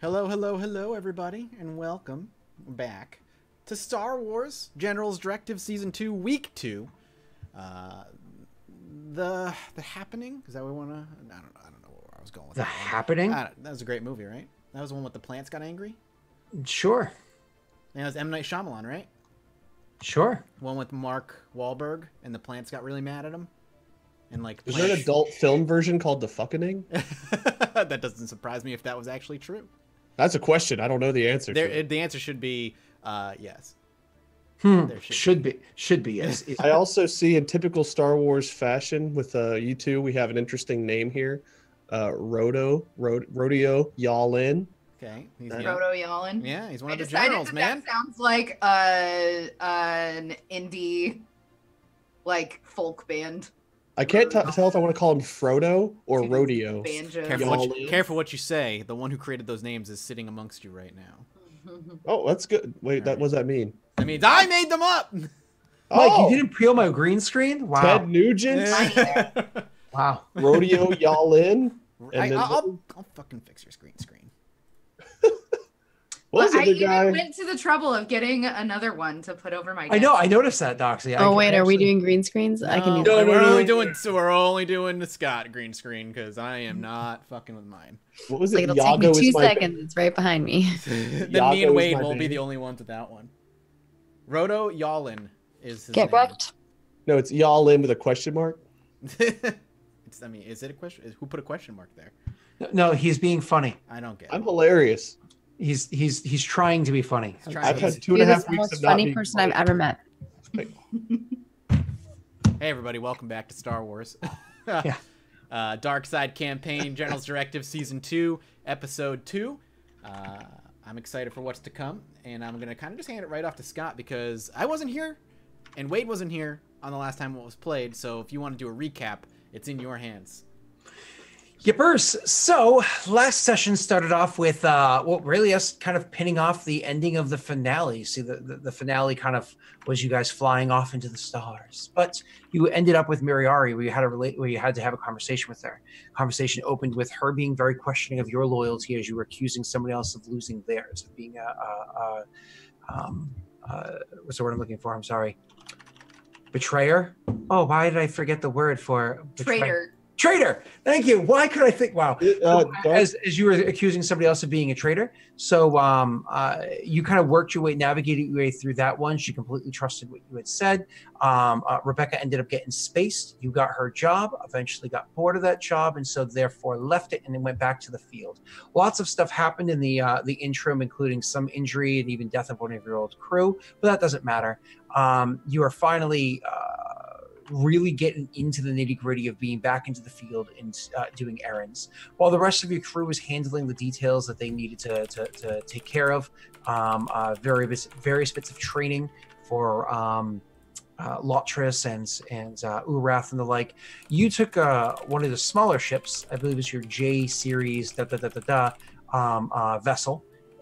Hello, hello, hello, everybody, and welcome back to Star Wars General's Directive Season 2, Week 2. The Happening? Is that what we want to... I don't know where I was going with The that. Happening? That was a great movie, right? That was the one with the plants got angry? Sure. Yeah, it was M. Night Shyamalan, right? Sure. One with Mark Wahlberg, and the plants got really mad at him. And like, Is there an adult film version called The Fucking? That doesn't surprise me if that was actually true. That's a question. I don't know the answer. The answer should be yes. Should be yes. I also see in typical Star Wars fashion with you two, we have an interesting name here. Rodeo Yalin. Okay. Roto Yalin. Yeah, he's one of the decided generals, man. That sounds like an indie, like folk band. I can't tell if I want to call him Frodo or Rodeo. Banjo. Careful what you say. The one who created those names is sitting amongst you right now. Oh, that's good. Wait, what does that mean? That means I made them up. Mike, Oh, you didn't peel my green screen? Wow. Ted Nugent, Wow. Rodeo Yalin. I'll fucking fix your screen. What was the I other even guy? went to the trouble of getting another one to put over my desk. I know. I noticed that, Doxy. Oh wait, are we doing green screens? I can use. No, that. we're only doing the Scott green screen because I am not fucking with mine. What was Like, it? it'll take me Yago 2 is my- seconds. It's right behind me. Then Yago me and is Wade my will be band. the only ones with that one. Roto Yalin is his Get name. wrecked. No, it's Yalin with a question mark. Is it a question? Who put a question mark there? No, he's being funny. I don't get I'm it. hilarious. He's trying to be funny. He's trying I've to- had You're 2.5 the weeks most of not funny being person funny. I've ever met. Hey everybody, welcome back to Star Wars. Yeah. Dark Side Campaign, General's Directive Season 2, Episode 2. I'm excited for what's to come, and I'm going to kind of just hand it right off to Scott because I wasn't here, and Wade wasn't here on the last time it was played, so if you want to do a recap, it's in your hands. Yippers. So last session started off with really us kind of pinning off the ending of the finale. See, the finale kind of was you guys flying off into the stars, but you ended up with Miriari, where you had to have a conversation with her. Conversation opened with her being very questioning of your loyalty as you were accusing somebody else of losing theirs, of being what's the word I'm looking for? I'm sorry. Betrayer. Oh, why did I forget the word for betrayer? Traitor. Thank you. Why could I think? Wow. As you were accusing somebody else of being a traitor, so you kind of worked your way, navigated your way through that one. She completely trusted what you had said. Rebecca ended up getting spaced. You got her job. Eventually, got bored of that job, and so therefore left it and then went back to the field. Lots of stuff happened in the interim, including some injury and even death of one of your old crew, but that doesn't matter. You are finally. Really getting into the nitty-gritty of being back into the field and doing errands, while the rest of your crew was handling the details that they needed to take care of. Various bits of training for Lotris and Urath and the like. You took one of the smaller ships, I believe it's your J series vessel,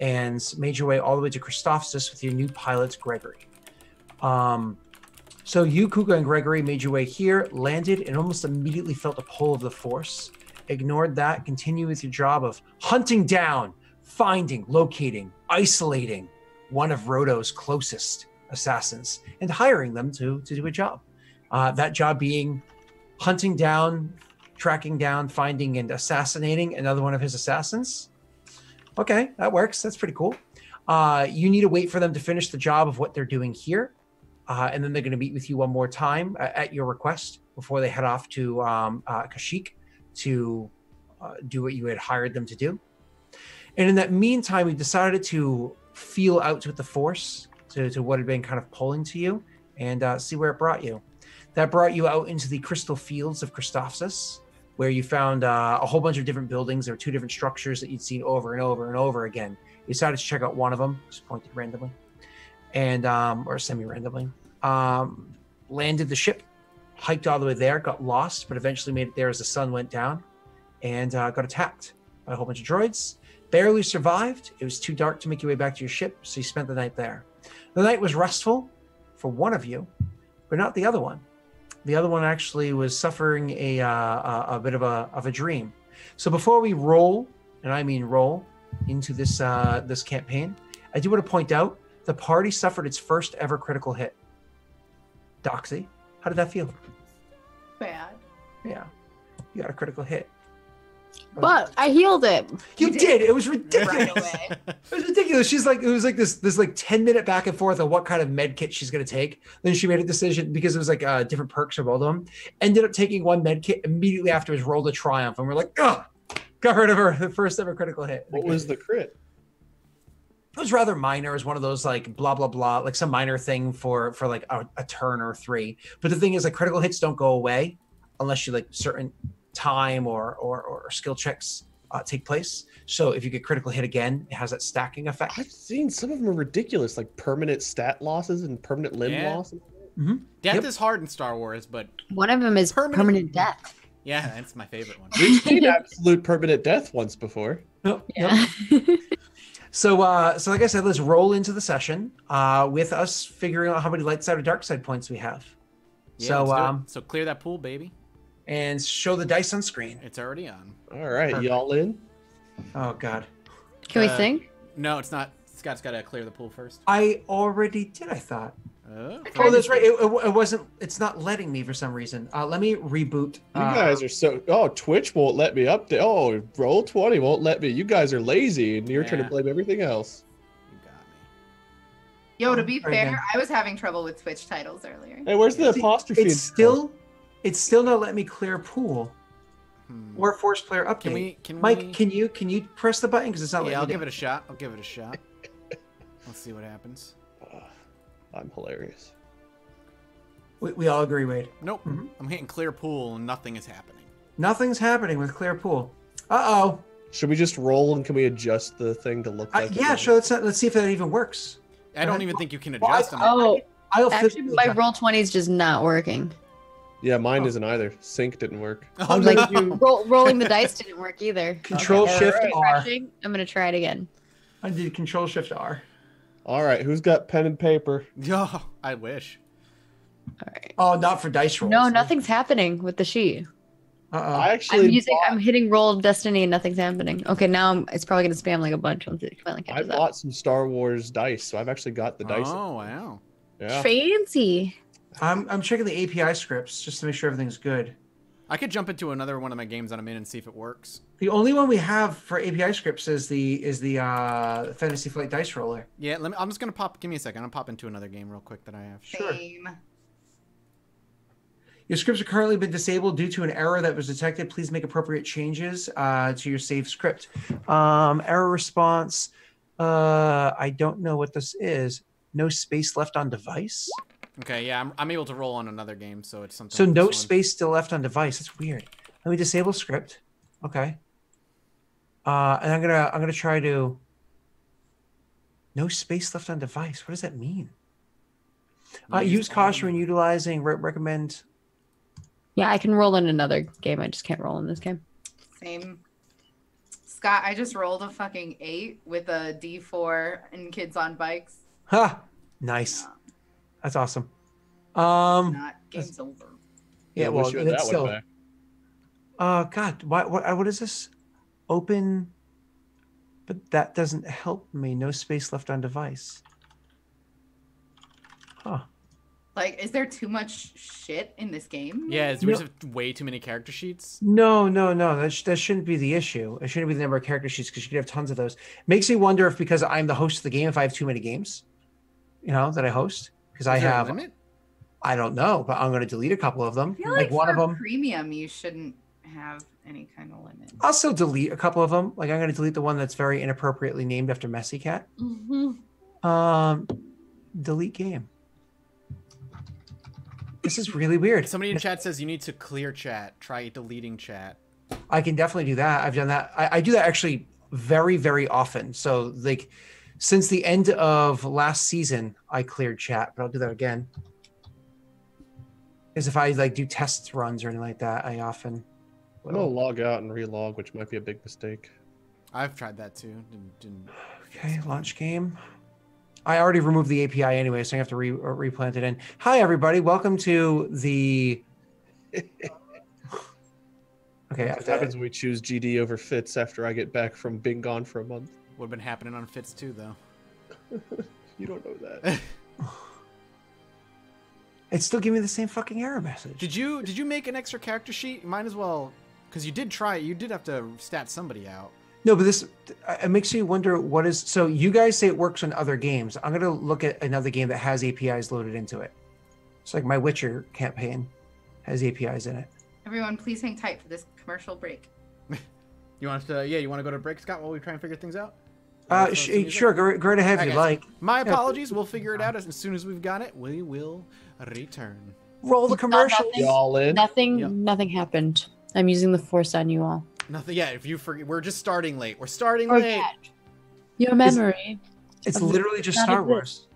and made your way all the way to Christophsis with your new pilot Gregory. So you, Kuka, and Gregory made your way here, landed, and almost immediately felt a pull of the Force. Ignored that, continued with your job of hunting down, finding, locating, isolating one of Roto's closest assassins and hiring them to do a job. That job being hunting down, tracking down, finding, and assassinating another one of his assassins. Okay, that works. That's pretty cool. You need to wait for them to finish the job of what they're doing here. And then they're going to meet with you one more time at your request before they head off to Kashyyyk to do what you had hired them to do. And in that meantime, we decided to feel out with the Force to what had been kind of pulling to you and see where it brought you. That brought you out into the crystal fields of Christophsis, where you found a whole bunch of different buildings. There were 2 different structures that you'd seen over and over and over again. You decided to check out one of them, just pointed randomly. And or semi-randomly, landed the ship, hiked all the way there, got lost, but eventually made it there as the sun went down, and got attacked by a whole bunch of droids. Barely survived. It was too dark to make your way back to your ship, so you spent the night there. The night was restful for one of you, but not the other one. The other one actually was suffering a bit of a dream. So before we roll, and I mean roll, into this this campaign. I do want to point out the party suffered its first ever critical hit. Doxy, how did that feel? Bad. Yeah, you got a critical hit. But I healed it. You did. It was ridiculous. Right away. It was ridiculous. She's like, it was like this like 10-minute back and forth on what kind of med kit she's gonna take. Then she made a decision because it was like different perks for both of them. Ended up taking one med kit immediately afterwards. Rolled a triumph, and we're like, ugh, got rid of her first ever critical hit. What was the crit? It was rather minor. It was one of those like blah blah blah, like some minor thing for like a turn or 3. But the thing is, like critical hits don't go away unless you like certain time or skill checks take place. So if you get critical hit again, it has that stacking effect. I've seen some of them are ridiculous, like permanent stat losses and permanent limb loss. Mm-hmm. Death is hard in Star Wars, but One of them is permanent death. yeah, that's my favorite one. We've seen absolute permanent death once before. Yep. Yeah. So like I said, let's roll into the session with us figuring out how many light side or dark side points we have. Yeah, let's do it. So clear that pool, baby. And show the dice on screen. It's already on. All right, Perfect. y'all in? Oh God. Can we sing? No, it's not. Scott's got to clear the pool first. I already did, I thought. Oh, Oh, that's right. It wasn't. It's not letting me for some reason. Let me reboot. You guys are so. Oh, Twitch won't let me update. Oh, Roll20 won't let me. You guys are lazy, and you're trying to Yeah. blame everything else. you got me. Yo, to be Sorry, fair, Ben. I was having trouble with Twitch titles earlier. Hey, where's the apostrophe? It's still not letting me clear pool or force player update. Can Mike, we... can you press the button because it's not Yeah, I'll letting me give do it a shot. I'll give it a shot. Let's see what happens. I'm hilarious. We all agree, Wade. Nope. Mhm. I'm hitting clear pool and nothing is happening. Nothing's happening with clear pool. Uh-oh. Should we just roll and can we adjust the thing to look like? Yeah, sure. Let's see if that even works. I don't even think you can Well, adjust them. Oh, I'll actually, physically my adjust. roll 20 is just not working. Yeah, mine Oh. isn't either. Sync didn't work. Oh, I'm no. gonna do Rolling the dice didn't work either. Control Okay. Shift Alright. R. Refreshing. I'm gonna try it again. I did Control Shift R. All right, who's got pen and paper? Yo, I wish. All right. Oh, not for dice rolls. No, nothing's happening with the sheet. Uh-oh. I actually I'm hitting roll of destiny and nothing's happening. Okay, now it's probably gonna spam like a bunch once it finally I catches up. bought some Star Wars dice, so I've actually got the dice. Oh, wow. Yeah. Fancy. I'm checking the API scripts just to make sure everything's good. I could jump into another one of my games that I'm in and see if it works. The only one we have for API scripts is the Fantasy Flight Dice Roller. Yeah, I'm just gonna pop. Give me a second. I'll pop into another game real quick that I have. Sure. Same. Your scripts have currently been disabled due to an error that was detected. Please make appropriate changes to your saved script. Error response. I don't know what this is. No space left on device. Okay, yeah, I'm able to roll on another game, so it's something. So like no this one. space still left on device. That's weird. Let me disable script. Okay. And I'm gonna try to. No space left on device. What does that mean? Use caution when utilizing. Recommend. Yeah, I can roll in another game. I just can't roll in this game. Same. Scott, I just rolled a fucking 8 with a D4 and kids on bikes. Ha! Nice. That's awesome. Not game's over. Yeah, wish well, you had it's that still. one back. God, what is this? Open. But that doesn't help me. No space left on device. Huh. Like, is there too much shit in this game? Yeah, we just have way too many character sheets. No. That shouldn't be the issue. It shouldn't be the number of character sheets because you could have tons of those. Makes me wonder if because I'm the host of the game, if I have too many games, that I host. Because I Is there a have, limit? I don't know, but I'm going to delete a couple of them. I feel like one of for them, premium, you shouldn't have any kind of limit. I'll still delete a couple of them. Like I'm going to delete the one that's very inappropriately named after Messy Cat. Delete game. This is really weird. Somebody in chat says you need to clear chat. Try deleting chat. I can definitely do that. I've done that. I do that actually very, very often. So like since the end of last season, I cleared chat, but I'll do that again. Because if I like do test runs or anything like that, I often I'm gonna log out and relog, which might be a big mistake. I've tried that too. Didn't... Okay, launch game. I already removed the API anyway, so I have to replant it in. Hi, everybody. Welcome to the... Okay. What happens when we choose GD over Fitz after I get back from being gone for a month? Would have been happening on Fitz too, though. You don't know that. It's still giving me the same fucking error message. Did you make an extra character sheet? You might as well, because you did try it. You did have to stat somebody out. No, but this it makes me wonder what is. So you guys say it works on other games. I'm gonna look at another game that has APIs loaded into it. It's like my Witcher campaign has APIs in it. Everyone, please hang tight for this commercial break. You want to? Yeah, you want to go to break, Scott, while we try and figure things out? Sure, go right ahead if you like. My apologies. We'll figure it out as soon as we've got it. We will return. Roll the commercial. Y'all in? Nothing happened. I'm using the force on you all. Nothing. Yeah, if you forget, we're just starting late. We're starting Forget. late. Your memory. It's literally just Star Wars.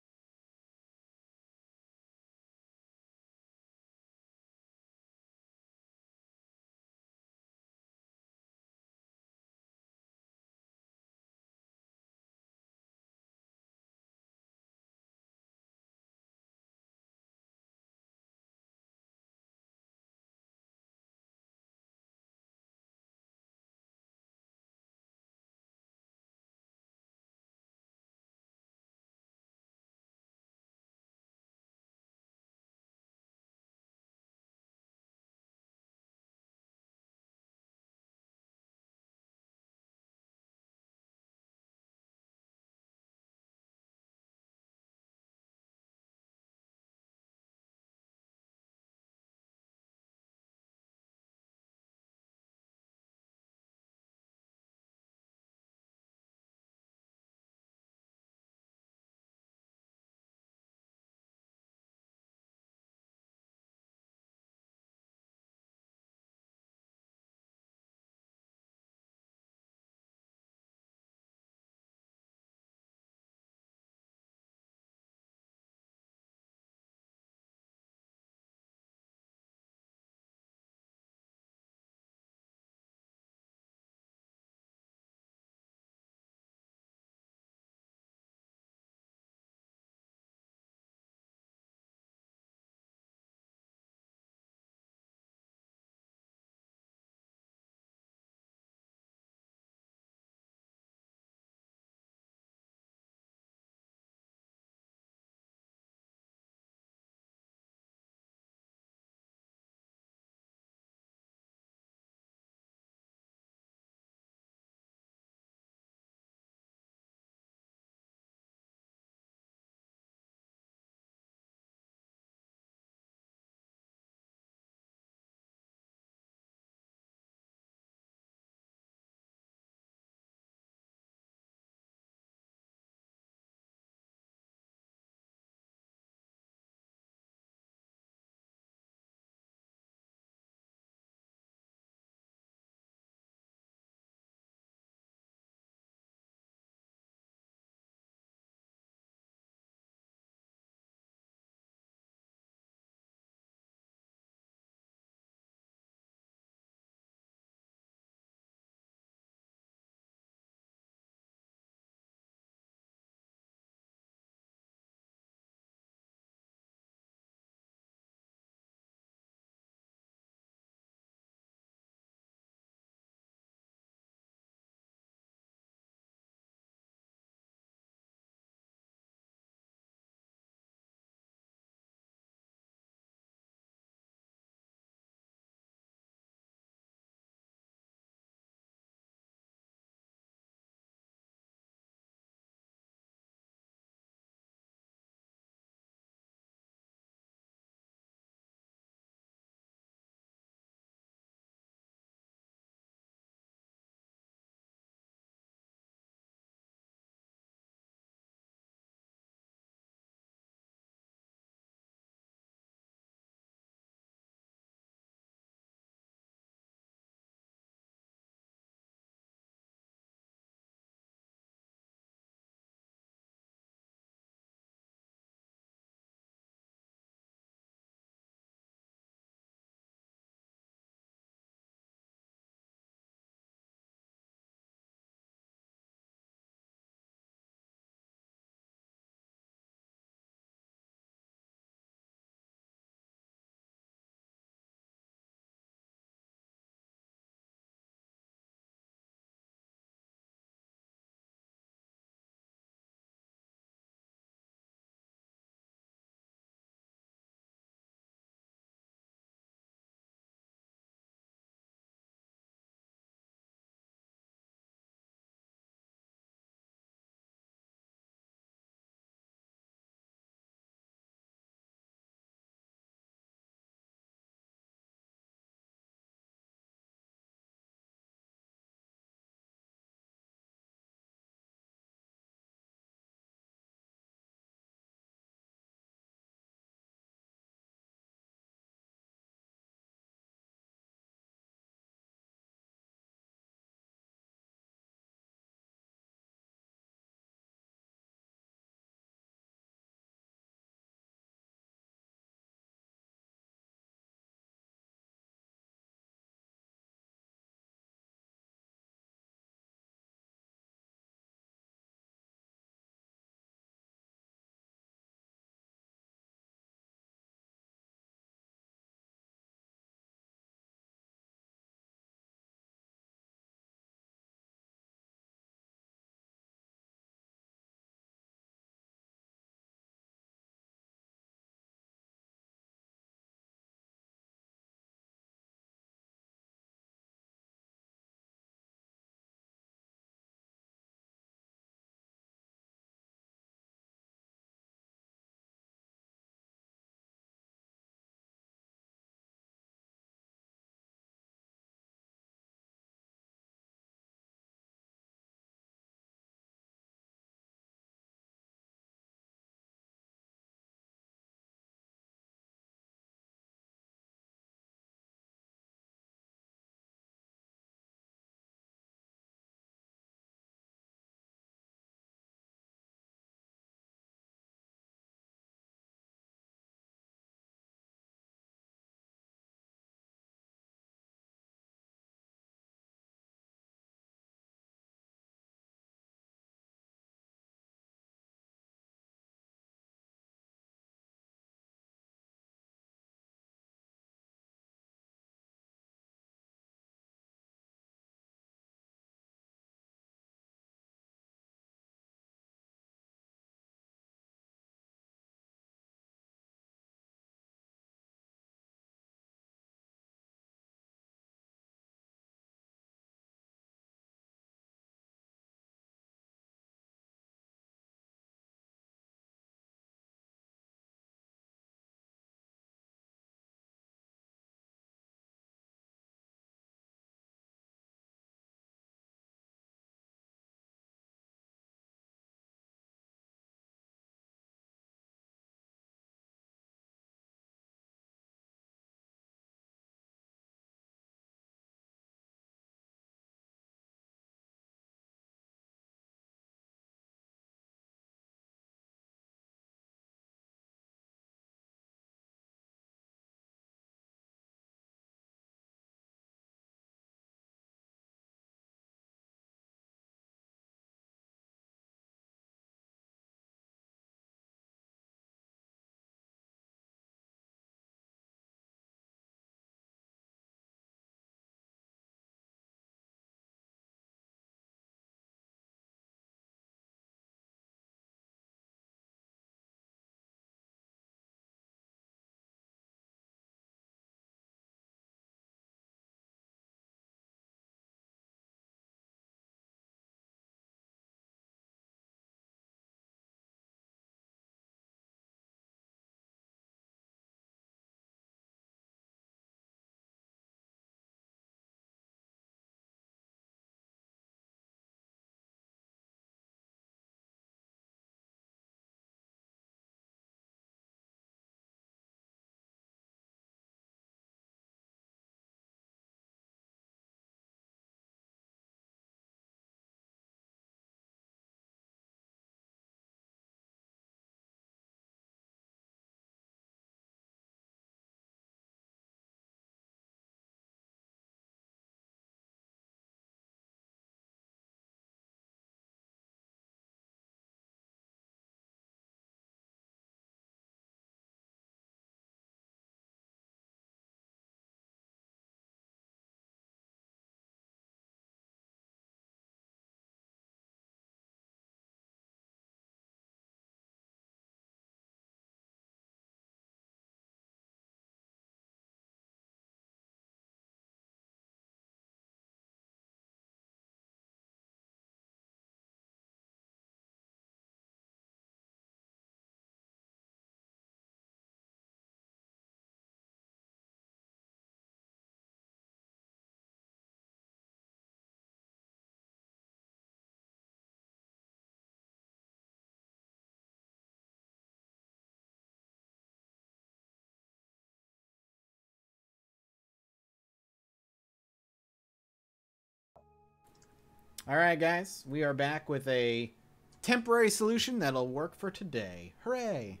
All right, guys, we are back with a temporary solution that'll work for today. Hooray!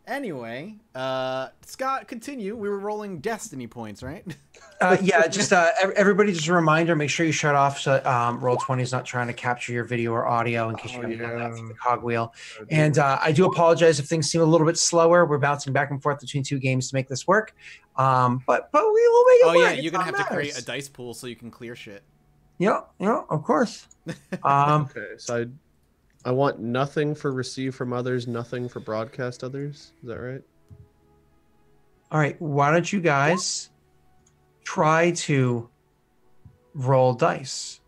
Anyway, Scott, continue. We were rolling destiny points, right? Just everybody, just a reminder: make sure you shut off. So Roll20 is not trying to capture your video or audio in case you haven't done that through the cogwheel. And I do apologize if things seem a little bit slower. We're bouncing back and forth between two games to make this work. But we will make it work. Oh yeah, you're gonna have to create a dice pool so you can clear shit. Yeah, of course. Okay, so I want nothing for receive from others, nothing for broadcast others. Is that right? All right. Why don't you guys try to roll dice?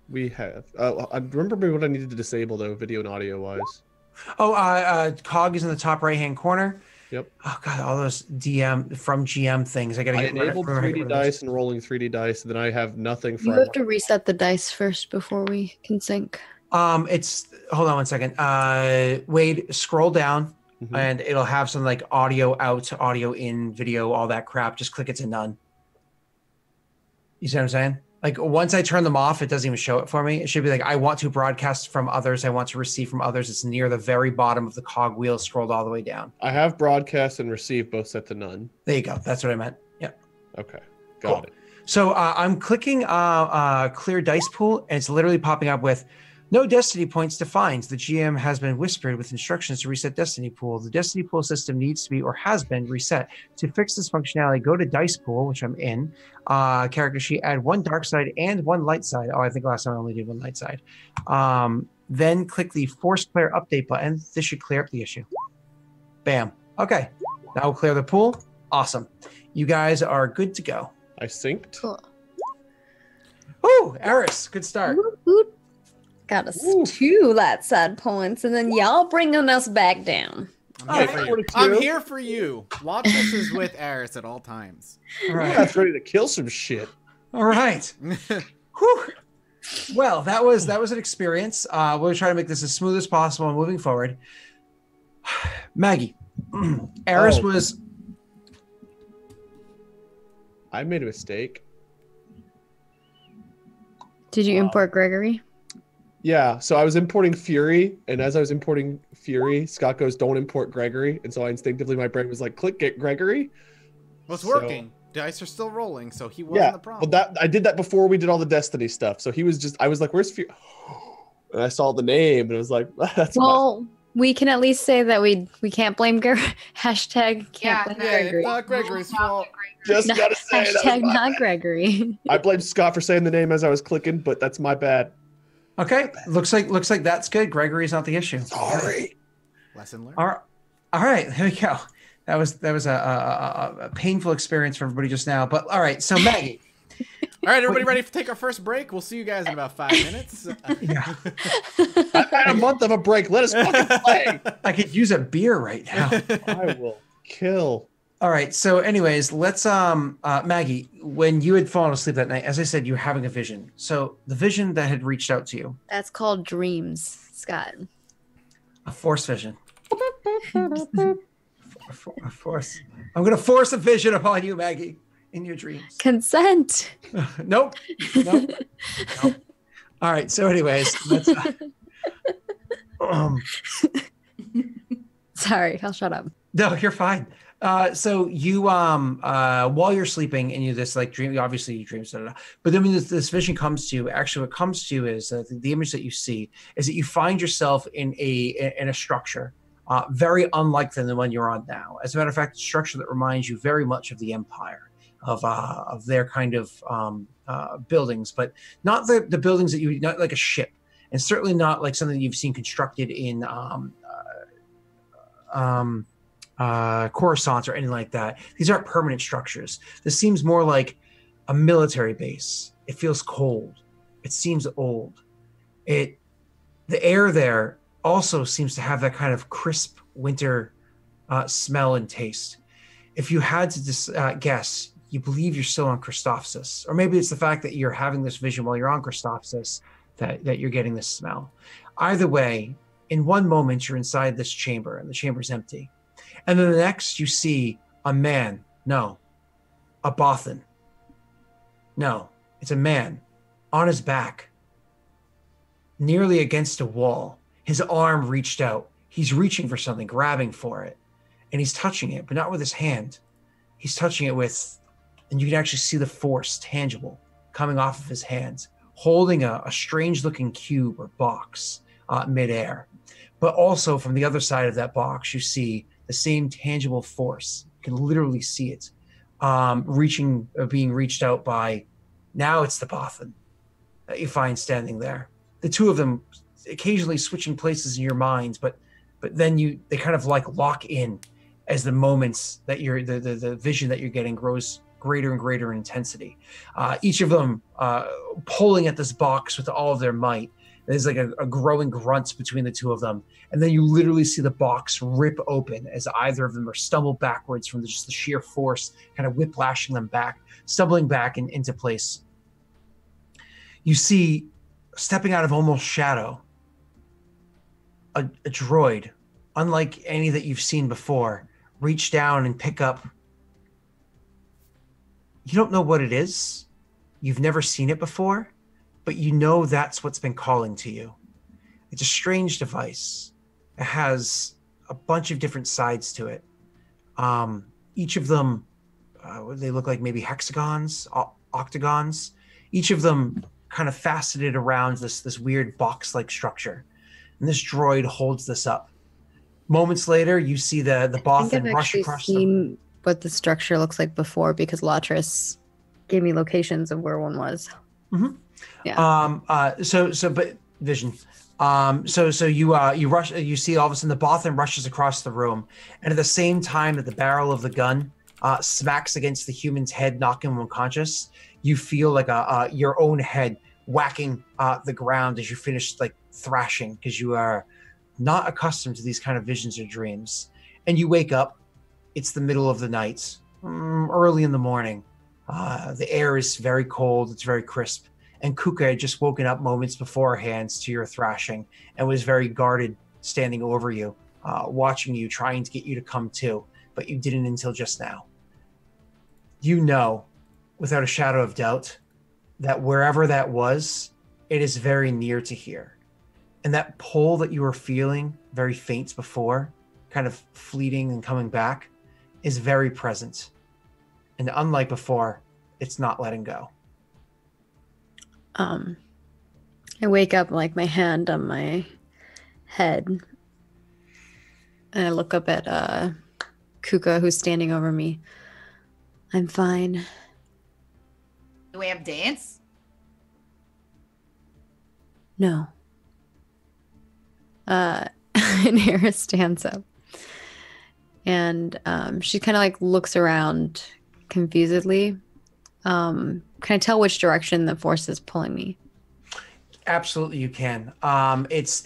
We have. I remember what I needed to disable though, video and audio wise. Cog is in the top right-hand corner. Yep. Oh god, all those DM from GM things. I gotta get enabled 3D dice and rolling 3D dice, and then I have nothing for. You have to reset the dice first before we can sync. It's hold on one second. Wade, scroll down and it'll have some like audio out, audio in, video, all that crap. Just click it to none. You see what I'm saying? Like once I turn them off, it doesn't even show it for me. It should be like, I want to broadcast from others. I want to receive from others. It's near the very bottom of the cog wheel, scrolled all the way down. I have broadcast and receive both set to none. There you go. That's what I meant. Yeah. Okay. Got it. So I'm clicking clear dice pool, and it's literally popping up with no destiny points defined. The GM has been whispered with instructions to reset destiny pool. The destiny pool system needs to be or has been reset. To fix this functionality, go to dice pool, which I'm in. Character sheet, add one dark side and one light side. Oh, I think last time I only did one light side. Then click the force player update button. This should clear up the issue. Bam. Okay. Now we'll clear the pool. Awesome. You guys are good to go. I synced. Cool. Ooh, Eris, good start. Woot, woot. Got us 2 light side points, and then y'all bringing us back down. I'm here for you. Lotris is with Eris at all times. All right. That's ready to kill some shit. All right. Whew. Well, that was an experience. We'll try to make this as smooth as possible moving forward. Maggie, Eris was. I made a mistake. Did you import Gregory? Yeah, so I was importing Fury, and as I was importing Fury, Scott goes, "Don't import Gregory," and so I instinctively, my brain was like, "Click, get Gregory." Well, it's working. Dice are still rolling, so he wasn't the problem. Well, I did that before we did all the Destiny stuff. So he was just, I was like, "Where's Fury?" And I saw the name, and I was like, "That's." Well, we can at least say that we can't blame hashtag can't blame Gregory. It's not Gregory's fault. Just gotta say hashtag not Gregory. I blame Scott for saying the name as I was clicking, but that's my bad. Okay, looks like that's good. Gregory's not the issue. Sorry. Lesson learned. All right, here we go. That was a painful experience for everybody just now. But all right, so Maggie. All right, everybody ready to take our first break? We'll see you guys in about 5 minutes. Yeah. I've had a month of a break. Let us fucking play. I could use a beer right now. I will kill. All right. So, anyways, let's Maggie, when you had fallen asleep that night, as I said, you were having a vision. So the vision that had reached out to you. That's called dreams, Scott. A force vision. A force. I'm gonna force a vision upon you, Maggie, in your dreams. Consent. Nope. All right. So, anyways, let's. Sorry, I'll shut up. No, you're fine. So you, while you're sleeping and you this like dream, obviously you dream, but then when this vision comes to you, actually what comes to you is the image that you see is that you find yourself in a structure, very unlike than the one you're on now. As a matter of fact, a structure that reminds you very much of the Empire, of their kind of buildings, but not the buildings that you, not like a ship, and certainly not like something you've seen constructed in Coruscant or anything like that. These aren't permanent structures. This seems more like a military base. It feels cold. It seems old. The air there also seems to have that kind of crisp winter smell and taste. If you had to guess, you believe you're still on Christophsis, or maybe it's the fact that you're having this vision while you're on Christophsis that you're getting this smell. Either way, in one moment you're inside this chamber and the chamber's empty. And then the next you see a man. No. A Bothan. No. It's a man on his back nearly against a wall. His arm reached out. He's reaching for something, grabbing for it. And he's touching it, but not with his hand. He's touching it with, and you can actually see the force tangible coming off of his hands, holding a strange looking cube or box midair. But also from the other side of that box, you see the same tangible force. You can literally see it being reached out by, now it's the Bothan that you find standing there. The two of them occasionally switching places in your minds, but then they kind of like lock in as the moments that the vision that you're getting grows greater and greater in intensity. Each of them pulling at this box with all of their might. There's like a growing grunt between the two of them. And then you literally see the box rip open as either of them are stumbled backwards from just the sheer force, kind of whiplashing them back, stumbling back into place. You see, stepping out of almost shadow, a droid, unlike any that you've seen before, reach down and pick up. You don't know what it is. You've never seen it before, but you know that's what's been calling to you. It's a strange device. It has a bunch of different sides to it. Each of them, they look like maybe hexagons, octagons. Each of them kind of faceted around this weird box-like structure. And this droid holds this up. Moments later, you see the Bothan rush across the room. What the structure looks like before, because Latris gave me locations of where one was. Mm-hmm. Yeah. But vision. So you rush. You see all of a sudden the Bothan rushes across the room, and at the same time that the barrel of the gun smacks against the human's head, knocking him unconscious, you feel like your own head whacking the ground as you finish like thrashing, because you are not accustomed to these kind of visions or dreams. And you wake up. It's the middle of the night, early in the morning. The air is very cold. It's very crisp. And Kuka had just woken up moments beforehand to your thrashing and was very guarded, standing over you, watching you, trying to get you to come to, but you didn't until just now. You know, without a shadow of doubt, that wherever that was, it is very near to here. And that pull that you were feeling, very faint before, kind of fleeting and coming back, is very present. And unlike before, it's not letting go. I wake up like my hand on my head. And I look up at Kuka, who's standing over me. I'm fine. Do we have dance? No. And Hera stands up. And she kind of like looks around confusedly. Can I tell which direction the force is pulling me? Absolutely, you can. It's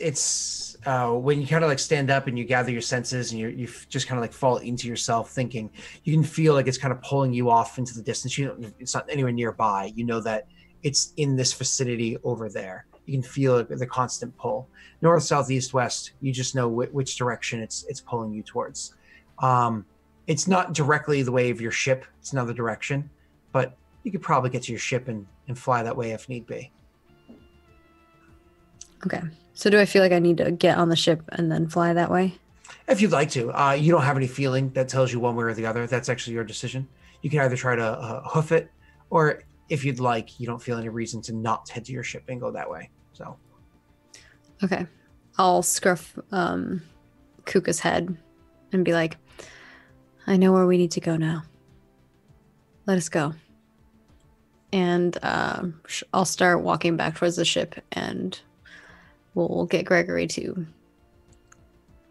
when you kind of like stand up and you gather your senses and you just kind of like fall into yourself thinking, you can feel like it's kind of pulling you off into the distance. It's not anywhere nearby. You know that it's in this vicinity over there. You can feel the constant pull. North, south, east, west. You just know which direction it's pulling you towards. It's not directly the way of your ship. It's another direction, but you could probably get to your ship and fly that way if need be. Okay. So do I feel like I need to get on the ship and then fly that way? If you'd like to. You don't have any feeling that tells you one way or the other. That's actually your decision. You can either try to hoof it, or if you'd like, you don't feel any reason to not head to your ship and go that way. So. Okay. I'll scruff Kuka's head and be like, I know where we need to go now. Let us go. And I'll start walking back towards the ship, and we'll get Gregory to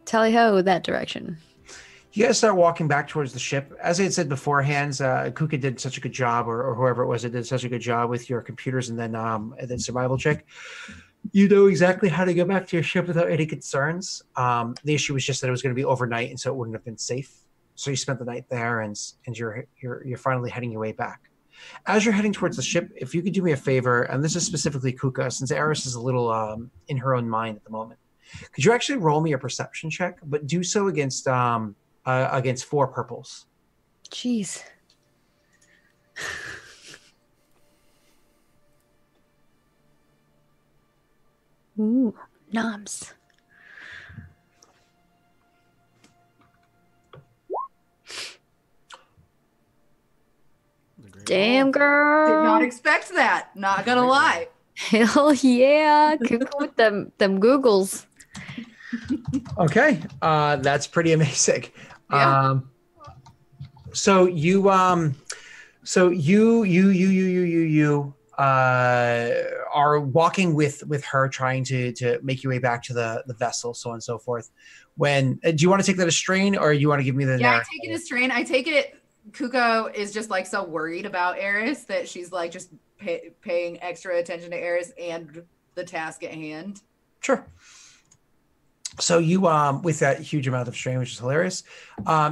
tally-ho that direction. You guys start walking back towards the ship. As I had said beforehand, Kuka did such a good job, or whoever it was that did such a good job with your computers and then survival check. You know exactly how to go back to your ship without any concerns. The issue was just that it was going to be overnight, and so it wouldn't have been safe. So you spent the night there, and you're finally heading your way back. As you're heading towards the ship, if you could do me a favor, and this is specifically Kuka, since Eris is a little in her own mind at the moment, could you actually roll me a perception check, but do so against 4 purples? Jeez. Ooh, noms. Damn, girl. Did not expect that. Not gonna lie. Hell yeah. Kuka with them Googles. Okay, that's pretty amazing. Yeah. So you are walking with her, trying to make your way back to the vessel, so on and so forth. When do you want to take that as strain, or you want to give me the? Yeah, I take it as strain. I take it. Kuka is just like so worried about Eris that she's like just paying extra attention to Eris and the task at hand. Sure. So you, with that huge amount of strain, which is hilarious.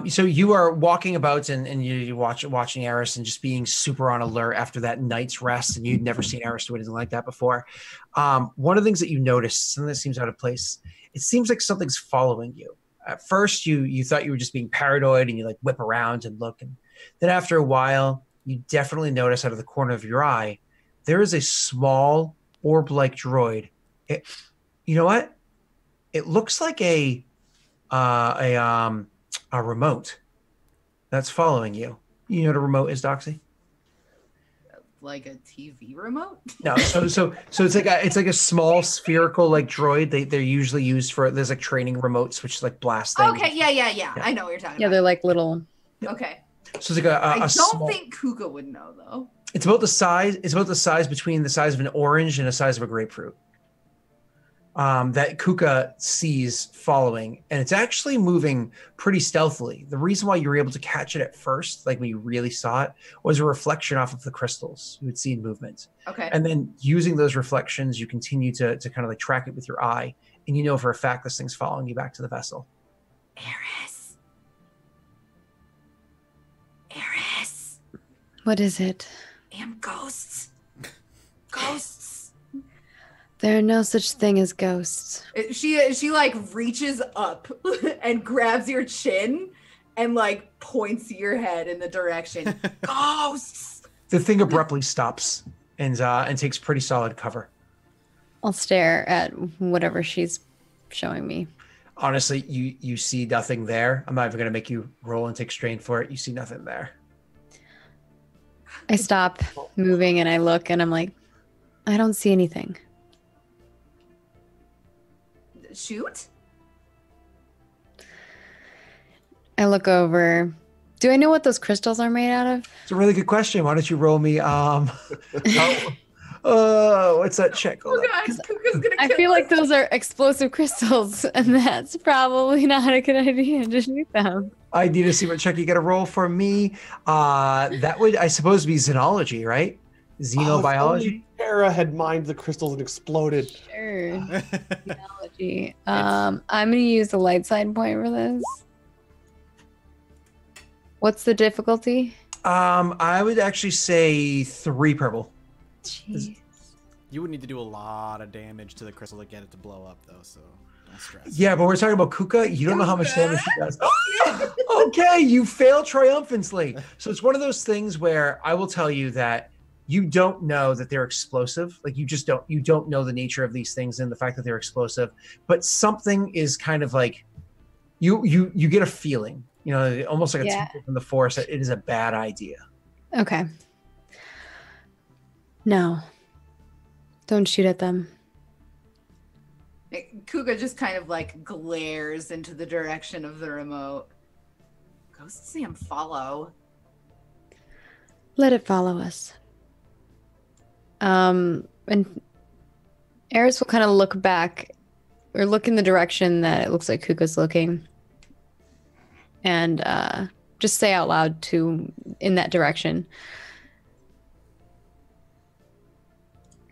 So you are walking about and you're watching Eris and just being super on alert after that night's rest, and you'd never seen Eris do anything like that before. One of the things that you noticed, something that seems out of place, it seems like something's following you. At first, you thought you were just being paranoid, and you like whip around and look, and then after a while, you definitely notice out of the corner of your eye, there is a small orb-like droid. You know what? It looks like a remote that's following you. You know what a remote is, Doxy? Like a TV remote? No, so it's like a small spherical like droid. They're usually used for, there's like training remotes which like blast things. Okay, yeah. I know what you're talking Yeah, about. they're like little. Okay. So it's like I don't small, think Kuka would know though. it's about the size. It's about the size between the size of an orange and the size of a grapefruit. That Kuka sees following, and it's actually moving pretty stealthily. The reason why you were able to catch it at first, like when you really saw it, was a reflection off of the crystals you had seen movement. Okay. And then using those reflections, you continue to kind of like track it with your eye, and you know for a fact this thing's following you back to the vessel. Eris. What is it? Ghosts. Ghosts. There are no such thing as ghosts. She like reaches up and grabs your chin and like points your head in the direction. Ghosts. The thing abruptly stops and takes pretty solid cover. I'll stare at whatever she's showing me. Honestly, you see nothing there. I'm not even going to make you roll and take strain for it. You see nothing there. I stop moving and I look and I'm like, I don't see anything. Shoot. I look over. Do I know what those crystals are made out of? It's a really good question. Why don't you roll me? What's that check? Hold on. Guys, Kuka's gonna I kill feel like us. those are explosive crystals, and that's probably not a good idea to shoot them. I need to see what check you got to roll for me. That would, I suppose, be xenology, right? Xenobiology. Tara had mined the crystals and exploded. Sure. Technology. I'm gonna use the light side point for this. What's the difficulty? I would actually say 3 purple. Jeez. You would need to do a lot of damage to the crystal to get it to blow up, though, so don't stress. Yeah, but we're talking about Kuka. You don't know how much damage she does. Okay, you fail triumphantly. So it's one of those things where I will tell you that you don't know that they're explosive. Like you don't know the nature of these things and the fact that they're explosive. But something is kind of like you get a feeling, you know, almost like a tinkle from the force that it is a bad idea. Okay. No. Don't shoot at them. Kuka just kind of like glares into the direction of the remote. Ghosts see him follow. Let it follow us. And Eris will kind of look back or look in the direction that it looks like Kuka's looking. And just say out loud in that direction.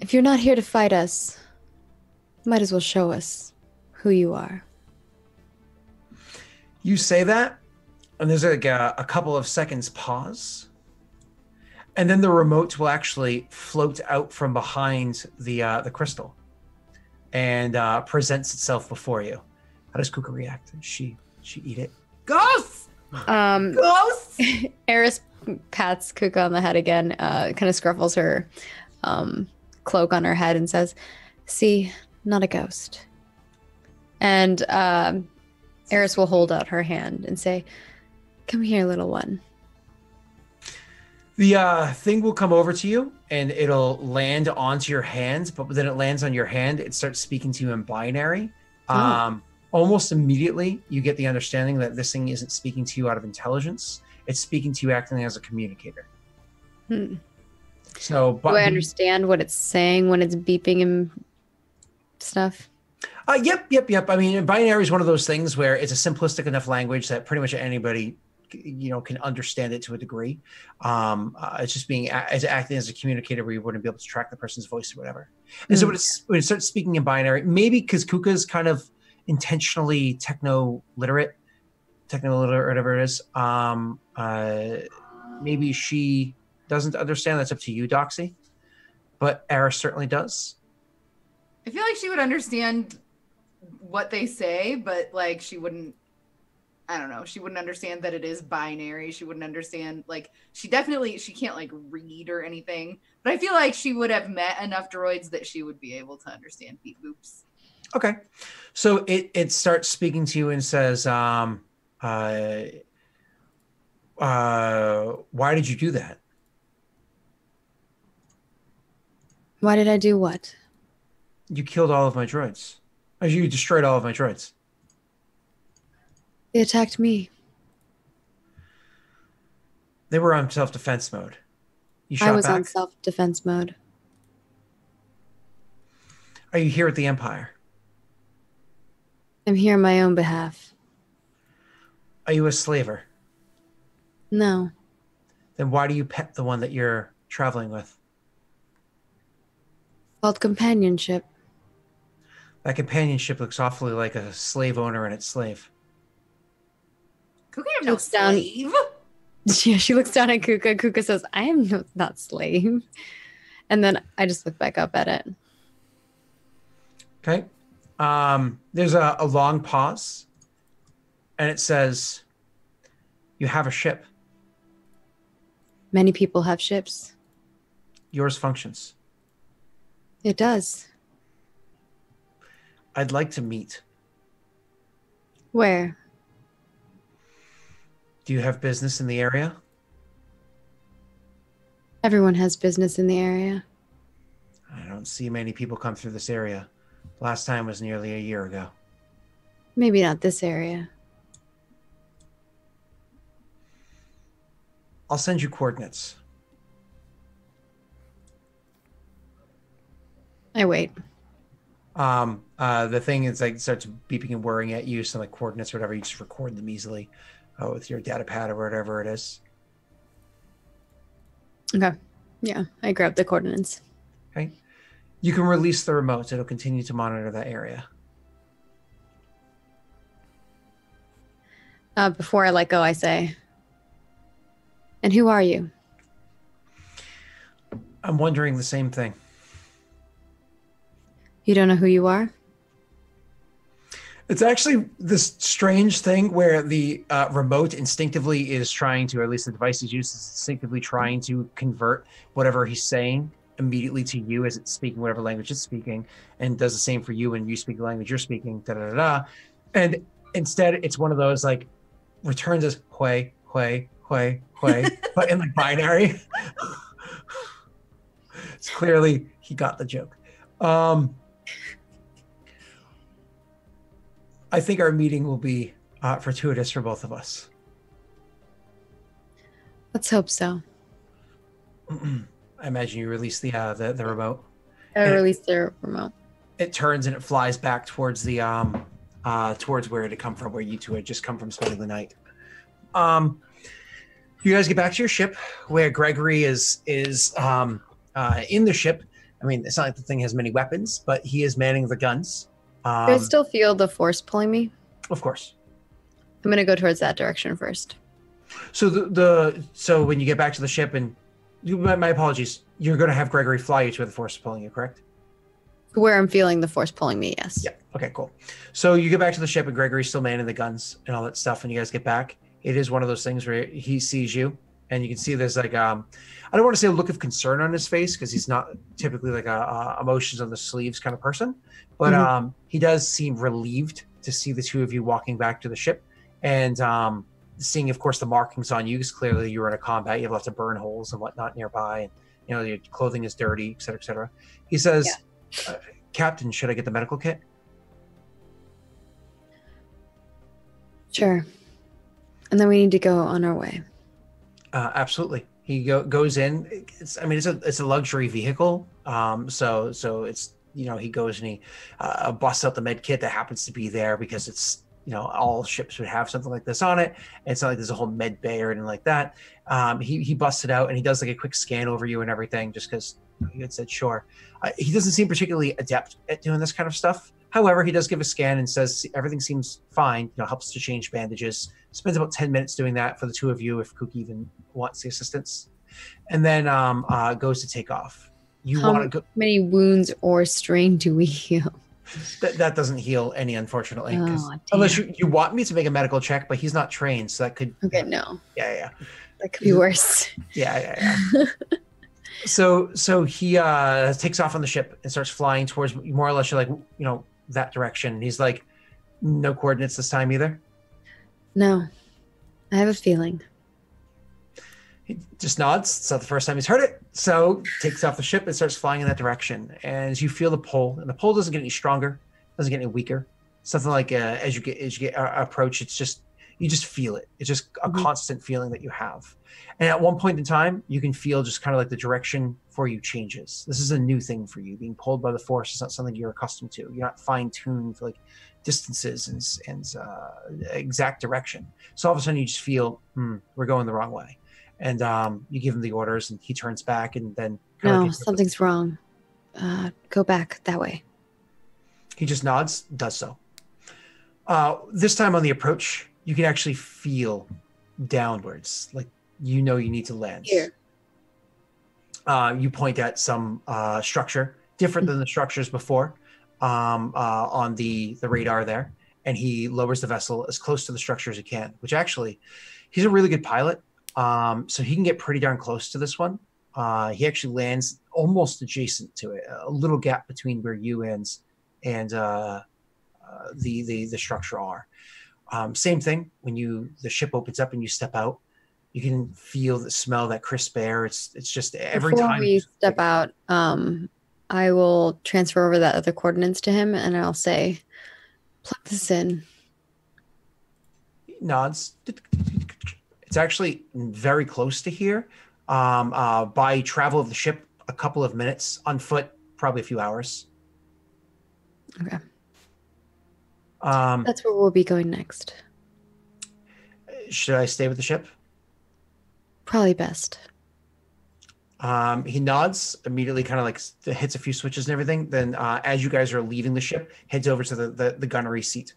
If you're not here to fight us, might as well show us who you are. You say that, and there's like a couple of seconds pause, and then the remote will actually float out from behind the crystal and presents itself before you. How does Kuka react? Does she eat it? Ghosts! Ghosts! Eris pats Kuka on the head again, kind of scruffles her cloak on her head and says, "See, not a ghost. And Eris will hold out her hand and say, "Come here, little one." The thing will come over to you, and it'll land onto your hand, but then it lands on your hand, it starts speaking to you in binary. Almost immediately, you get the understanding that this thing isn't speaking to you out of intelligence. It's speaking to you acting as a communicator. So, do I understand what it's saying when it's beeping and stuff? Yep. I mean, binary is one of those things where it's a simplistic enough language that pretty much anybody, can understand it to a degree. It's just it's acting as a communicator where you wouldn't be able to track the person's voice or whatever. And so when it starts speaking in binary, maybe because Kuka is kind of intentionally techno-literate, whatever it is, maybe she doesn't understand. That's up to you, Doxy. But Eris certainly does. I feel like she would understand what they say, but like she wouldn't, I don't know, she wouldn't understand that it is binary. She wouldn't understand, like, she can't like read or anything, but I feel like she would have met enough droids that she would be able to understand beep boops. Okay. So it starts speaking to you and says, why did you do that? Why did I do what? You killed all of my droids. You destroyed all of my droids. They attacked me. They were on self-defense mode. You shot I was back? on self-defense mode. Are you here at the Empire? I'm here on my own behalf. Are you a slaver? No. Then why do you pet the one that you're traveling with? Called companionship. That companionship looks awfully like a slave owner and its slave. Kuka, I'm no slave. Yeah, she looks down at Kuka. Kuka says, "I am not slave." And then I just look back up at it. Okay. There's a long pause, and it says, "You have a ship. Many people have ships. Yours functions. It does. I'd like to meet. Where? Do you have business in the area?" Everyone has business in the area. I don't see many people come through this area. Last time was nearly a year ago. Maybe not this area. I'll send you coordinates. I wait. The thing is like starts beeping and whirring at you, some like coordinates or whatever. You just record them easily with your data pad or whatever it is. Okay. Yeah, I grab the coordinates. Okay. You can release the remote. It'll continue to monitor that area. Before I let go, I say, "And who are you?" I'm wondering the same thing. You don't know who you are? It's actually this strange thing where the remote instinctively is trying to, or at least the device is used, is instinctively trying to convert whatever he's saying immediately to you as it's speaking whatever language it's speaking, and does the same for you when you speak the language you're speaking, And instead, it's one of those like returns as hue, but in like binary. It's clearly he got the joke. I think our meeting will be fortuitous for both of us. Let's hope so. I imagine you release the remote. I release the remote. It turns and it flies back towards the towards where it had come from, where you two had just come from spending the night. You guys get back to your ship, where Gregory is in the ship. I mean, it's not like the thing has many weapons, but he is manning the guns. Do I still feel the force pulling me? Of course. I'm going to go towards that direction first. So so when you get back to the ship, and my apologies, you're going to have Gregory fly you to where the force is pulling you, correct? Where I'm feeling the force pulling me, yes. Yeah. Okay, cool. So you get back to the ship, and Gregory's still manning the guns and all that stuff, and you guys get back. It is one of those things where he sees you, and you can see there's like I don't want to say a look of concern on his face because he's not typically like a emotions on the sleeves kind of person, but he does seem relieved to see the two of you walking back to the ship, and seeing, of course, the markings on you because clearly you were in a combat. You have lots of burn holes and whatnot nearby, and you know your clothing is dirty, et cetera, et cetera. He says, "Captain, should I get the medical kit?" Sure. And then we need to go on our way. Absolutely. He goes in. It's a luxury vehicle. So it's, you know, he goes and he busts out the med kit that happens to be there because it's, you know, all ships would have something like this on it. And it's not like there's a whole med bay or anything like that. He busts it out and he does like a quick scan over you and everything just because he had said sure. He doesn't seem particularly adept at doing this kind of stuff. However, he does give a scan and says everything seems fine. You know, helps to change bandages. Spends about 10 minutes doing that for the two of you if Kuka even wants the assistance. And then goes to take off. How many wounds or strain do we heal? That doesn't heal any, unfortunately. Oh, unless you want me to make a medical check, but he's not trained, so that could... Okay, no. Yeah. That could be worse. Yeah. So he takes off on the ship and starts flying towards, more or less, you're like, you know, that direction. He's like, no coordinates this time either? No. I have a feeling. He just nods. It's not the first time he's heard it. So takes off the ship and starts flying in that direction. And as you feel the pull, and the pull doesn't get any stronger, doesn't get any weaker. Something like as you get approach, it's just, you just feel it. It's just a constant feeling that you have. And at one point in time, you can feel just kind of like the direction for you changes. This is a new thing for you. Being pulled by the force is not something you're accustomed to. You're not fine-tuned for like distances and exact direction. So all of a sudden you just feel, we're going the wrong way. And you give him the orders and he turns back and then... No, something's wrong. Go back that way. He just nods, does so. This time on the approach, you can actually feel downwards, like you know you need to land. Here. You point at some structure, different than the structures before, on the radar there, and he lowers the vessel as close to the structure as he can, which actually, he's a really good pilot, so he can get pretty darn close to this one. He actually lands almost adjacent to it, a little gap between where you and the structure are. Same thing when the ship opens up and you step out, you can feel the smell, that crisp air. It's just every time we step out, I will transfer over that other coordinates to him and I'll say, plug this in. He nods. It's actually very close to here. By travel of the ship, a couple of minutes. On foot, probably a few hours. Okay. That's where we'll be going next. Should I stay with the ship? Probably best. He nods, immediately kind of like hits a few switches and everything. Then as you guys are leaving the ship, heads over to the gunnery seat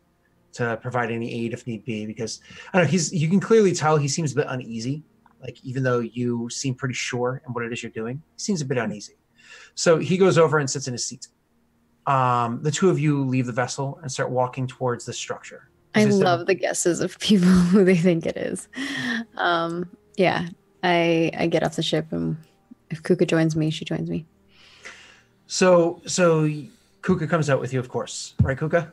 to provide any aid if need be. Because I don't know, you can clearly tell he seems a bit uneasy. Like even though you seem pretty sure in what it is you're doing, he seems a bit uneasy. So he goes over and sits in his seat. The two of you leave the vessel and start walking towards the structure. I love the guesses of people who they think it is. Yeah, I get off the ship, and if Kuka joins me, she joins me. So Kuka comes out with you, of course, right, Kuka?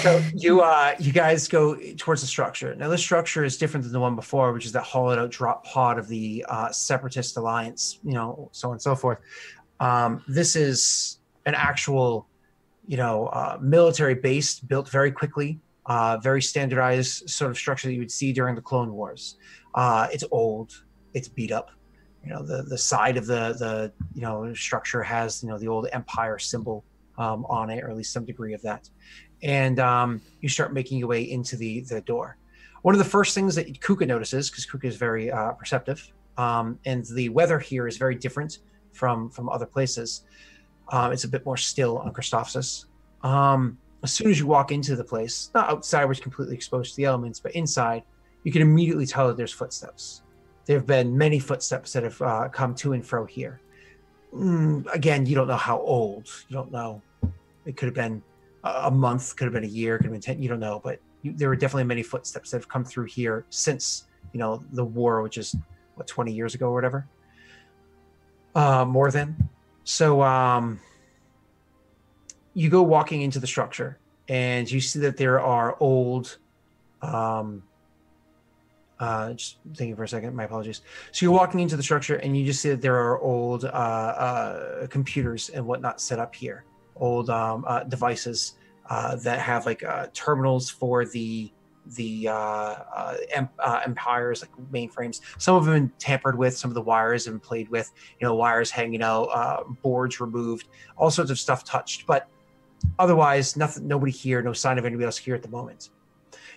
So you guys go towards the structure. Now, this structure is different than the one before, which is that hollowed out drop pod of the Separatist Alliance, you know, so on and so forth. This is an actual, military base built very quickly, very standardized sort of structure that you would see during the Clone Wars. It's old, it's beat up. The side of the structure has, the old Empire symbol on it, or at least some degree of that. And you start making your way into the door. One of the first things that Kuka notices, because Kuka is very perceptive, and the weather here is very different from other places. It's a bit more still on Christophsis. As soon as you walk into the place, not outside where it's completely exposed to the elements, but inside, you can immediately tell that there's footsteps. There have been many footsteps that have come to and fro here. Again, you don't know how old. You don't know. It could have been a month, could have been a year, could have been 10. You don't know, but there were definitely many footsteps that have come through here since the war, which is 20 years ago or whatever. More than. So you go walking into the structure and you see that there are old, just thinking for a second, my apologies. So you're walking into the structure and you just see that there are old computers and whatnot set up here, old devices that have like terminals for the empires, like mainframes. Some of them have been tampered with, some of the wires have been played with, wires hanging out, boards removed, all sorts of stuff touched, but otherwise nothing, nobody here, no sign of anybody else here at the moment.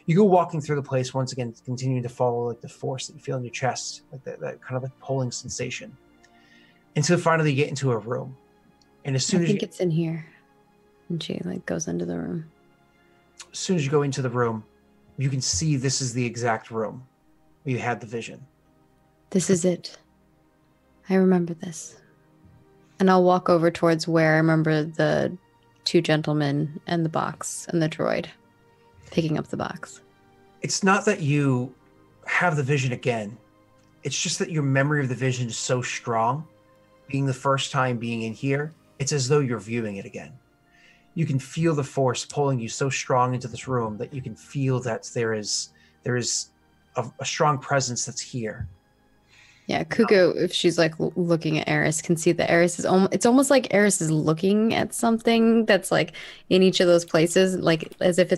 You go walking through the place, once again continuing to follow like the force that you feel in your chest, like that kind of like pulling sensation, until finally you get into a room. And as soon as it's in here. And she like goes into the room. As soon as you go into the room, you can see this is the exact room where you had the vision. This is it. I remember this. And I'll walk over towards where I remember the two gentlemen and the box and the droid picking up the box. It's not that you have the vision again. It's just that your memory of the vision is so strong. Being the first time being in here, it's as though you're viewing it again. You can feel the force pulling you so strong into this room that you can feel that there is a strong presence that's here. Yeah, Kuka, if she's like looking at Eris, can see that Eris is it's almost like Eris is looking at something that's like in each of those places, like as if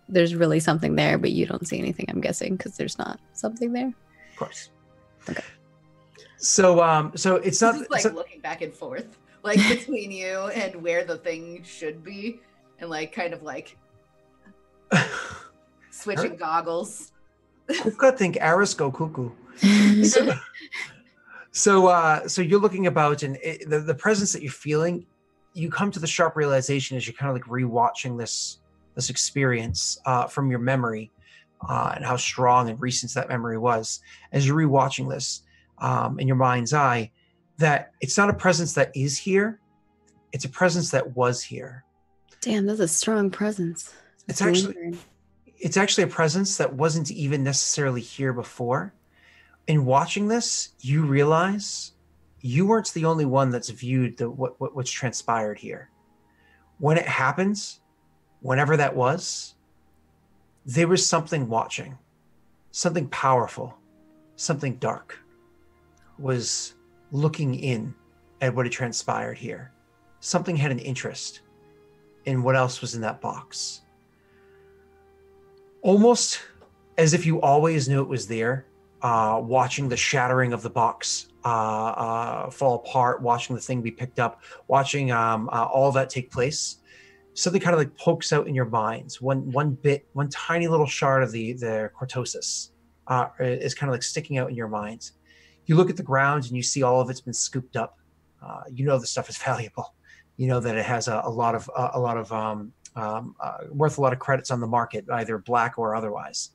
there's really something there, but you don't see anything, I'm guessing, because there's not something there. Of course. Okay. So it's not just like looking back and forth, like between you and where the thing should be, and like kind of like switching goggles. Kuka think Eris go cuckoo. So you're looking about, and the presence that you're feeling, you come to the sharp realization as you're kind of like rewatching this experience from your memory, and how strong and recent that memory was. As you're rewatching this in your mind's eye, that it's not a presence that is here, it's a presence that was here. Damn, that's a strong presence. It's actually a presence that wasn't even necessarily here before. In watching this, you realize you weren't the only one that's viewed what's transpired here. When it happens, whenever that was, there was something watching, something powerful, something dark was looking in at what had transpired here. Something had an interest in what else was in that box. Almost as if you always knew it was there, watching the shattering of the box fall apart, watching the thing be picked up, watching all that take place. Something kind of like pokes out in your minds. One tiny little shard of the cortosis is kind of like sticking out in your minds. You look at the ground and you see all of it's been scooped up. You know the stuff is valuable. You know that it has a lot of worth a lot of credits on the market, either black or otherwise.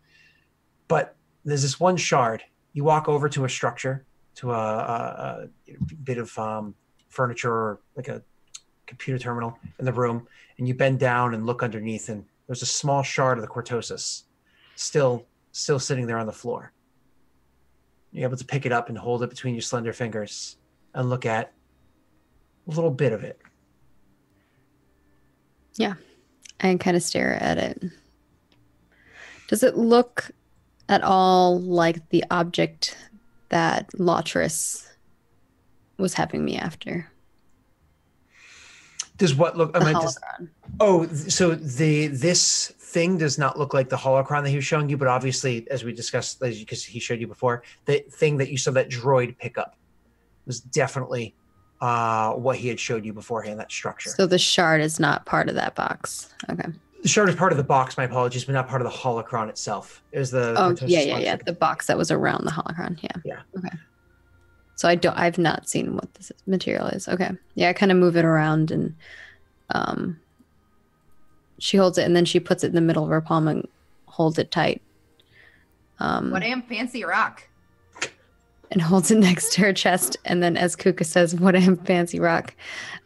But there's this one shard. You walk over to a structure, to a bit of furniture, or like a computer terminal in the room, and you bend down and look underneath, and there's a small shard of the cortosis still sitting there on the floor. You're able to pick it up and hold it between your slender fingers and look at a little bit of it. Yeah, I kind of stare at it. Does it look at all like the object that Lotris was having me after? Does what look? So this thing does not look like the holocron that he was showing you, but obviously, as we discussed, because he showed you before, the thing that you saw that droid pick up was definitely what he had showed you beforehand. That structure. So the shard is not part of that box. Okay. The shard is part of the box. My apologies, but not part of the holocron itself. It was the yeah. The box that was around the holocron. Yeah. Okay. So I've not seen what this material is. Okay. Yeah, I kind of move it around, and she holds it, and then she puts it in the middle of her palm and holds it tight. What damn fancy rock. And holds it next to her chest. And then as Kuka says, what damn fancy rock,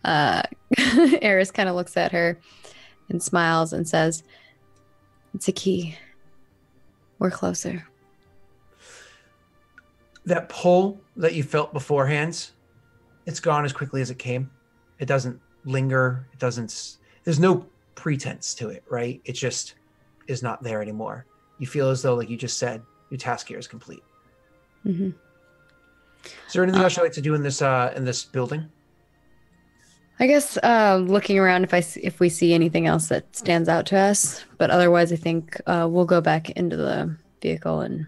Eris kind of looks at her and smiles and says, "It's a key. We're closer." That pull that you felt beforehand, it's gone as quickly as it came. It doesn't linger. It doesn't. There's no pretense to it, right? It just is not there anymore. You feel as though, like you just said, your task here is complete. Mm-hmm. Is there anything else you'd like to do in this building? I guess looking around if we see anything else that stands out to us, but otherwise I think we'll go back into the vehicle and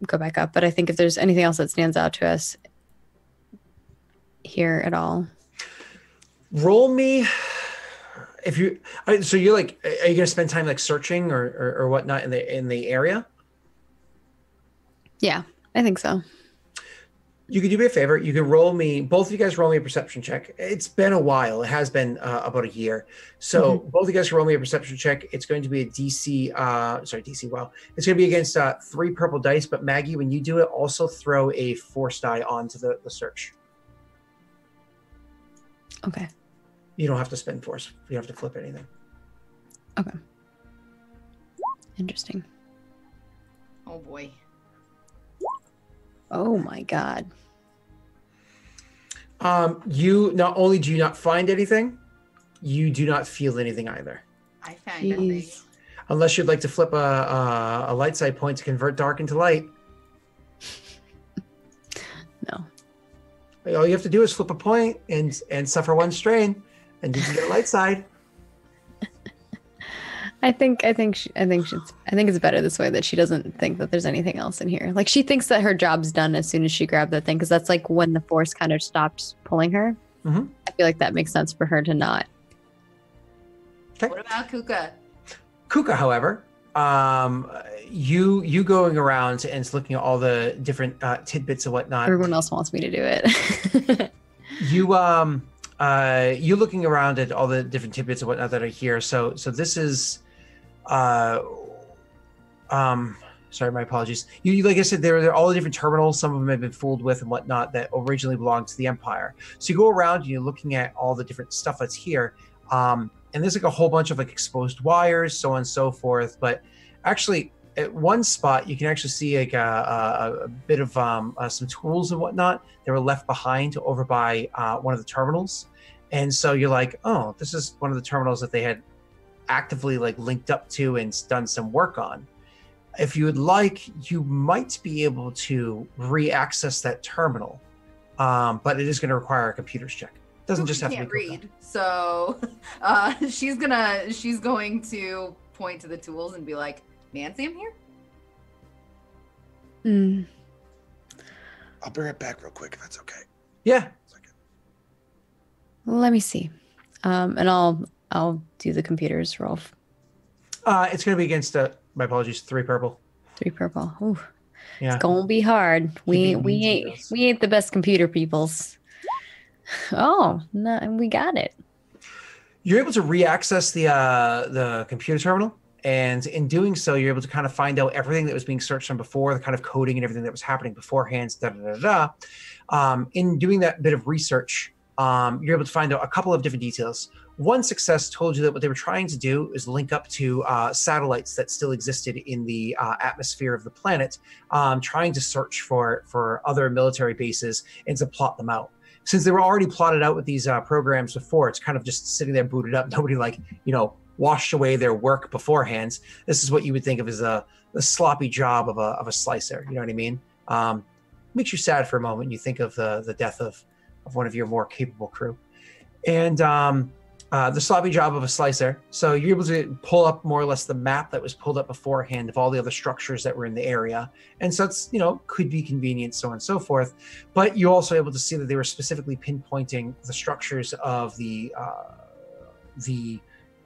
go back up. But I think if there's anything else that stands out to us here at all. Roll me. If you so you're like, are you gonna spend time like searching or whatnot in the area? Yeah, I think so. You could do me a favor. You can roll me. Both of you guys roll me a perception check. It's been a while. It has been about a year. So both of you guys roll me a perception check. It's going to be a DC. DC. Wow. It's going to be against 3 purple dice. But Maggie, when you do it, also throw a force die onto the search. Okay. You don't have to spend force. You don't have to flip anything. Okay. Interesting. Oh boy. Oh my god. You not only do you not find anything, you do not feel anything either. I found nothing. Unless you'd like to flip a light side point to convert dark into light. No. All you have to do is flip a point and suffer 1 strain, and you can get a light side. I think it's better this way, that she doesn't think that there's anything else in here. Like, she thinks that her job's done as soon as she grabbed that thing, because that's like when the force kind of stopped pulling her. Mm-hmm. I feel like that makes sense for her to not. Okay. What about Kuka? Kuka, however, you going around and looking at all the different tidbits and whatnot. Everyone else wants me to do it. You looking around at all the different tidbits and whatnot that are here. So this is, sorry, my apologies. You like I said, there are all the different terminals. Some of them have been fooled with and whatnot that originally belonged to the Empire. So you go around and you're looking at all the different stuff that's here. And there's like a whole bunch of like exposed wires, so on and so forth. But actually, at one spot, you can actually see like a bit of some tools and whatnot that were left behind over by one of the terminals. And so you're like, oh, this is one of the terminals that they had actively like linked up to and done some work on. If you would like, you might be able to re-access that terminal, but it is going to require a computer's check. It doesn't just have to be read. So she's going to point to the tools and be like, Nancy, I'm here. I'll be right back real quick if that's okay. Yeah. Let me see. And I'll do the computers, Rolf. It's going to be against, my apologies, 3 purple. 3 purple. Ooh. Yeah. It's gonna be hard. We ain't the best computer peoples. Oh, no, we got it. You're able to re-access the computer terminal, and in doing so, you're able to kind of find out everything that was being searched on before, the kind of coding and everything that was happening beforehand. In doing that bit of research, you're able to find out a couple of different details. One success told you that what they were trying to do is link up to satellites that still existed in the atmosphere of the planet, trying to search for other military bases and to plot them out. Since they were already plotted out with these programs before, it's kind of just sitting there booted up. Nobody washed away their work beforehand. This is what you would think of as the sloppy job of a slicer. You know what I mean? Makes you sad for a moment. You think of the death of one of your more capable crew. And the sloppy job of a slicer. So you're able to pull up more or less the map that was pulled up beforehand of all the other structures that were in the area. And so it's, could be convenient, so on and so forth. But you're also able to see that they were specifically pinpointing the structures of the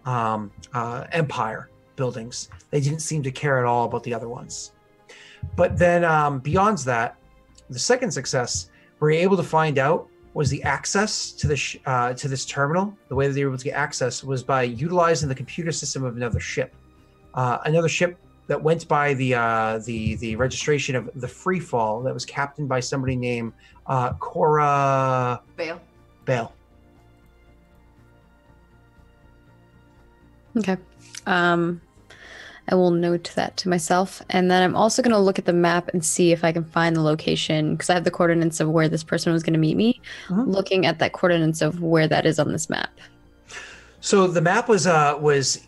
Empire buildings. They didn't seem to care at all about the other ones. But then beyond that, the second success, we're able to find out was the access to this terminal. The way that they were able to get access was by utilizing the computer system of another ship that went by the registration of the Freefall that was captained by somebody named Cora Bale. Okay. I will note that to myself. And then I'm also going to look at the map and see if I can find the location, because I have the coordinates of where this person was going to meet me, looking at that coordinates of where that is on this map. So the map was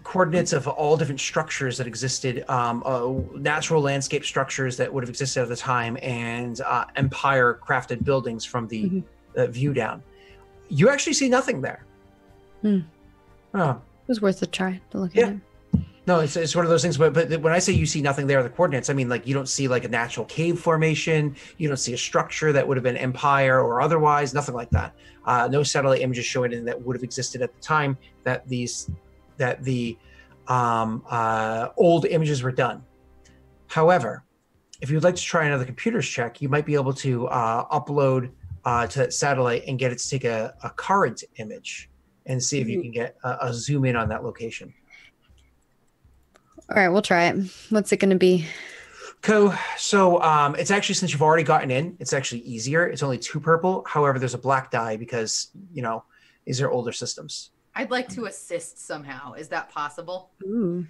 coordinates of all different structures that existed, natural landscape structures that would have existed at the time, and empire crafted buildings from the view down. You actually see nothing there. Oh. It was worth a try to look at it. No, it's one of those things. But when I say you see nothing there, the coordinates, I mean, like, you don't see like a natural cave formation. You don't see a structure that would have been empire or otherwise. Nothing like that. No satellite images showing anything that would have existed at the time that the old images were done. However, if you'd like to try another computer's check, you might be able to upload to that satellite and get it to take a current image and see if you can get a zoom in on that location. All right, we'll try it. What's it going to be? Cool. So it's actually, since you've already gotten in, it's actually easier. It's only 2 purple. However, there's a black die because, these are older systems. I'd like to assist somehow. Is that possible? Ooh.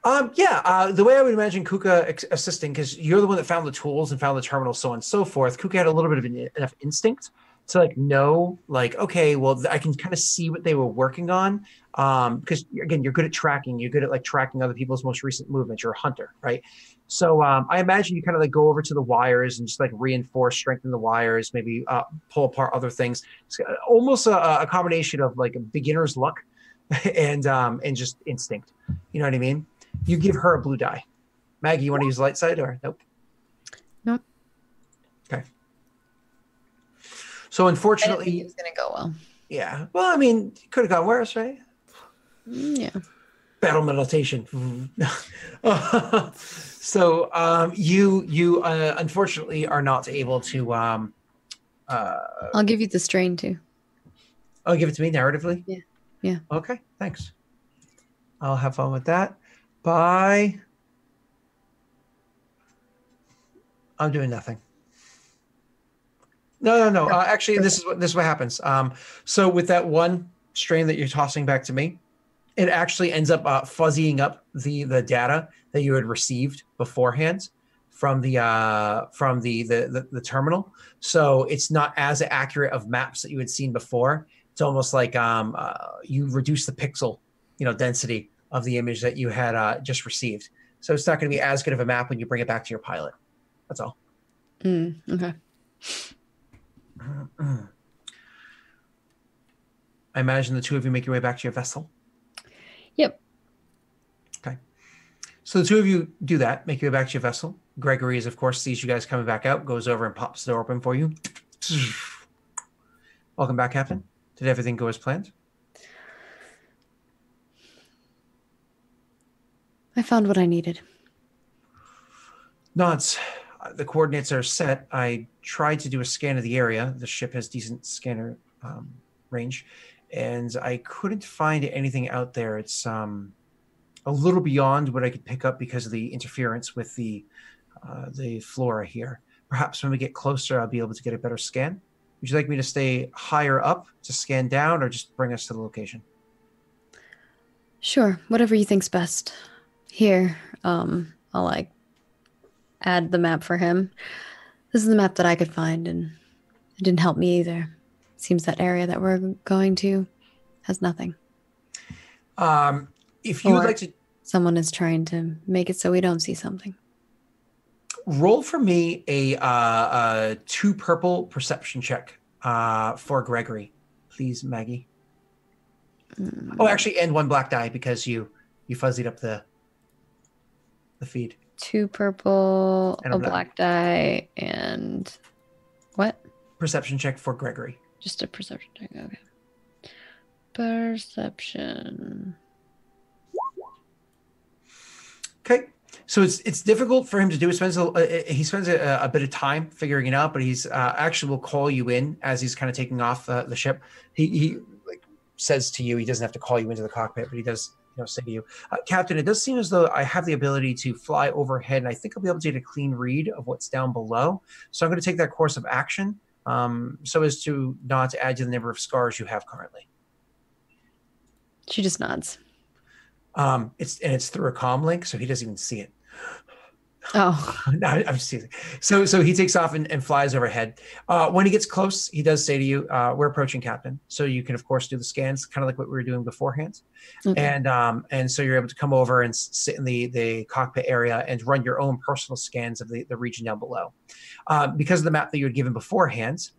The way I would imagine Kuka assisting, because you're the one that found the tools and found the terminal, so on and so forth. Kuka had a little bit of enough instinct to know, okay, well, I can kind of see what they were working on. Because again, you're good at tracking. You're good at tracking other people's most recent movements. You're a hunter, right? So I imagine you kind of go over to the wires and just reinforce, strengthen the wires, maybe pull apart other things. It's almost a combination of a beginner's luck and just instinct. You know what I mean? You give her a blue die. Maggie, you want to use the light side or nope? Nope. Okay. So unfortunately, I didn't think it was gonna go well. Yeah. Well, I mean, could have gone worse, right? Yeah. Battle meditation. So you unfortunately are not able to. I'll give you the strain too. Oh, give it to me narratively? Yeah. Yeah. Okay, thanks. I'll have fun with that. Bye. I'm doing nothing. No. Actually, this is what happens. So with that one strain that you're tossing back to me, it actually ends up fuzzying up the data that you had received beforehand from the terminal. So it's not as accurate of maps that you had seen before. It's almost like you reduce the pixel, density of the image that you had just received. So it's not going to be as good of a map when you bring it back to your pilot. That's all. Okay. I imagine the two of you make your way back to your vessel. Yep. Okay. So the two of you do that, make your way back to your vessel. Gregory, of course, sees you guys coming back out, goes over and pops the door open for you. Welcome back, Captain. Did everything go as planned? I found what I needed. Nods. The coordinates are set. I tried to do a scan of the area. The ship has decent scanner range, and I couldn't find anything out there. It's a little beyond what I could pick up because of the interference with the flora here. Perhaps when we get closer, I'll be able to get a better scan. Would you like me to stay higher up to scan down, or just bring us to the location? Sure, whatever you think's best. Here, I'll add the map for him. This is the map that I could find, and it didn't help me either. Seems that area that we're going to has nothing. If you would like to... Someone is trying to make it so we don't see something. Roll for me a 2 purple perception check for Gregory. Please, Maggie. Oh, actually, and 1 black die because you fuzzied up the feed. 2 purple, and a black die, and what? Perception check for Gregory. Just a perception check, okay. Perception. Okay, so it's difficult for him to do. He spends a bit of time figuring it out, but he's actually will call you in as he's kind of taking off the ship. He says to you, he doesn't have to call you into the cockpit, but he does say to you, Captain, it does seem as though I have the ability to fly overhead, and I think I'll be able to get a clean read of what's down below. So I'm going to take that course of action so as to not add to the number of scars you have currently. She just nods. It's through a comm link, so he doesn't even see it. Oh, No, I'm just teasing. So he takes off and flies overhead. When he gets close, he does say to you, "We're approaching, Captain." So you can, of course, do the scans, kind of like what we were doing beforehand. okay. And so you're able to come over and sit in the cockpit area and run your own personal scans of the region down below. Because of the map that you had given beforehand,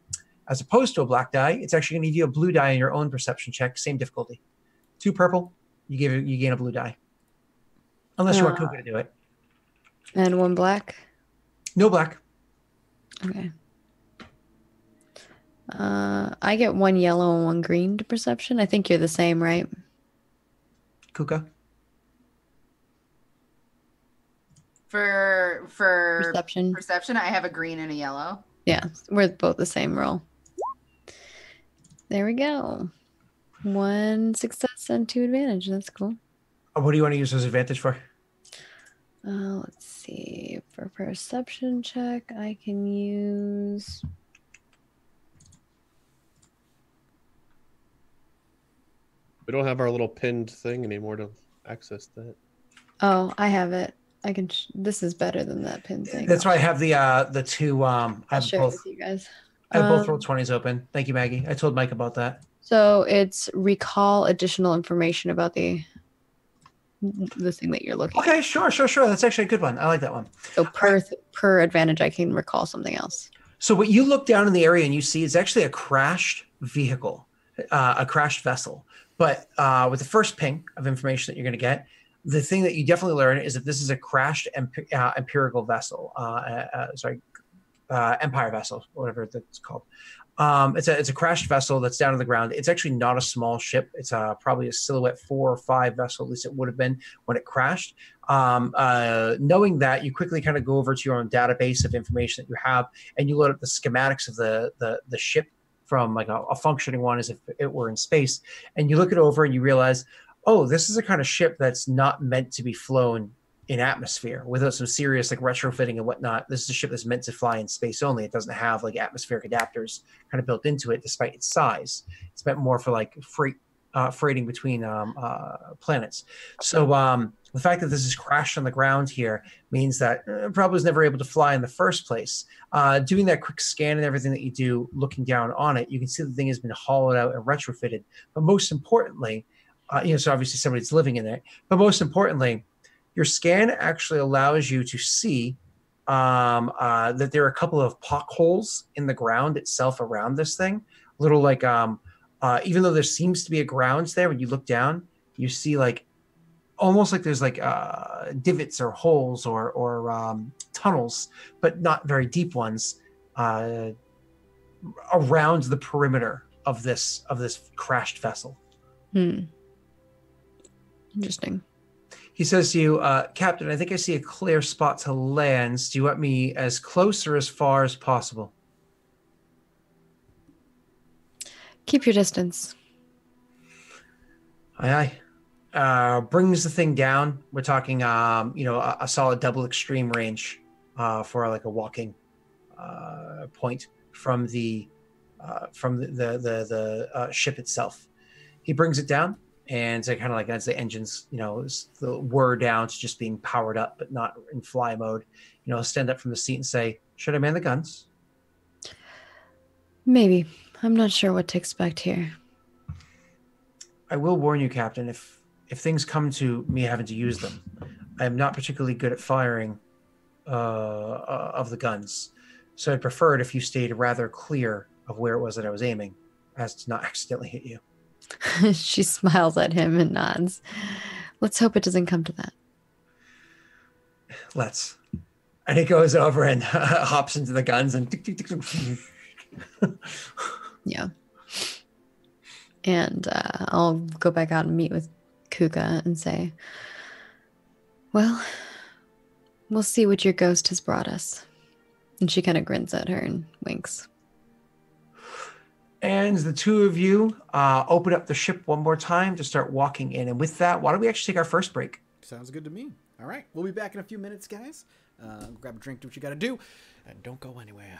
as opposed to a black die, it's actually going to give you a blue die in your own perception check, same difficulty. 2 purple, you gain a blue die, unless you want Kuka to do it. And 1 black. No black. Okay. I get 1 yellow and 1 green to perception. I think you're the same, right? Kuka. For Perception. I have a green and a yellow. Yeah, we're both the same roll. There we go. 1 success and 2 advantage. That's cool. What do you want to use as advantage for? Let's see. For perception check, I can use. We don't have our little pinned thing anymore to access that. Oh, I have it. I can. This is better than that pin thing. That's why I have the 2. I I'll have share it both. with you guys. I have both roll 20s open. Thank you, Maggie. I told Mike about that. So it's recall additional information about the thing that you're looking at. Okay, sure. That's actually a good one. I like that one. So per advantage, I can recall something else. So what you look down in the area and you see is actually a crashed vehicle, a crashed vessel. But with the first ping of information that you're going to get, the thing that you definitely learn is that this is a crashed empirical vessel. Empire vessel, whatever that's called. It's a crashed vessel that's down on the ground. It's actually not a small ship. It's probably a silhouette 4 or 5 vessel, at least it would have been when it crashed. Knowing that, you quickly kind of go over to your own database of information that you have, and you load up the schematics of the ship from like a functioning one as if it were in space, and you look it over and you realize, oh, this is a kind of ship that's not meant to be flown in atmosphere without some serious like retrofitting and whatnot. This is a ship that's meant to fly in space only. It doesn't have like atmospheric adapters kind of built into it, despite its size. It's meant more for like freighting between planets. So the fact that this is crashed on the ground here means that it probably was never able to fly in the first place. Doing that quick scan and everything that you do, looking down on it, you can see the thing has been hollowed out and retrofitted. But most importantly, so obviously somebody's living in it. But most importantly, your scan actually allows you to see that there are a couple of holes in the ground itself around this thing. Little like, even though there seems to be a grounds there, when you look down, you see like almost like there's like divots or holes or tunnels, but not very deep ones around the perimeter of this crashed vessel. Interesting. He says to you, Captain, I think I see a clear spot to land. Do you want me as close or as far as possible? Keep your distance. Aye, aye. Brings the thing down. We're talking, a solid double extreme range for like a walking point from the ship itself. He brings it down. And so kind of like as the engines, were down to just being powered up, but not in fly mode, stand up from the seat and say, should I man the guns? Maybe. I'm not sure what to expect here. I will warn you, Captain, if things come to me having to use them, I am not particularly good at firing of the guns. So I'd prefer it if you stayed rather clear of where it was that I was aiming, as to not accidentally hit you. She smiles at him and nods. Let's hope it doesn't come to that. Let's. And he goes over and hops into the guns and yeah. And I'll go back out and meet with Kuka and say, well, we'll see what your ghost has brought us. And she kind of grins at her and winks. And the two of you open up the ship one more time to start walking in. And with that, why don't we actually take our first break? Sounds good to me. All right. We'll be back in a few minutes, guys. Grab a drink, do what you got to do, and don't go anywhere.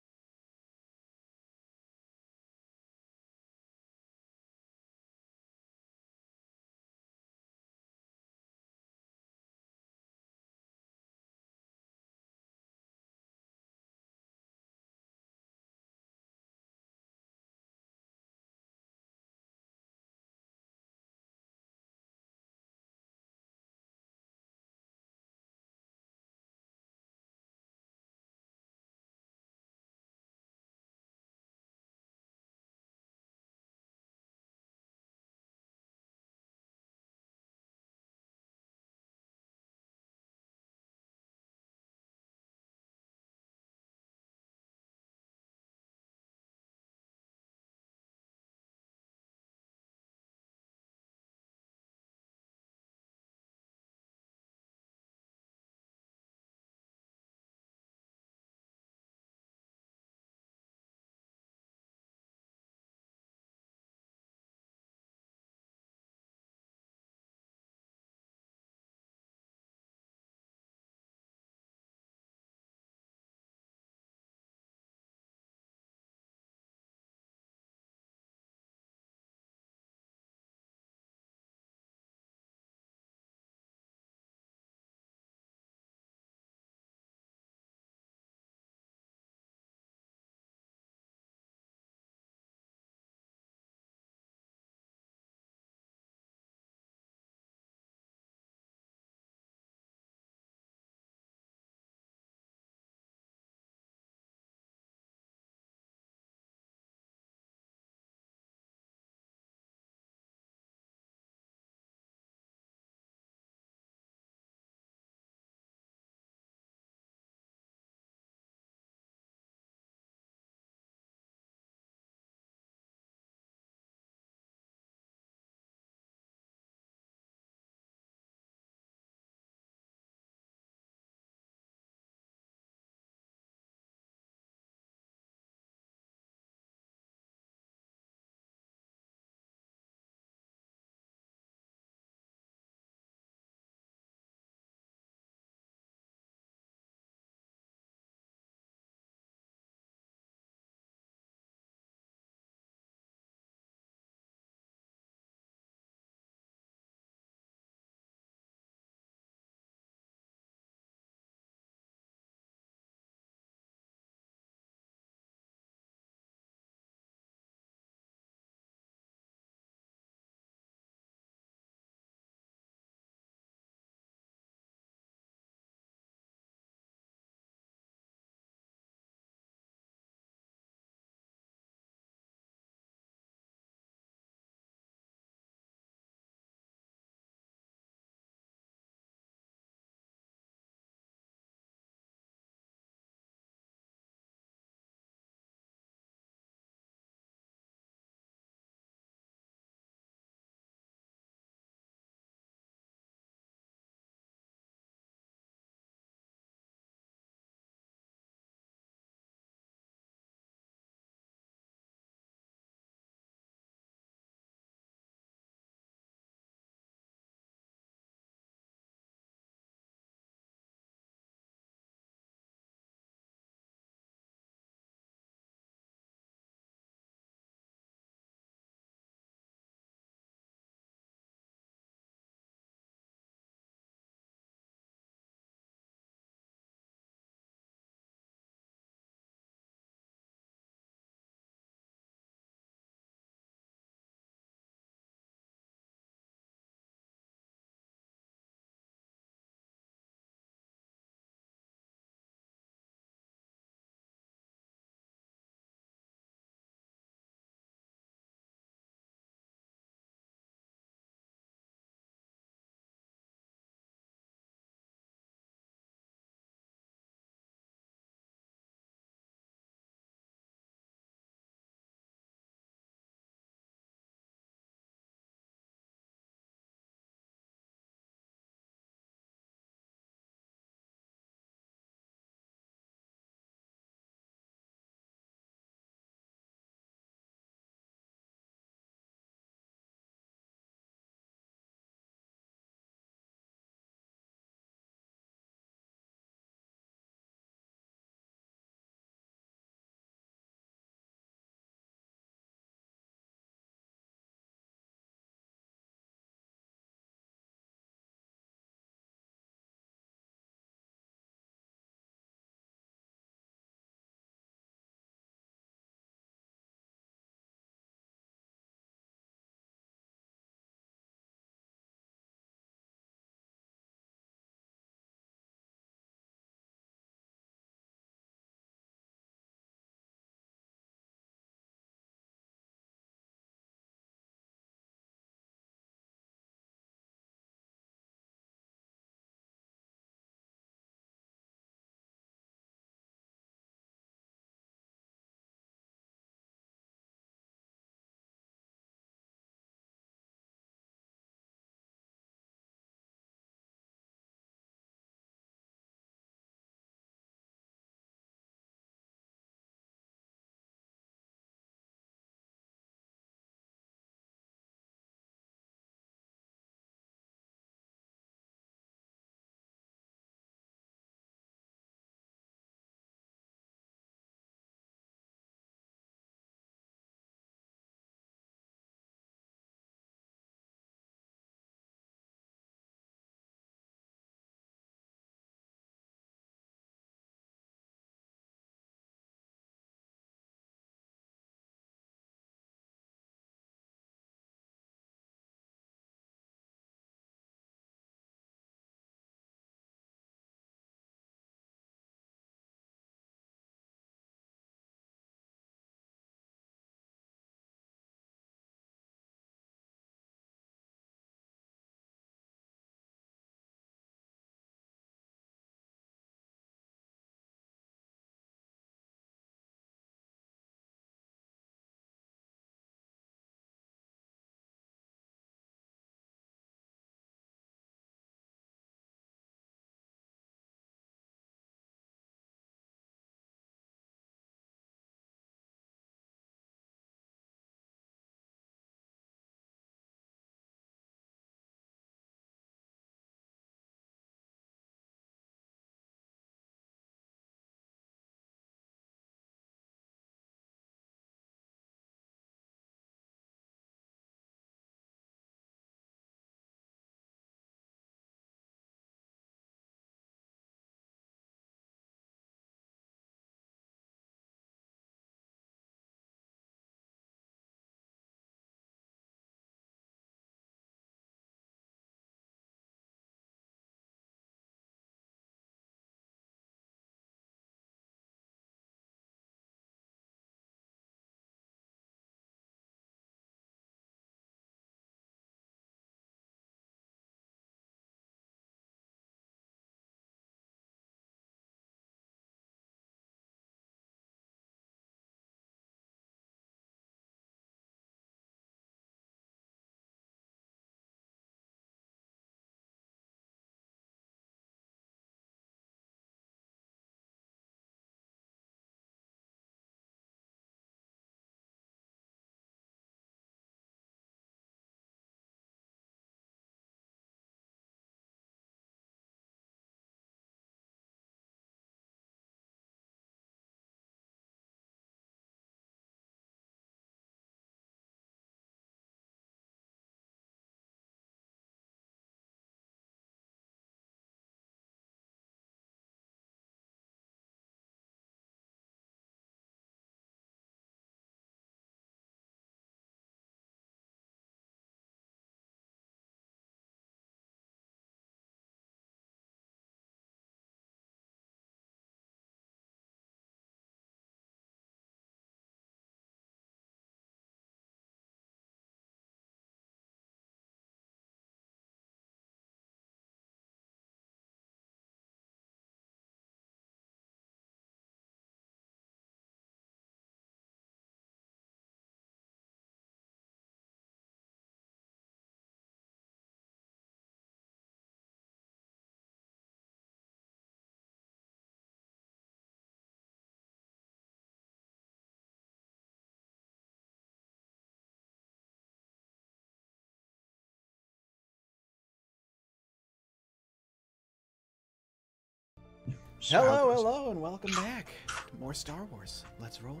Hello, and welcome back to more Star Wars. Let's roll.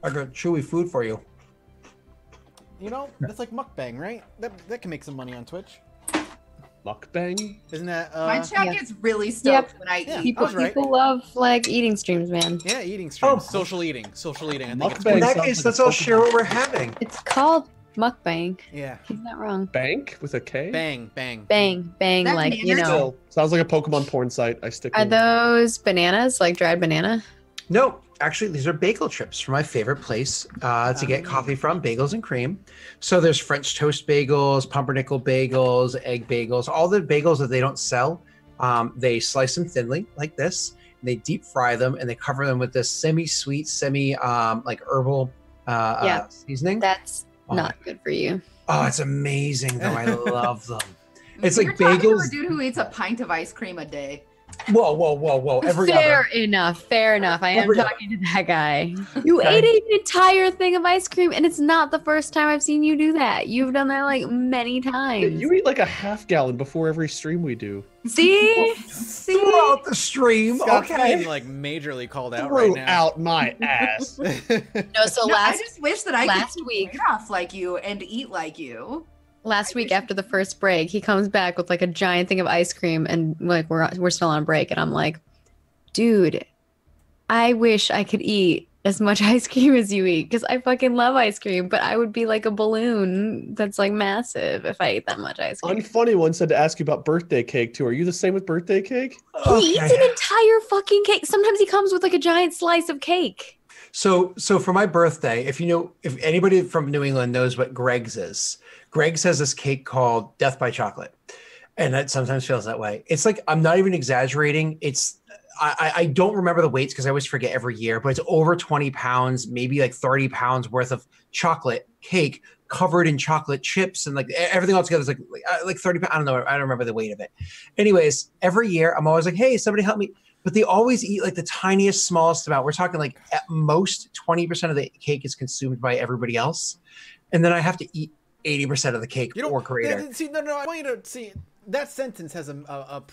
I got chewy food for you. You know, that's like mukbang, right? That can make some money on Twitch. Mukbang? Isn't that? My chat Yeah. gets really stoked when I Yeah. eat. People, I was right. people love like eating streams, man. Yeah, eating streams. Oh. Social eating. I think it's Mukbang. In that sounds case, like let's a all Pokemon. share what we're having. It's called mukbang. Yeah. He's not wrong. Bank with a K? Bang, bang. Bang, bang, That like you banner know. Still, sounds like a Pokemon porn site. I stick Are with. those bananas, like dried banana? No, actually, these are bagel chips from my favorite place to get coffee from, Bagels and Cream. So there's French toast bagels, pumpernickel bagels, egg bagels, all the bagels that they don't sell. They slice them thinly like this. And they deep fry them and they cover them with this semi-sweet, like herbal seasoning. That's Oh. not good for you. Oh, it's amazing though. I love them. It's like You're talking to bagels. a dude who eats a pint of ice cream a day. Whoa. Every Fair other. enough. Fair enough. I am Every other. talking to that guy. You Okay. ate an entire thing of ice cream, and it's not the first time I've seen you do that. You've done that like many times. You eat like a half gallon before every stream we do. See? See? Throughout the stream. Scott's Okay. being like majorly called out right Threw now. out my ass. No, so No, I last just wish that I last could week- eat off like you and eat like you. week after the first break, he comes back with like a giant thing of ice cream, and like we're still on break, and I'm like, dude, I wish I could eat as much ice cream as you eat because I fucking love ice cream, but I would be like a balloon that's like massive if I ate that much ice cream. Unfunny one said to ask you about birthday cake too. Are you the same with birthday cake? He eats an entire fucking cake. Sometimes he comes with like a giant slice of cake. So for my birthday, if anybody from New England knows what Greg's is, Greg's has this cake called Death by Chocolate. And that sometimes feels that way. It's like, I'm not even exaggerating. I don't remember the weights because I always forget every year, but it's over 20 pounds, maybe like 30 pounds worth of chocolate cake covered in chocolate chips and like everything all together is like 30 pounds. I don't know. I don't remember the weight of it. Anyways, every year I'm always like, hey, somebody help me. But they always eat like the tiniest, smallest amount. We're talking like at most 20% of the cake is consumed by everybody else. And then I have to eat 80% of the cake or greater. See, no, I want you to see that sentence has a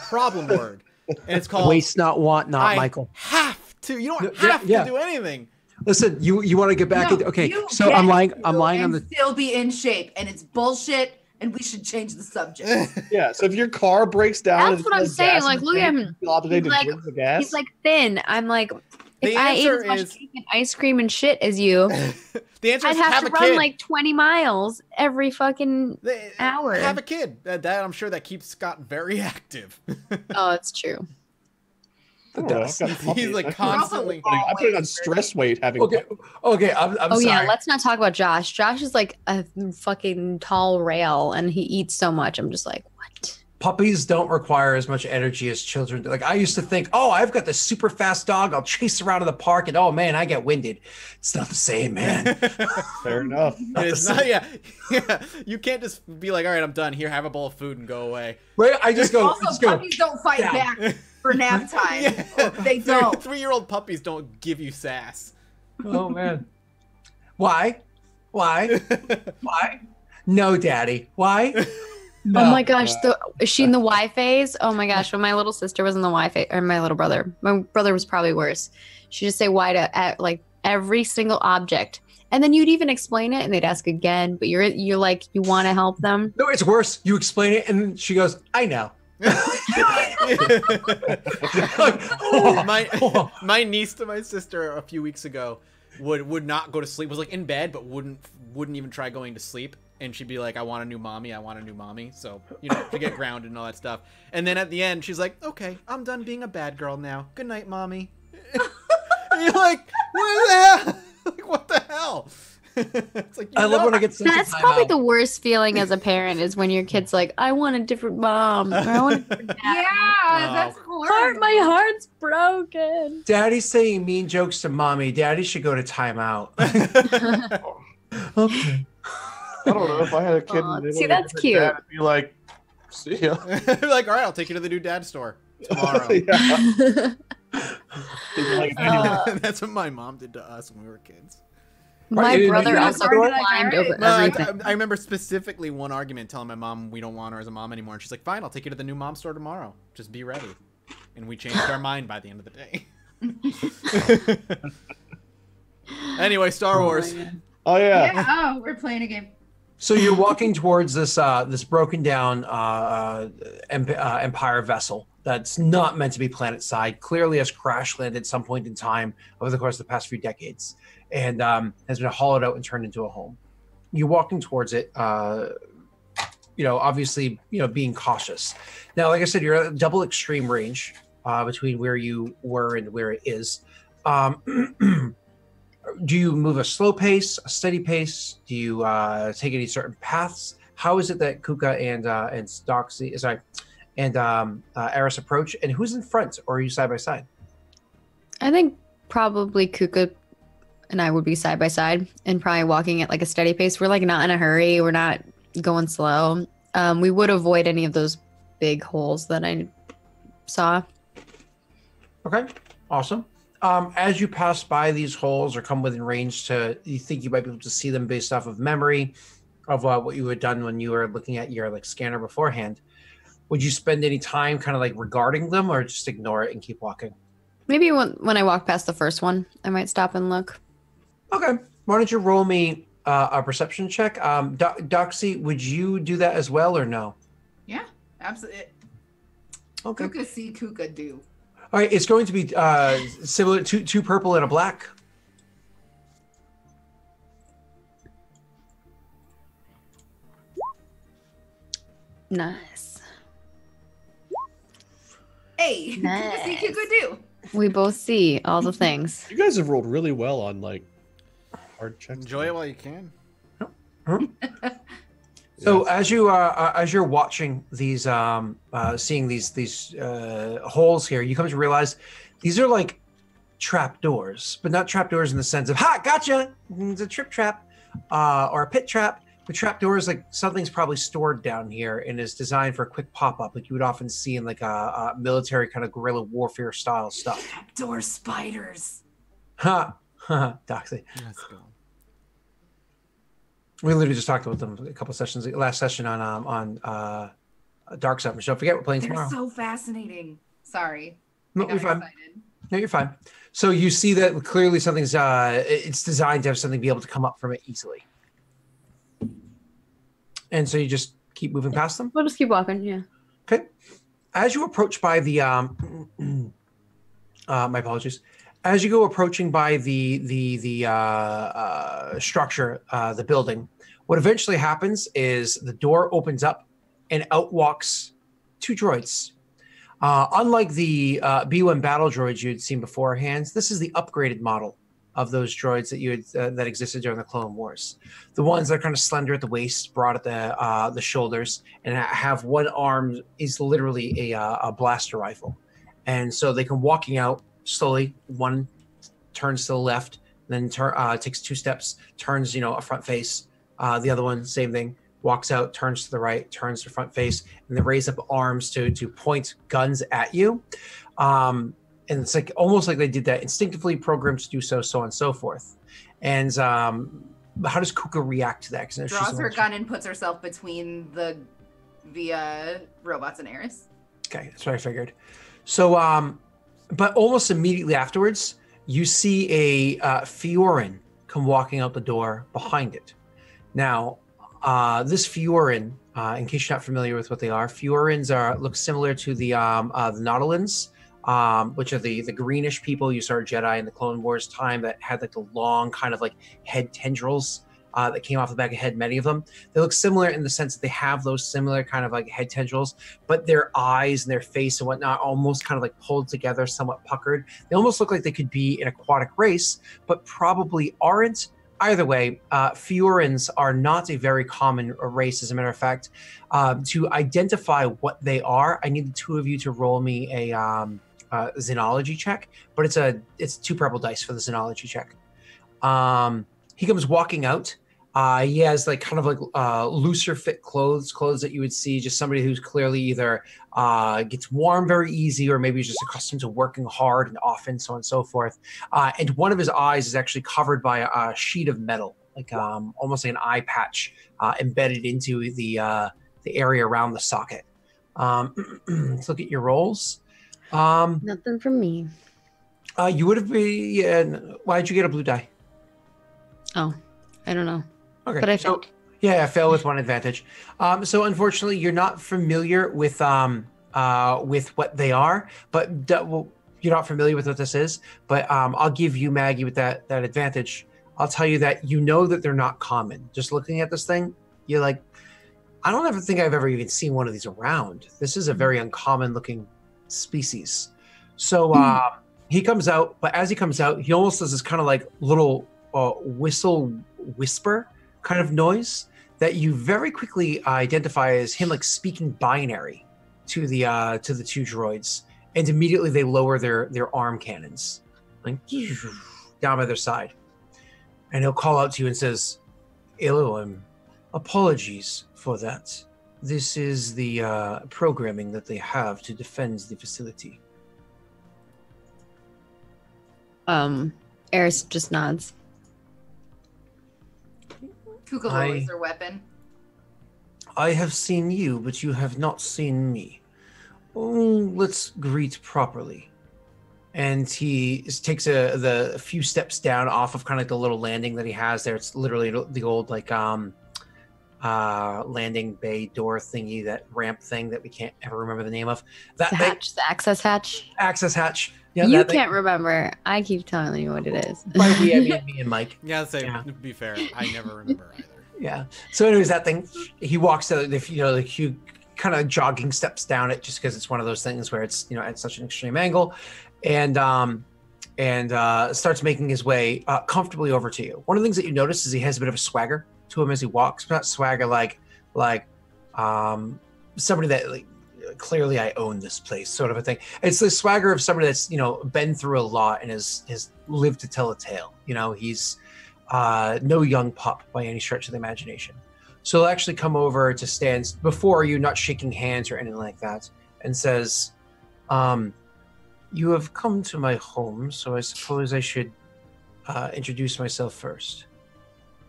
problem word, and it's called Waste not, want not, I Michael. have to. You don't Yeah, have yeah. to do anything. Listen, you want to get back into, okay, you so can I'm lying do on and the, still be in shape, and it's bullshit, and we should change the subject. Yeah. So if your car breaks down, That's what I'm saying. Like, look at him. You'll have to He's like- drink the gas. He's like thin. I'm like, The if I ate answer as much is- cake and ice cream and shit as you, The answer I'd is have to a run kid. like 20 miles every fucking hour. Have a kid. That I'm sure that keeps Scott very active. Oh, it's true. I've got puppies. He's like I put- constantly. I put it on stress weight having. okay, I'm Oh sorry. yeah, let's not talk about Josh. Josh is like a fucking tall rail, and he eats so much. I'm just like, what? Puppies don't require as much energy as children do. Like I used to think, oh, I've got this super fast dog. I'll chase around in the park, and oh man, I get winded. It's not the same, man. Fair enough. It's not, yeah. You can't just be like, all right, I'm done. Here, have a bowl of food and go away. Right? I just go. Also, just go. puppies don't fight down. back for nap time. Yeah. They don't. 3-year-old puppies don't give you sass. Oh man. Why? Why? Why? No, Daddy. Why? No. Oh my gosh, is she in the Y phase? Oh my gosh, when my little sister was in the Y phase, or my little brother, my brother was probably worse. She'd just say Y to like every single object, and then you'd even explain it, and they'd ask again. But you're like, you want to help them. No, it's worse. You explain it, and she goes, "I know." my niece to my sister a few weeks ago would not go to sleep, was like in bed but wouldn't even try going to sleep, and she'd be like, I want a new mommy, so you know, to get grounded and all that stuff. And then at the end she's like, okay, I'm done being a bad girl now, good night, mommy. And you're like, what the hell? Like, what the hell? It's like, I love when I get sent to That's probably timeout. the worst feeling as a parent is when your kid's like, I want a different mom. Or, I want a different dad. Yeah, Wow. that's Heart, horrible. my heart's broken. Daddy's saying mean jokes to mommy. Daddy should go to timeout. Okay. I don't know if I had a kid. Aw, and they see, wanted that's to cute. dad, I'd be like, see ya. Like, all right, I'll take you to the new dad store tomorrow. Yeah. They'd be like, That's what my mom did to us when we were kids. My Right, you- brother you- also you- climbed you- over No, everything. I remember specifically one argument telling my mom we don't want her as a mom anymore, and she's like, fine, I'll take you to the new mom store tomorrow. Just be ready. and we changed our mind by the end of the day. Anyway, Star Wars. Oh yeah. Yeah, oh, we're playing a game. So you're walking towards this this broken down Empire vessel that's not meant to be planet side. Clearly has crash landed at some point in time over the course of the past few decades, and has been hollowed out and turned into a home. You're walking towards it, obviously, being cautious. Now, like I said, you're at double extreme range between where you were and where it is. Do you move a slow pace, a steady pace? Do you take any certain paths? How is it that Kuka and Eris approach? And who's in front, or are you side by side? I think probably Kuka and I would be side by side and probably walking at like a steady pace. We're like not in a hurry. We're not going slow. We would avoid any of those big holes that I saw. Okay, awesome. As you pass by these holes or come within range you think you might be able to see them based off of memory of what you had done when you were looking at your scanner beforehand. Would you spend any time kind of regarding them, or just ignore it and keep walking? Maybe when I walk past the first one, I might stop and look. Okay. Why don't you roll me a perception check? Doxy, would you do that as well or no? Yeah, absolutely. Okay. Kuka see, Kuka do. All right. It's going to be similar to two purple and a black. Nice. Hey, Kuka see, Kuka do. We both see all the things. You guys have rolled really well on hard checks. Enjoy it while you can. So as you're watching these, seeing these holes here, you come to realize these are like trap doors, but not trap doors in the sense of "ha, gotcha!" It's a trip trap or a pit trap. But trap doors, like something's probably stored down here and is designed for a quick pop up, like you would often see in like a military kind of guerrilla warfare style stuff. Door spiders. Ha, Doxy. Let's go. We literally just talked about them a couple sessions, last session on Dark Side. Don't forget, we're playing They're tomorrow. so fascinating. Sorry. No, I you're got fine. excited. No, you're fine. So you see that clearly something's it's designed to have something be able to come up from it easily. And so you just keep moving past them? We'll just keep walking, yeah. Okay. As you approach by the my apologies. As you go approaching by the structure, the building, what eventually happens is the door opens up and out walks two droids. Unlike the B1 battle droids you had seen beforehand, this is the upgraded model of those droids that you had that existed during the Clone Wars. The ones that are kind of slender at the waist, broad at the shoulders, and have one arm is literally a blaster rifle. And so they come walking out slowly. One turns to the left, then takes 2 steps, turns a front face. The other one, same thing, walks out, turns to the right, turns to front face, and then raise up arms to point guns at you. And it's like almost like they did that instinctively, programmed to do so, so on and so forth. And how does Kuka react to that? Draws her gun and puts herself between the robots and Eris. Okay, that's what I figured. So, but almost immediately afterwards, you see a Fiorin come walking out the door behind it. Now, this Fiorin, in case you're not familiar with what they are, Fiorins look similar to the Nautilans. Which are the greenish people you saw Jedi in the Clone Wars time that had like the long kind of like head tendrils that came off the back of head, many of them. They look similar in the sense that they have those similar kind of like head tendrils, but their eyes and their face and whatnot almost kind of like pulled together, somewhat puckered. They almost look like they could be an aquatic race, but probably aren't. Either way, Fiorins are not a very common race. As a matter of fact, to identify what they are, I need the two of you to roll me a xenology check, but it's 2 purple dice for the xenology check. He comes walking out. He has like kind of like looser fit clothes that you would see just somebody who's clearly either gets warm very easy, or maybe is just accustomed to working hard and often, so on and so forth. And one of his eyes is actually covered by a sheet of metal, like almost like an eye patch embedded into the area around the socket. Let's look at your rolls. Nothing from me. You would have been. Yeah, why did you get a blue die? Oh, I don't know. Okay, But I so failed. yeah, I fail with one advantage. So unfortunately, you're not familiar with what they are, but well, you're not familiar with what this is. But I'll give you Maggie with that advantage. I'll tell you that you know that they're not common. Just looking at this thing, you're like, I don't ever think I've ever even seen one of these around. This is a very uncommon looking species. So he comes out, but as he comes out, he almost does this kind of like little whisper kind of noise that you very quickly identify as him like speaking binary to the two droids, and immediately they lower their arm cannons like down by their side, and he'll call out to you and says, "Elohim, apologies for that. This is the programming that they have to defend the facility." Eris just nods. Kuka lowers their weapon. I have seen you, but you have not seen me. Oh, let's greet properly. And he takes the few steps down off of kind of like the little landing that he has there. It's literally the old like landing bay door thingy, that ramp thing that we can't ever remember the name of. That The hatch, the access hatch. access hatch. Yeah, You that thing. can't remember. I keep telling you what it is. By we, I mean me and Mike. Yeah, I'd say, Yeah. to be fair, I never remember either. Yeah. So anyways, that thing, he walks out, if you know, like you kind of jogging steps down it, just because it's one of those things where it's, you know, at such an extreme angle, and starts making his way comfortably over to you. One of the things that you notice is he has a bit of a swagger to him as he walks, but not swagger like somebody that like clearly I own this place sort of a thing. It's the swagger of somebody that's, you know, been through a lot and has lived to tell a tale. You know, he's no young pup by any stretch of the imagination. So he'll actually come over to stand before you, not shaking hands or anything like that, and says, you have come to my home, so I suppose I should introduce myself first.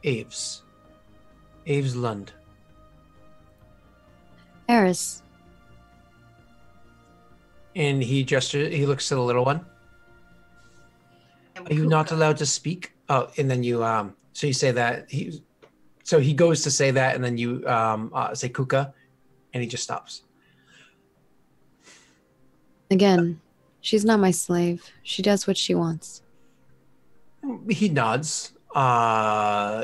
Aves. Aves Lund. Eris. And he looks to the little one. And Are you not Kuka. allowed to speak? Oh, and then you so you say that he goes to say that, and then you say Kuka, and he just stops. Again, she's not my slave. She does what she wants. He nods,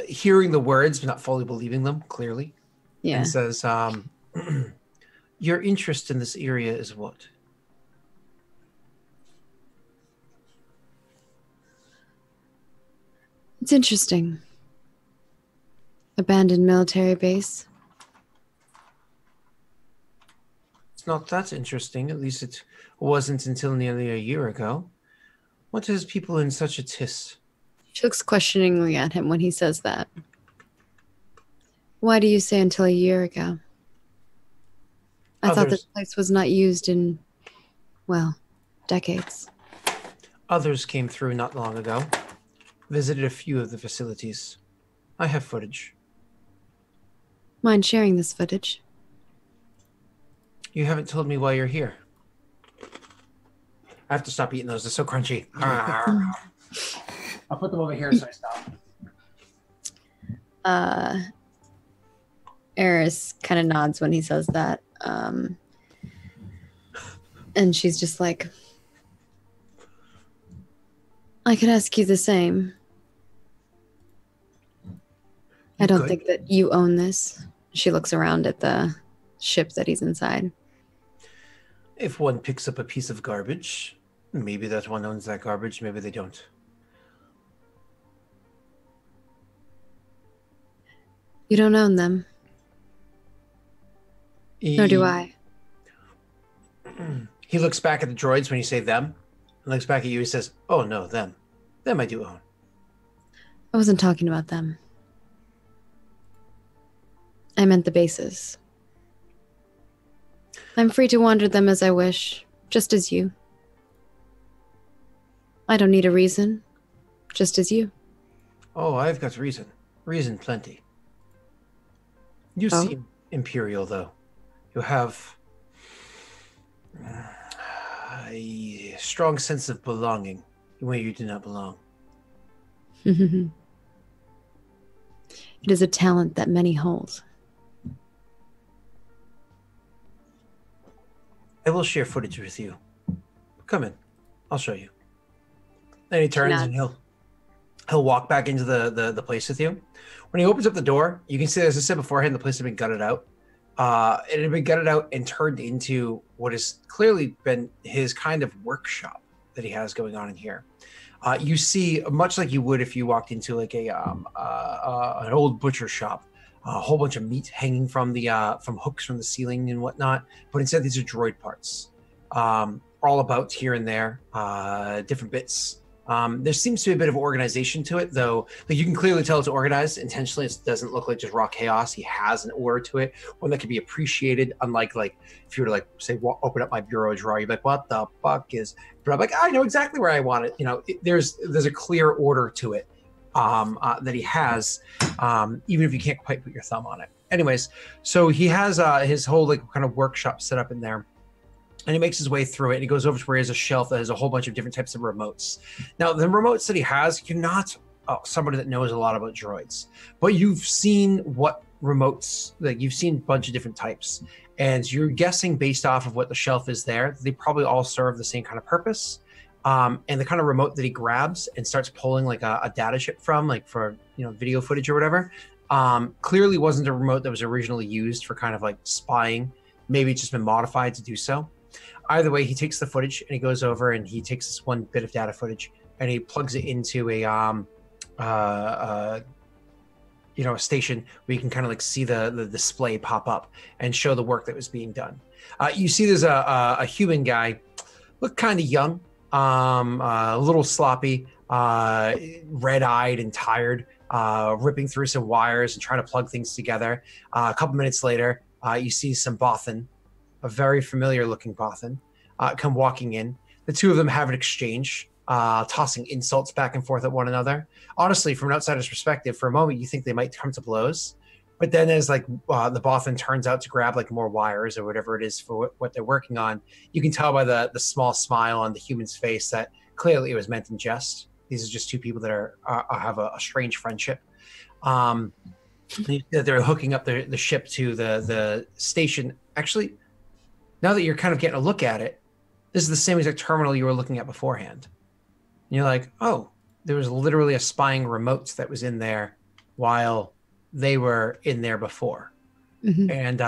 hearing the words but not fully believing them clearly, Yeah. and says, your interest in this area is what? It's interesting. Abandoned military base. It's not that interesting. At least it wasn't until nearly a year ago. What has people in such a tiss? She looks questioningly at him when he says that. Why do you say until a year ago? I thought this Others- place was not used in, well, decades. Others came through not long ago. Visited a few of the facilities. I have footage. Mind sharing this footage? You haven't told me why you're here. I have to stop eating those. They're so crunchy. I'll put them over here so I stop. Eris kind of nods when he says that. And she's just like, I could ask you the same. I don't could. think that you own this. She looks around at the ship that he's inside. If one picks up a piece of garbage, maybe that one owns that garbage, maybe they don't. You don't own them. Nor do I. He looks back at the droids when you say them, and looks back at you. He says, "Oh no, them. Them I do own." I wasn't talking about them. I meant the bases. I'm free to wander them as I wish, just as you. I don't need a reason, just as you. Oh, I've got reason. Reason plenty. You Oh? seem imperial, though. You have a strong sense of belonging where you do not belong. It is a talent that many hold. I will share footage with you. Come in. I'll show you. Then he turns and he'll walk back into the place with you. When he opens up the door, you can see, as I said beforehand, the place had been gutted out. It had been gutted out and turned into what has clearly been his kind of workshop that he has going on in here. You see, much like you would if you walked into like an old butcher shop, a whole bunch of meat hanging from hooks from the ceiling and whatnot. But instead, these are droid parts, all about here and there, different bits. There seems to be a bit of organization to it, though. Like, you can clearly tell it's organized intentionally. It doesn't look like just raw chaos. He has an order to it, one that can be appreciated. Unlike, like, if you were to, like, say, open up my bureau drawer, you'd be like, "What the fuck is?" But I'm like, I know exactly where I want it. You know, there's a clear order to it that he has, even if you can't quite put your thumb on it. Anyways, so he has his whole like kind of workshop set up in there. And he makes his way through it, and he goes over to where he has a shelf that has a whole bunch of different types of remotes. Now, the remotes that he has, you're not somebody that knows a lot about droids, but you've seen what remotes, like you've seen a bunch of different types, and you're guessing based off of what the shelf is there, they probably all serve the same kind of purpose. And the kind of remote that he grabs and starts pulling like a data chip from, like for, you know, video footage or whatever, clearly wasn't a remote that was originally used for kind of like spying. Maybe it's just been modified to do so. Either way, he takes the footage and he goes over and he takes this one bit of data footage and he plugs it into a station where you can kind of like see the display pop up and show the work that was being done. You see there's a human guy, look kind of young, a little sloppy, red-eyed and tired, ripping through some wires and trying to plug things together. A couple minutes later, you see some Bothan, a very familiar looking Bothan, come walking in. The two of them have an exchange, tossing insults back and forth at one another. Honestly, from an outsider's perspective, for a moment you think they might come to blows, but then as like the Bothan turns out to grab like more wires or whatever it is for what they're working on, you can tell by the small smile on the human's face that clearly it was meant in jest. These are just two people that have a strange friendship. They're hooking up the ship to the station. Actually, now that you're kind of getting a look at it, this is the same exact terminal you were looking at beforehand. And you're like, oh, there was literally a spying remote that was in there while they were in there before. Mm-hmm. And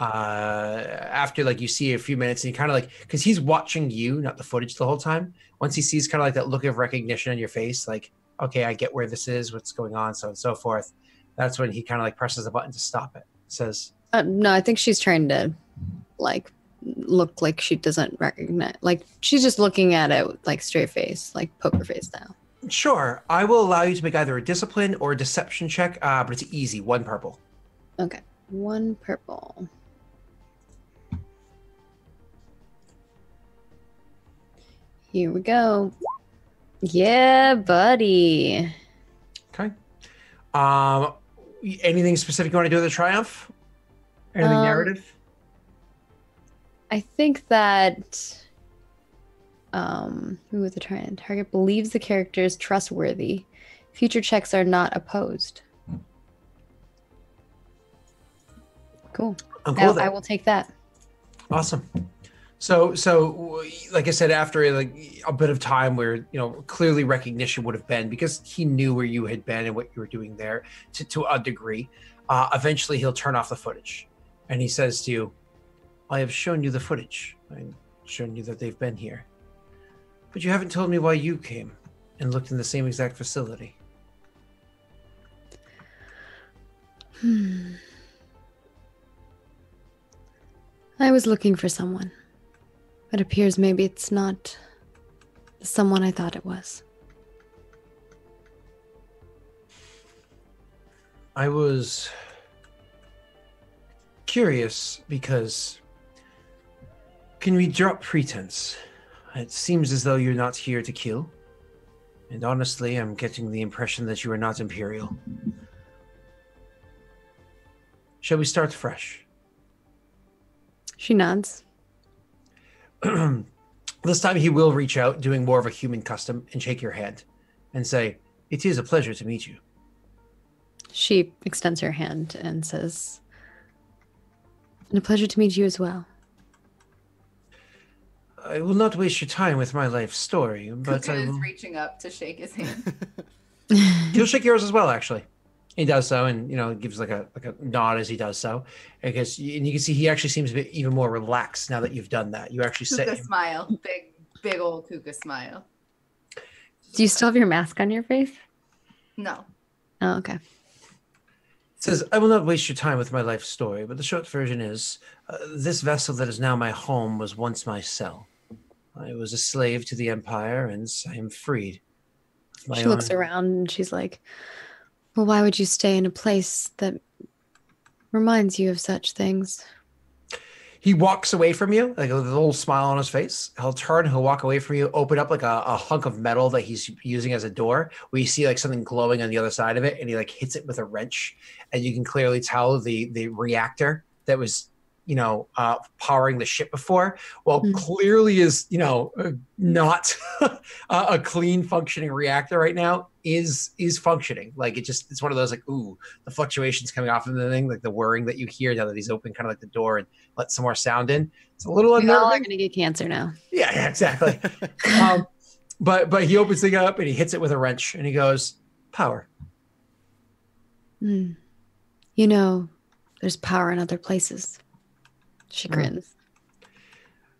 after like you see a few minutes and you kind of like, because he's watching you, not the footage the whole time. Once he sees kind of like that look of recognition on your face, like, okay, I get where this is, what's going on, so on and so forth. That's when he kind of like presses a button to stop it. Says, no, I think she's trying to like look like she doesn't recognize, like she's just looking at it with, like straight face, like poker face style. Sure, I will allow you to make either a discipline or a deception check, but it's easy. 1 purple. Okay, 1 purple. Here we go. Yeah, buddy. Okay. Anything specific you want to do with the triumph? Anything narrative? I think that who was the target believes the character is trustworthy. Future checks are not opposed. Cool. I will take that. Awesome. So like I said, after like a bit of time where, you know, clearly recognition would have been, because he knew where you had been and what you were doing there to a degree, eventually he'll turn off the footage and he says to you, I have shown you the footage. I've shown you that they've been here. But you haven't told me why you came and looked in the same exact facility. I was looking for someone. It appears maybe it's not the someone I thought it was. I was curious because can we drop pretense? It seems as though you're not here to kill. And honestly, I'm getting the impression that you are not Imperial. Shall we start fresh? She nods. This time he will reach out, doing more of a human custom, and shake your hand and say, "It is a pleasure to meet you." She extends her hand and says, "And a pleasure to meet you as well." I will not waste your time with my life story, but Kuka I is will... reaching up to shake his hand. He'll shake yours as well, actually. He does so, and gives like a nod as he does so. And you can see he actually seems a bit even more relaxed now that you've done that. You actually set Kuka him. smile, big old Kuka smile. Do you still have your mask on your face? No. Oh, okay. It says, "I will not waste your time with my life story, but the short version is, this vessel that is now my home was once my cell. I was a slave to the Empire, and I am freed. She looks around and she's like, "Well, why would you stay in a place that reminds you of such things?" He walks away from you, like with a little smile on his face. He'll turn, he'll walk away from you, open up like a hunk of metal that he's using as a door, where you see like something glowing on the other side of it, and he like hits it with a wrench, and you can clearly tell the reactor that was powering the ship before, clearly is not a clean functioning reactor right now, is functioning. Like it's one of those like, ooh, the fluctuations coming off of the thing, like the whirring that you hear now that he's open kind of like the door and let some more sound in. It's a little We all are unnerving. gonna get cancer now. Yeah, exactly. But he opens the thing up and he hits it with a wrench and he goes, "Power." There's power in other places. She grins.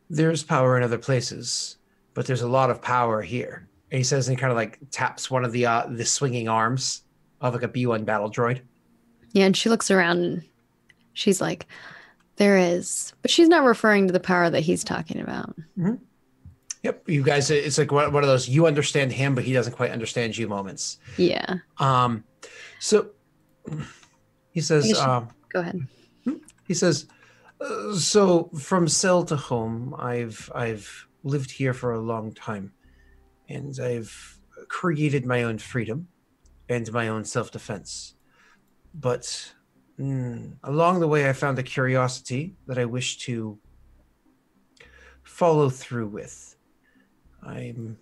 There's power in other places, but there's a lot of power here. And he says, and he kind of like taps one of the swinging arms of like a B1 battle droid. Yeah, and she looks around and she's like, "There is," but she's not referring to the power that he's talking about. Mm-hmm. Yep, you guys, it's like one of those you understand him, but he doesn't quite understand you moments. Yeah. So he says, go ahead. He says, "So from cell to home, I've lived here for a long time, and I've created my own freedom and my own self-defense. But along the way, I found a curiosity that I wish to follow through with. I'm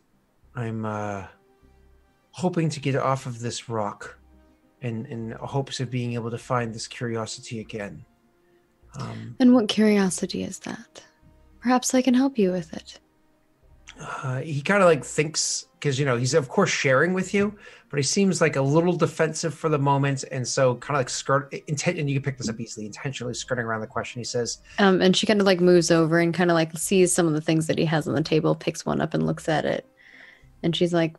hoping to get off of this rock, in hopes of being able to find this curiosity again." And what curiosity is that? Perhaps I can help you with it. He kind of like thinks, because he's of course sharing with you, but he seems like a little defensive for the moment, and so kind of like and you can pick this up easily, intentionally skirting around the question. He says, and she kind of like moves over and kind of like sees some of the things that he has on the table, picks one up and looks at it, and she's like,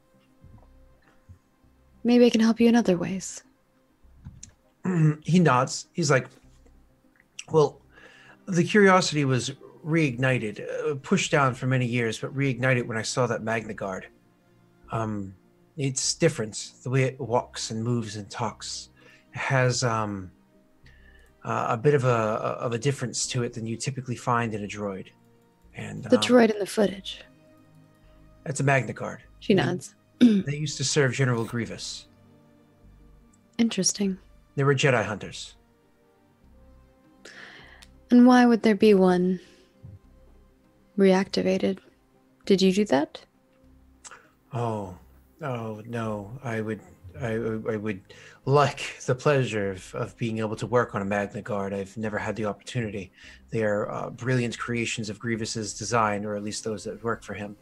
"Maybe I can help you in other ways." He nods. He's like, "Well, the curiosity was reignited, pushed down for many years, but reignited when I saw that Magna Guard. It's different, the way it walks and moves and talks. It has a bit of a difference to it than you typically find in a droid. And The droid in the footage. That's a Magna Guard. She nods. They used to serve General Grievous. Interesting. They were Jedi hunters. And why would there be one reactivated? Did you do that?" Oh no! I would like the pleasure of being able to work on a Magna Guard. I've never had the opportunity. They are brilliant creations of Grievous's design, or at least those that work for him.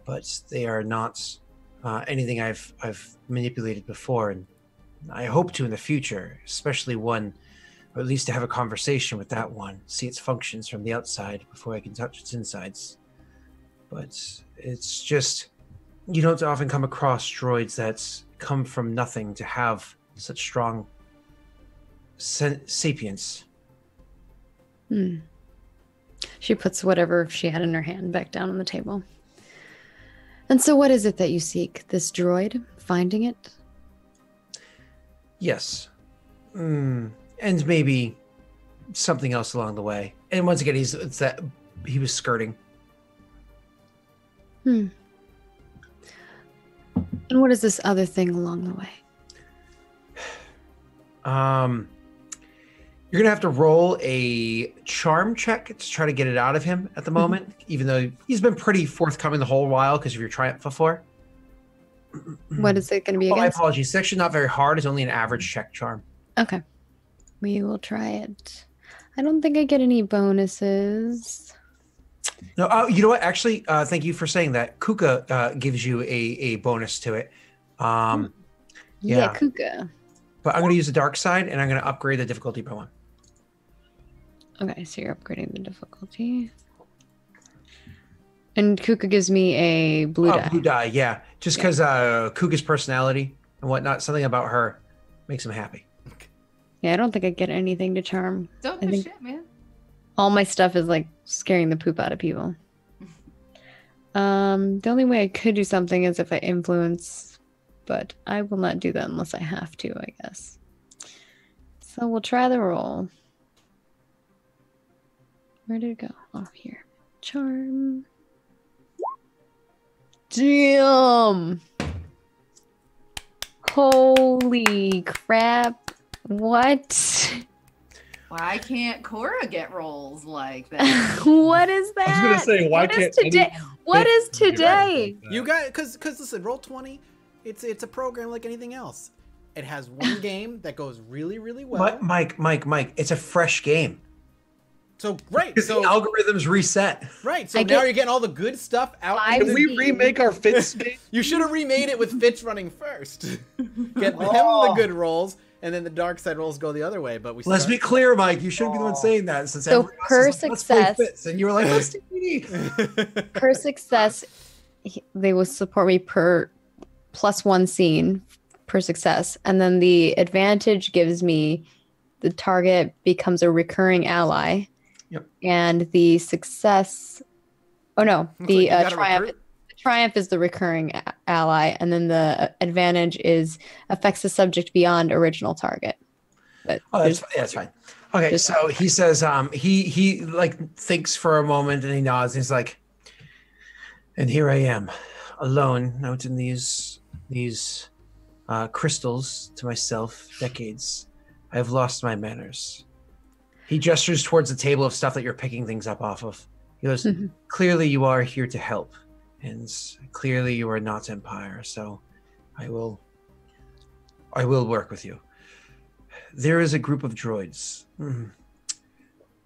But they are not anything I've manipulated before, and I hope to in the future, especially one, or at least to have a conversation with that one, see its functions from the outside before I can touch its insides. But it's just, you don't often come across droids that come from nothing to have such strong sapience. She puts whatever she had in her hand back down on the table. "And so what is it that you seek? This droid? Finding it?" Yes. And maybe something else along the way. And once again, he was skirting. And what is this other thing along the way? You're gonna have to roll a charm check to try to get it out of him at the moment, even though he's been pretty forthcoming the whole while because of your triumph before. What is it going to be Oh, my against? apologies. It's actually not very hard. It's only an average check charm. Okay. We will try it. I don't think I get any bonuses. No, oh, you know what? Actually, thank you for saying that. Kuka gives you a bonus to it. Yeah, Yeah. Kuka. But I'm going to use the dark side, and I'm going to upgrade the difficulty by 1. Okay, so you're upgrading the difficulty. And Kuka gives me a blue die. Blue die, yeah. Just because Kuka's personality and whatnot, something about her makes him happy. Yeah, I don't think I get anything to charm. Dope I as think- shit, man. All my stuff is like scaring the poop out of people. The only way I could do something is if I influence, but I will not do that unless I have to, I guess. So we'll try the roll. Where did it go? Oh, here. Charm. Damn! Holy crap. What? Why can't Cora get rolls like that? What is that? I was gonna say, why What is can't today? What is today? You got because listen, Roll20, it's a program like anything else. It has one game that goes really, really well. Mike, it's a fresh game. So great. Because So the algorithms reset. right. So I now get you're getting all the good stuff out. five Can we Indeed. remake our Fitz game? You should have remade it with Fitch running first. Get him the good rolls, and then the dark side rolls go the other way. But we Let's be clear, Mike. You shouldn't be the one saying that. Since So everyone else per is like, "Let's play success- Fitz," and you were like, let's do PD. Per success, they will support me per +1 scene per success. And then the advantage gives me the target becomes a recurring ally. Yep. And the success, oh no, Looks the like you gotta triumph. recruit. The triumph is the recurring ally, and then the advantage is affects the subject beyond original target. But Oh, that's fine. Okay, Just- so he says, he like thinks for a moment and he nods. And he's like, and here I am, alone out in these crystals to myself. Decades, I have lost my manners. He gestures towards the table of stuff that you're picking things up off of. He goes, Mhm. clearly you are here to help, and clearly you are not Empire. So, I will work with you. There is a group of droids.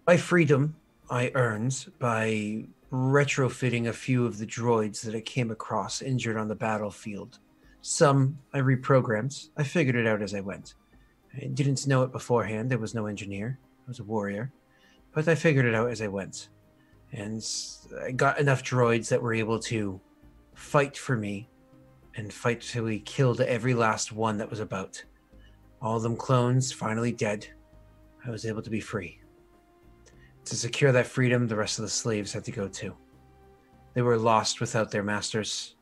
My freedom I earned by retrofitting a few of the droids that I came across injured on the battlefield. Some I reprogrammed. I figured it out as I went. I didn't know it beforehand. There was no engineer. I was a warrior. But I figured it out as I went. And I got enough droids that were able to fight for me and fight till we killed every last one that was about. All them clones finally dead. I was able to be free. To secure that freedom, the rest of the slaves had to go too. They were lost without their masters,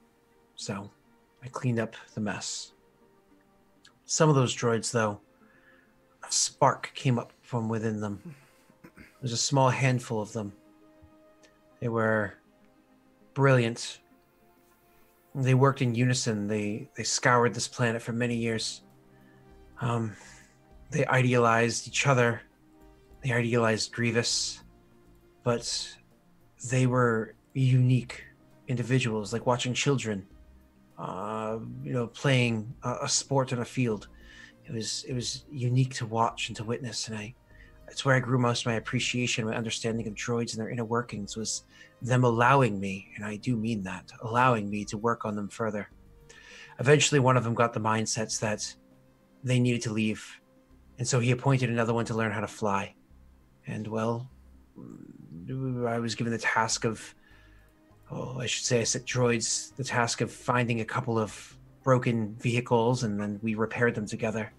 so I cleaned up the mess. Some of those droids, though, a spark came up from within them. There's a small handful of them. They were brilliant. They worked in unison. They scoured this planet for many years. They idealized each other. They idealized Grievous. But they were unique individuals, like watching children, playing a sport on a field. It was unique to watch and to witness, and that's where I grew most of my appreciation, my understanding of droids and their inner workings, was them allowing me, and I do mean that, allowing me to work on them further. Eventually, one of them got the mindsets that they needed to leave, and so he appointed another one to learn how to fly. And, well, I was given the task of, I set droids the task of finding a couple of broken vehicles, and then we repaired them together.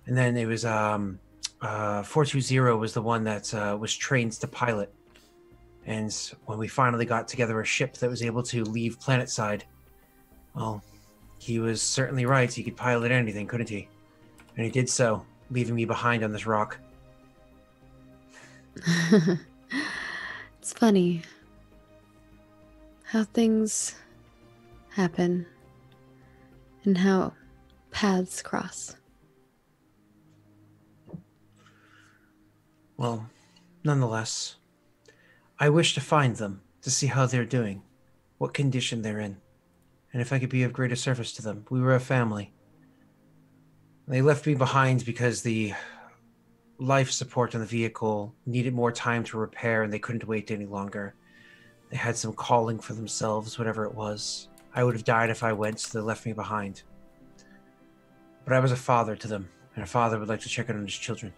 And then it was 420 was the one that was trained to pilot. And when we finally got together a ship that was able to leave planetside, well, he was certainly right. He could pilot anything, couldn't he? And he did so, leaving me behind on this rock. It's funny how things happen and how paths cross. Well, nonetheless, I wish to find them, to see how they're doing, what condition they're in, and if I could be of greater service to them. We were a family. They left me behind because the life support on the vehicle needed more time to repair and they couldn't wait any longer. They had some calling for themselves, whatever it was. I would have died if I went, so they left me behind. But I was a father to them, and a father would like to check in on his children.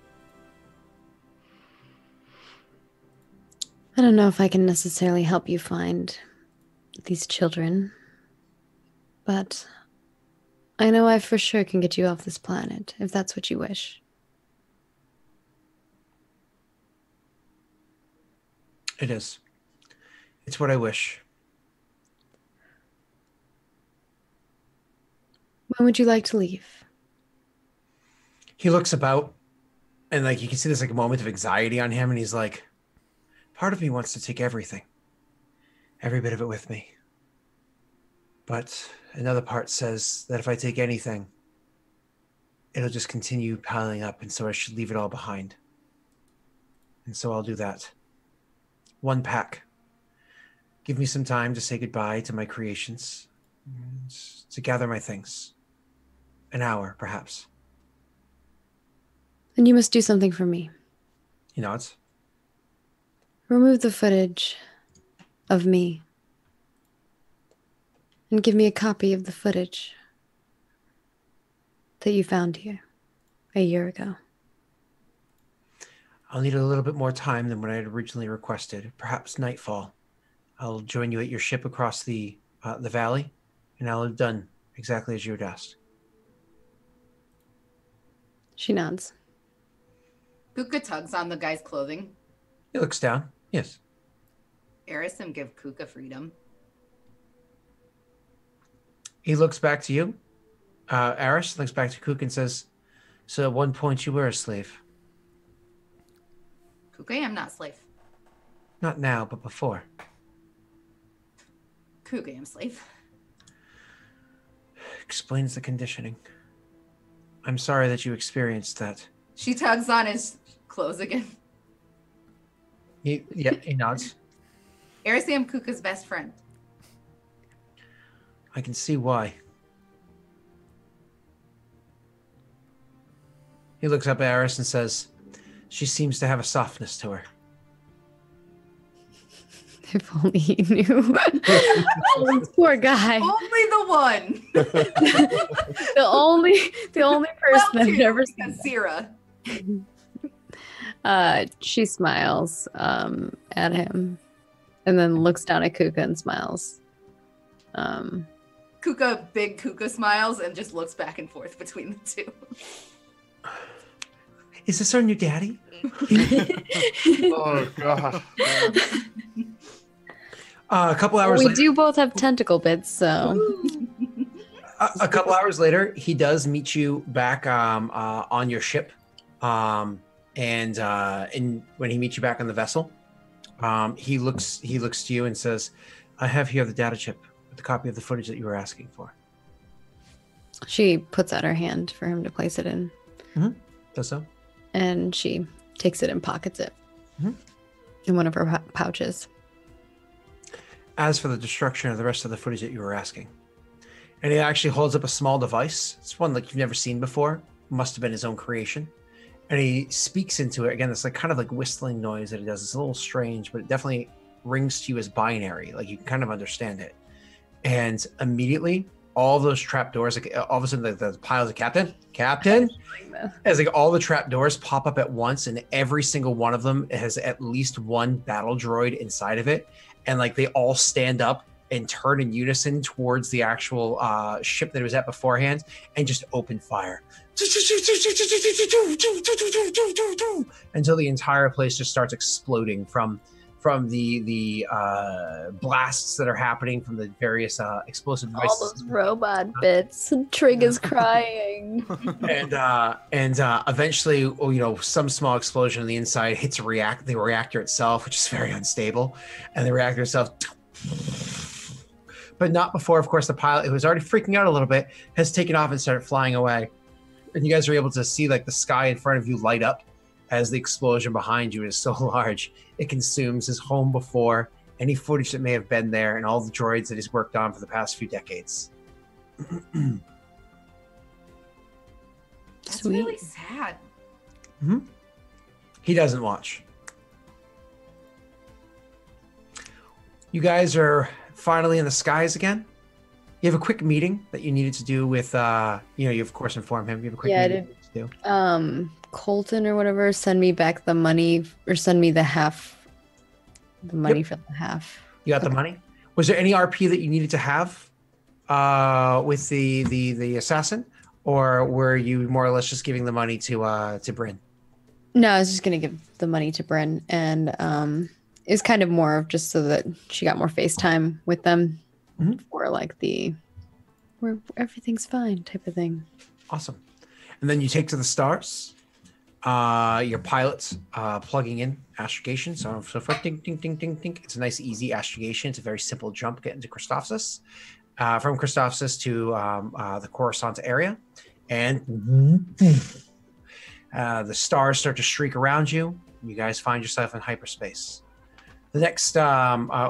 I don't know if I can necessarily help you find these children, but I know I for sure can get you off this planet, if that's what you wish. It is. It's what I wish. When would you like to leave? He looks about, and like you can see there's like a moment of anxiety on him, and he's like, part of me wants to take everything, every bit of it with me. But another part says that if I take anything, it'll just continue piling up, and so I should leave it all behind. And so I'll do that. One pack. Give me some time to say goodbye to my creations, to gather my things. An hour, perhaps. Then you must do something for me. He nods. Remove the footage of me and give me a copy of the footage that you found here a year ago. I'll need a little bit more time than what I had originally requested. Perhaps nightfall. I'll join you at your ship across the valley, and I'll have done exactly as you had asked. She nods. Kuka tugs on the guy's clothing. He looks down. Yes. Arison give Kuka freedom. He looks back to you. Aris looks back to Kuka and says, so at one point you were a slave. Kuka, I'm not a slave. Not now, but before. Kuka, I'm a slave. Explains the conditioning. I'm sorry that you experienced that. She tugs on his clothes again. He nods. Arison, Kuka's best friend. I can see why. He looks up at Aris and says, she seems to have a softness to her. If only he knew. Oh, poor guy. Only the one. the only person I've ever seen. Sierra. She smiles at him and then looks down at Kuka and smiles. Big Kuka smiles and just looks back and forth between the two. Is this our new daddy? Oh, God. A couple hours we later, do both have tentacle bits, so. a couple hours later, he does meet you back on your ship. And when he meets you back on the vessel, he looks to you and says, I have here the data chip with the copy of the footage that you were asking for. She puts out her hand for him to place it in. Mm-hmm. Does so. And she takes it and pockets it in one of her pouches. As for the destruction of the rest of the footage that you were asking. And he actually holds up a small device. It's one like you've never seen before. Must have been his own creation. And he speaks into it. Again, it's like kind of like whistling noise that he does. It's a little strange, but it definitely rings to you as binary. Like you can kind of understand it. And immediately, all those trap doors, like all of a sudden the piles of Captain, as like all the trap doors pop up at once, and every single one of them has at least one battle droid inside of it. And like they all stand up and turn in unison towards the actual ship that it was at beforehand and just open fire. Until the entire place just starts exploding from the blasts that are happening from the various explosive devices. All those robot bits. Trig is crying. and eventually, some small explosion on the inside hits the reactor itself, which is very unstable, and the reactor itself. But not before, of course, the pilot, who was already freaking out a little bit, has taken off and started flying away. And you guys are able to see like the sky in front of you light up as the explosion behind you is so large, it consumes his home before, any footage that may have been there, and all the droids that he's worked on for the past few decades. That's Sweet. really sad. He doesn't watch. You guys are finally in the skies again. You have a quick meeting that you needed to do with, you of course inform him. You have a quick Yeah, I meeting did. to do. Colton or whatever, send me back the money, or send me the money for the half. You got the money? Was there any RP that you needed to have with the assassin? Or were you more or less just giving the money to Bryn? No, I was just gonna give the money to Bryn, and it's kind of more of just so that she got more FaceTime with them for like where everything's fine type of thing. Awesome. And then you take to the stars. Your pilot's plugging in astrogation. So far, ding, ding, ding, ding, ding. It's a nice, easy astrogation. It's a very simple jump getting to Christophsis. From Christophsis to the Coruscant area. And the stars start to streak around you. You guys find yourself in hyperspace. The next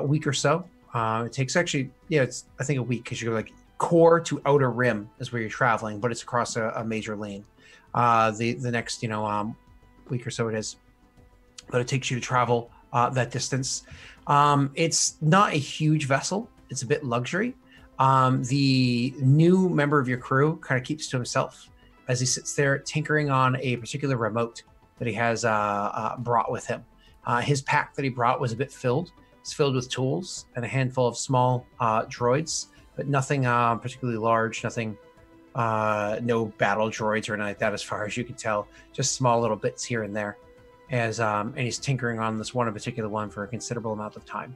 week or so, it takes actually, it's I think a week, because you're like core to outer rim is where you're traveling, but it's across a major lane. The next week or so it is, but it takes you to travel that distance. It's not a huge vessel. It's a bit luxury. The new member of your crew kind of keeps to himself as he sits there tinkering on a particular remote that he has brought with him. His pack that he brought was a bit filled. It's filled with tools and a handful of small droids, but nothing particularly large, nothing, no battle droids or anything like that as far as you can tell, just small little bits here and there. And he's tinkering on this one in particular one for a considerable amount of time.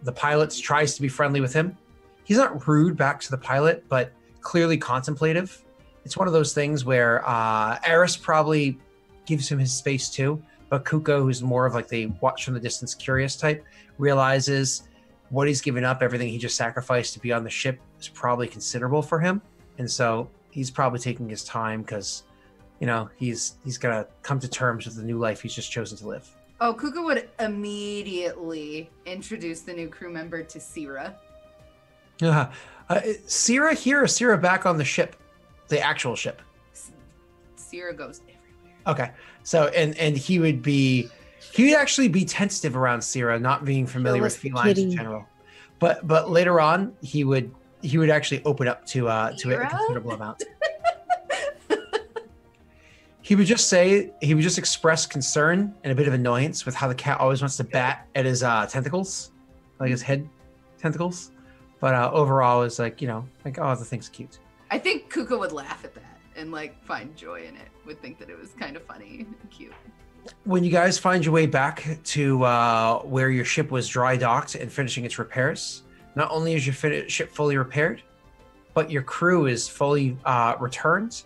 The pilot tries to be friendly with him. He's not rude back to the pilot, but clearly contemplative. It's one of those things where Eris probably gives him his space too, but Kuka, who's more of like the watch from the distance curious type, realizes what he's given up, everything he just sacrificed to be on the ship, is probably considerable for him. And so he's probably taking his time because, he's got to come to terms with the new life he's just chosen to live. Oh, Kuka would immediately introduce the new crew member to Sira. Sira here or Sira back on the ship? The actual ship? Sira goes everywhere. Okay. So, and he would actually be tentative around Sira, not being familiar with felines in general. But later on, he would actually open up to a considerable amount. He would just express concern and a bit of annoyance with how the cat always wants to bat at his tentacles, like his head tentacles. But overall, it's like, oh, the thing's cute. I think Kuka would laugh at that and find joy in it. Would think that it was kind of funny and cute. When you guys find your way back to where your ship was dry docked and finishing its repairs, not only is your ship fully repaired, but your crew is fully returned,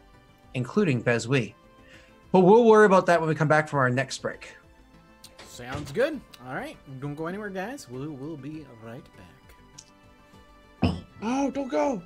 including Bezwi. But we'll worry about that when we come back from our next break. Sounds good. All right. Don't go anywhere, guys. We'll be right back. Oh, don't go.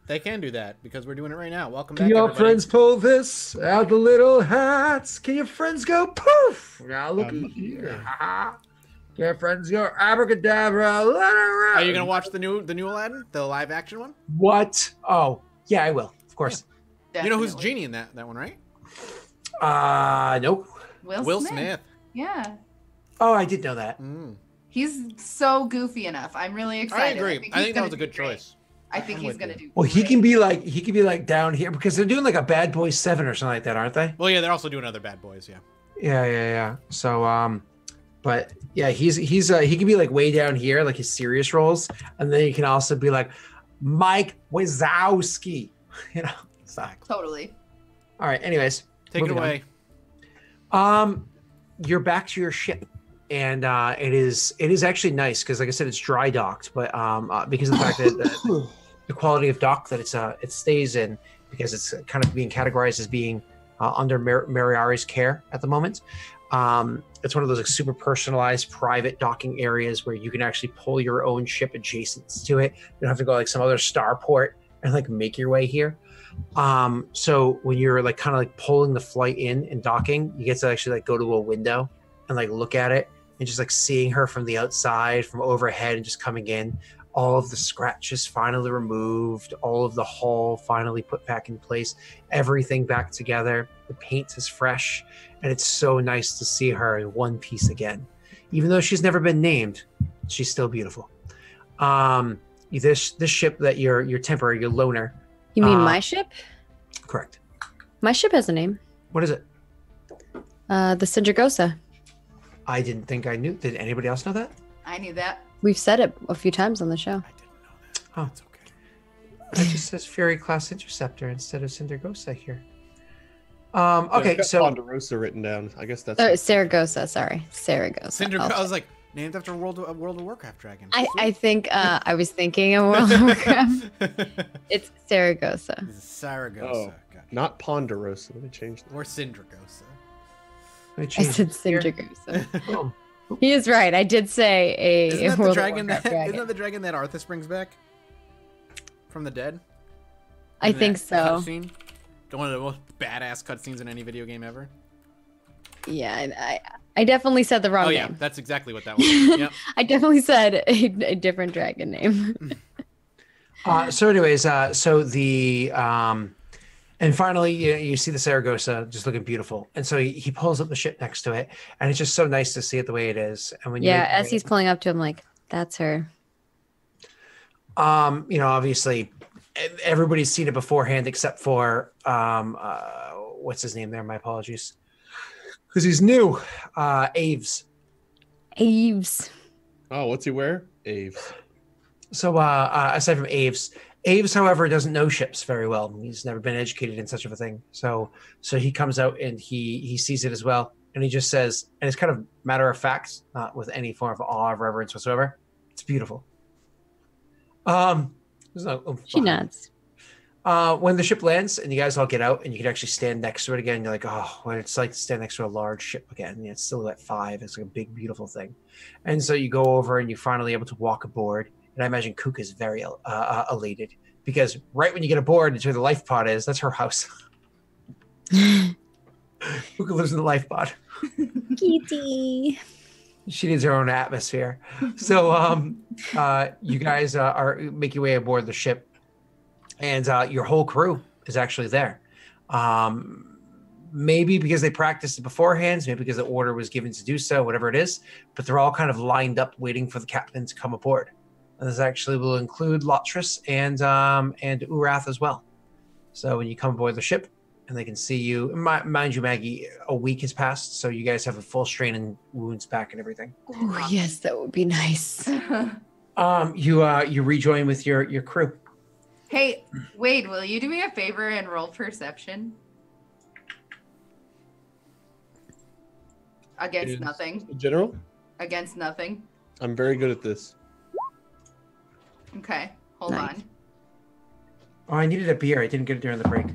They can do that because we're doing it right now. Welcome Can back, your everybody. friends pull this out the little hats? Can your friends go poof? Now look here. Can your friends go abracadabra? Are you gonna watch the new Aladdin, the live action one? What? Oh, yeah, I will. Of course. You know who's Definitely. Genie in that one, right? Nope. Will Smith. Smith. Yeah. Oh, I did know that. He's so goofy enough. I'm really I excited. agree. I he's think that gonna was a do good great. choice. I think I'm he's with gonna you. do. Well, he great. can be like down here because they're doing like a Bad Boys 7 or something like that, aren't they? Well, yeah, they're also doing other Bad Boys. Yeah. Yeah. So, but yeah, he can be like way down here, like his serious roles, and then he can also be like Mike Wazowski, you know. Exactly. Totally. All right. Anyways, Take it moving away. on. You're back to your ship, and it is actually nice because, like I said, it's dry docked, but because of the fact that the quality of dock that it stays in, because it's kind of being categorized as being under Mariari's care at the moment. It's one of those like super personalized private docking areas where you can actually pull your own ship adjacent to it. You don't have to go like some other starport and like make your way here. So when you're like kind of like pulling the flight in and docking, you get to actually like go to a window and like look at it and just like seeing her from the outside, from overhead, and just coming in. All of the scratches finally removed, all of the hull finally put back in place, everything back together. The paint is fresh, and it's so nice to see her in one piece again. Even though she's never been named, she's still beautiful. This ship that your temporary, your loner. You mean my ship? Correct. My ship has a name. What is it? The Syndragosa. I didn't think I knew. Did anybody else know that? I knew that. We've said it a few times on the show. I didn't know that. Oh. It's okay. It just says Fury Class Interceptor instead of Syndragosa here. Okay, so Ponderosa written down. I guess that's. Saragossa, sorry. Saragossa. I was like, named after a World of Warcraft dragon. I think I was thinking of World of Warcraft. It's Saragossa. This is Saragossa. Oh, Gotcha. not Ponderosa. Let me change that. Or Syndragosa. let me I change said it here. Syndragosa. Boom. He is right. I did say Isn't that the World of dragon Warcraft that? dragon. Isn't that the dragon that Arthas brings back from the dead? I Isn't think that so. Cutscene? One of the most badass cutscenes in any video game ever. Yeah, I definitely said the wrong Oh yeah, name. that's exactly what that was. Yep. I definitely said a different dragon name. So anyways, so the and finally you see the Saragossa just looking beautiful, and so he pulls up the ship next to it, and it's just so nice to see it the way it is. And when Yeah, as he's pulling up to him, like, that's her. Obviously everybody's seen it beforehand except for what's his name there? My apologies, because he's new. Aves. Aves. Oh, what's he wear? Aves. So aside from Aves, however, doesn't know ships very well. He's never been educated in such of a thing. So he comes out and he sees it as well, and he just says, and it's kind of matter of fact, not with any form of awe or reverence whatsoever. It's beautiful. There's no oomph She behind it. nods. When the ship lands and you guys all get out and you can actually stand next to it again, you're like, oh, what it's like to stand next to a large ship again. It's still at 5. It's like a big, beautiful thing. And so you go over and you're finally able to walk aboard. And I imagine Kuka is very elated because right when you get aboard, it's where the life pod is. That's her house. Kuka lives in the life pod. Kitty. She needs her own atmosphere. So you guys make your way aboard the ship, and your whole crew is actually there. Maybe because they practiced it beforehand, maybe because the order was given to do so, whatever it is. But they're all kind of lined up, waiting for the captain to come aboard. And this actually will include Lotris and Urath as well. So when you come aboard the ship, and they can see you. Mind you, Maggie, a week has passed, so you guys have a full strain and wounds back and everything. Oh, yes, that would be nice. You rejoin with your crew. Hey, Wade, will you do me a favor and roll perception? Against Is- nothing. General, Against nothing. I'm very good at this. Okay, hold Nice. on. Oh, I needed a beer. I didn't get it during the break.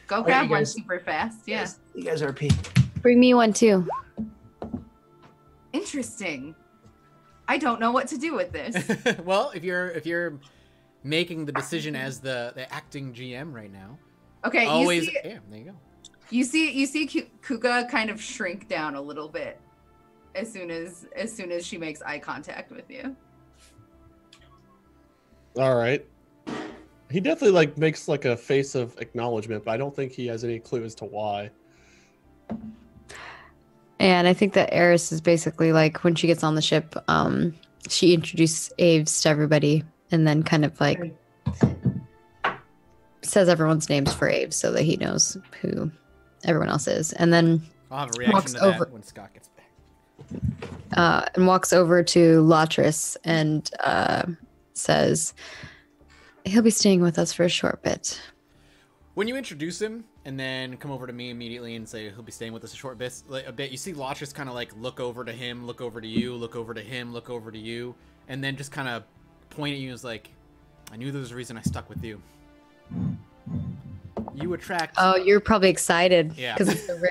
Go right, grab you one guys- super fast. Yeah. Yes, you guys are a P. Bring me one too. Interesting. I don't know what to do with this. Well, if you're making the decision as the acting GM right now. Okay, Always. you see, Yeah, there you go. you see Kuka kind of shrink down a little bit as soon as she makes eye contact with you. All right. He definitely like makes like a face of acknowledgement, but I don't think he has any clue as to why. And I think that Eris is basically like when she gets on the ship, she introduces Aves to everybody and then kind of like says everyone's names for Aves so that he knows who everyone else is. And then I'll have a reaction to that when Scott gets back. And walks over to Latris and says, he'll be staying with us for a short bit. When you introduce him and then come over to me immediately and say he'll be staying with us a bit, you see Latris kind of like look over to him, look over to you, look over to him, look over to you, and then just kind of point at you and is like, I knew there was a reason I stuck with you. You attract... Oh, you're probably excited. Yeah. Because it's a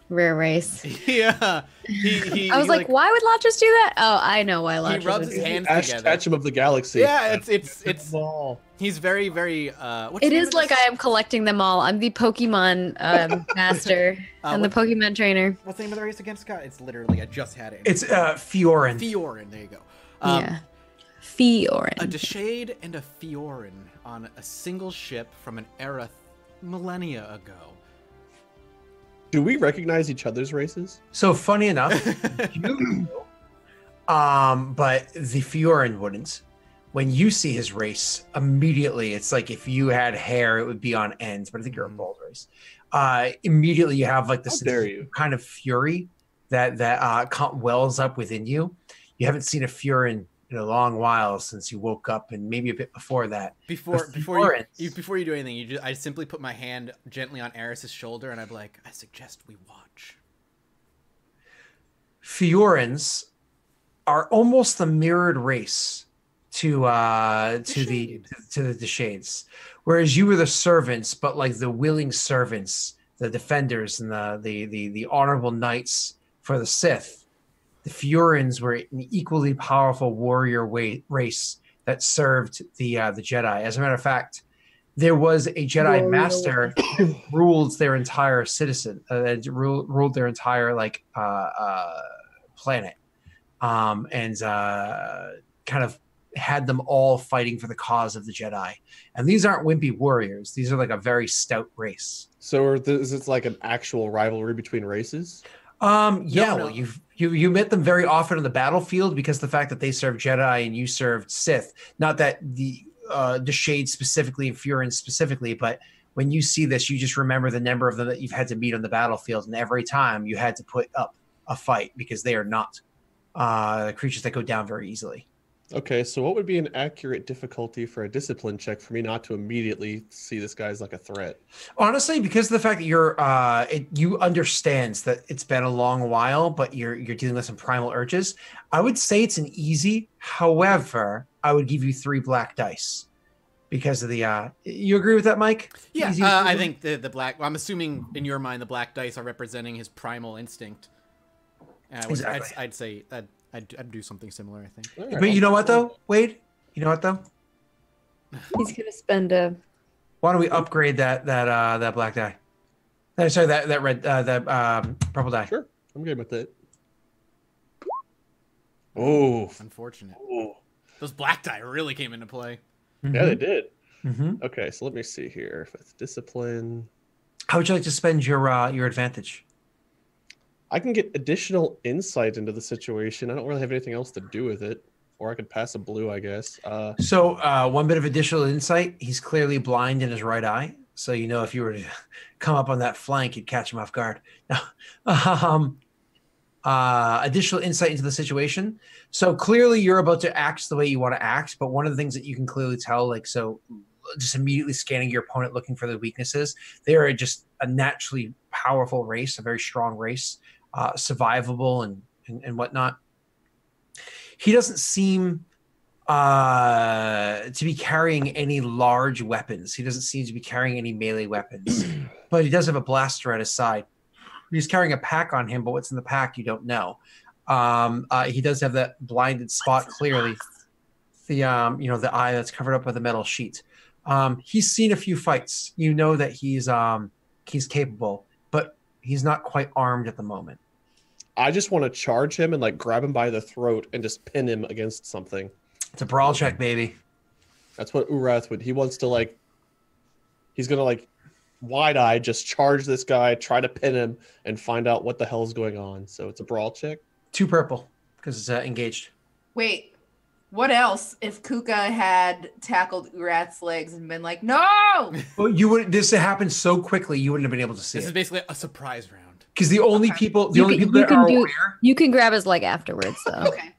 rare race. Yeah. I was like, why would Latris do that? Oh, I know why Latris he rubs would his do hands Ash together. Ketchum of the galaxy. Yeah, it's ball. he's very, very what's It the name is of like this? I am collecting them all. I'm the Pokemon master and the Pokemon trainer. What's the name of the race again, Scott? It's literally, I just had it. It's Fiorin. Fiorin, there you go. Yeah. Fiorin. A Deshade and a Fiorin on a single ship from an era millennia ago. Do we recognize each other's races? So funny enough, you know, but the Fiorin wouldn't. When you see his race, immediately it's like if you had hair, it would be on ends. But I think you're a bald race. Immediately you have like this kind of fury that wells up within you. You haven't seen a Fiorin in a long while since you woke up, and maybe a bit before that. Before you do anything, I simply put my hand gently on Eris's shoulder, and I'd be like, I suggest we watch. Fiorins are almost the mirrored race to the Deshades, whereas you were the servants, but like the willing servants, the defenders, and the honorable knights for the Sith. The Fiorins were an equally powerful warrior race that served the Jedi. As a matter of fact, there was a Jedi master who ruled their entire ruled their entire planet, and kind of had them all fighting for the cause of the Jedi. And these aren't wimpy warriors; these are like a very stout race. So is it like an actual rivalry between races? Yeah, well, you met them very often on the battlefield because the fact that they served Jedi and you served Sith. Not that the Shade specifically and Fiorin specifically, but when you see this, you just remember the number of them that you've had to meet on the battlefield, and every time you had to put up a fight because they are not creatures that go down very easily. Okay, so what would be an accurate difficulty for a discipline check for me not to immediately see this guy as like a threat? Honestly, because of the fact that you understands that it's been a long while, but you're dealing with some primal urges, I would say it's an easy. However, I would give you 3 black dice because of the. You agree with that, Mike? Yeah, I think the black. I'm assuming in your mind the black dice are representing his primal instinct. Exactly. I'd say that. I'd do something similar, I think. Right. But you know what, though, Wade? You know what, though? He's gonna spend a. Why don't we upgrade that black die? No, sorry, that red purple die. Sure, I'm good with it. Oh, unfortunate. Oh. Those black die really came into play. Mm-hmm. Yeah, they did. Mm-hmm. Okay, so let me see here. With discipline, how would you like to spend your advantage? I can get additional insight into the situation. I don't really have anything else to do with it. Or I could pass a blue, I guess. So one bit of additional insight. He's clearly blind in his right eye. So if you were to come up on that flank, you'd catch him off guard. Now, additional insight into the situation. So clearly you're about to act the way you want to act. But one of the things that you can clearly tell, just immediately scanning your opponent, looking for the weaknesses, they are just a naturally powerful race, a very strong race. Survivable and whatnot. He doesn't seem to be carrying any large weapons. He doesn't seem to be carrying any melee weapons, but he does have a blaster at his side. He's carrying a pack on him, but what's in the pack you don't know. He does have that blinded spot clearly. the the eye that's covered up with a metal sheet. He's seen a few fights. You know that he's capable, but he's not quite armed at the moment. I just want to charge him and like grab him by the throat and just pin him against something. It's a brawl check, baby. That's what Urath would. He wants to like. He's gonna like wide-eyed just charge this guy, try to pin him, and find out what the hell is going on. So it's a brawl check. 2 purple because it's engaged. Wait, what else if Kuka had tackled Urath's legs and been like, no! Well, you would. This happened so quickly, you wouldn't have been able to see This is it. basically a surprise round. Because the only people that can are do- aware. You can grab his leg afterwards, though. Okay.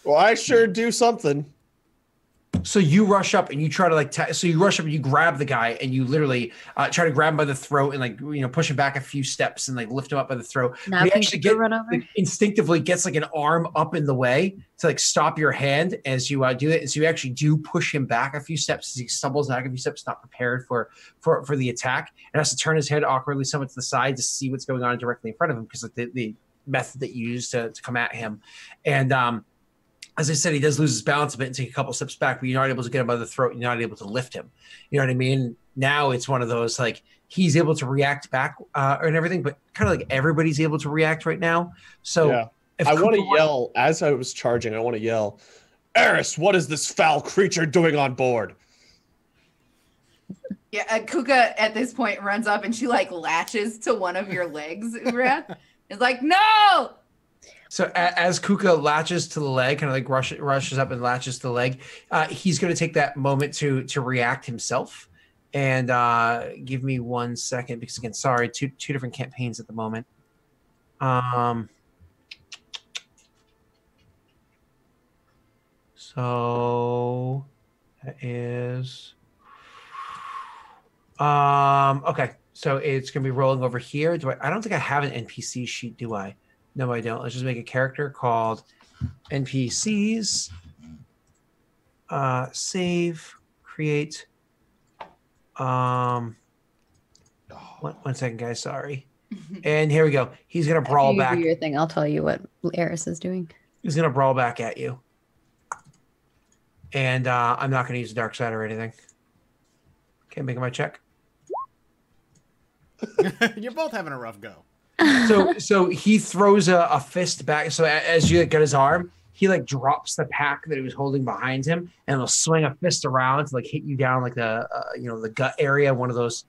Well, I sure do something. So you rush up and you try to so you rush up and you grab the guy and you literally try to grab him by the throat and push him back a few steps and lift him up by the throat. Now He can actually Kuka run over? instinctively gets an arm up in the way to stop your hand as you do it. And so you actually do push him back a few steps as he stumbles back a few steps, not prepared for the attack, and has to turn his head awkwardly somewhat to the side to see what's going on directly in front of him because the method that you use to come at him. And as I said, he does lose his balance a bit and take a couple steps back, but you're not able to get him by the throat. You're not able to lift him. You know what I mean? Now it's one of those, he's able to react back and everything, but kind of everybody's able to react right now. So Yeah. if I want to Kuka yell as I was charging. I want to yell, Eris, what is this foul creature doing on board? Yeah, Kuka at this point runs up and she latches to one of your legs, Urath. It's like, no! So as Kuka latches to the leg, kind of rushes up and latches to the leg, he's going to take that moment to react himself. And give me 1 second because again, sorry, two different campaigns at the moment. So that is okay. So it's going to be rolling over here. I don't think I have an NPC sheet, do I? No, I don't. Let's just make a character called NPCs. Save, create. One second, guys. Sorry. And here we go. He's gonna brawl After you back. do your thing, I'll tell you what Eris is doing. He's gonna brawl back at you. And I'm not gonna use dark side or anything. Okay, making my check. You're both having a rough go. So he throws a fist back. So as you get his arm, he drops the pack that he was holding behind him, and will swing a fist around to hit you down the gut area. One of those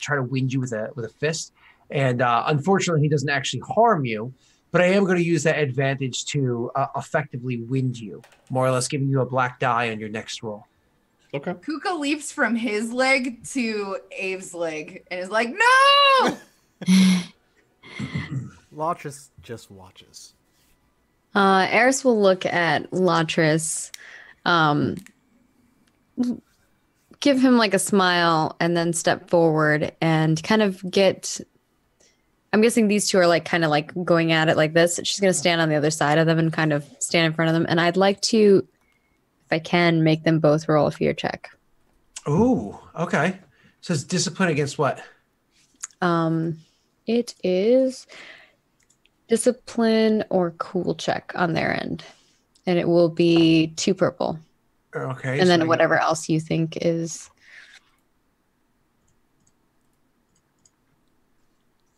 try to wind you with a fist. And unfortunately, he doesn't actually harm you. But I am going to use that advantage to effectively wind you, more or less giving you a black die on your next roll. Okay. Kuka leaps from his leg to Aves' leg and is like, no! Latris just watches. Eris will look at Latris, give him a smile, and then step forward and kind of get. I'm guessing these two are kind of going at it like this. She's going to stand on the other side of them and kind of stand in front of them. And I'd like to, if I can, make them both roll a fear check. Ooh, okay. So it's discipline against what? It is discipline or cool check on their end. And it will be 2 purple. Okay. And so then whatever else you think is.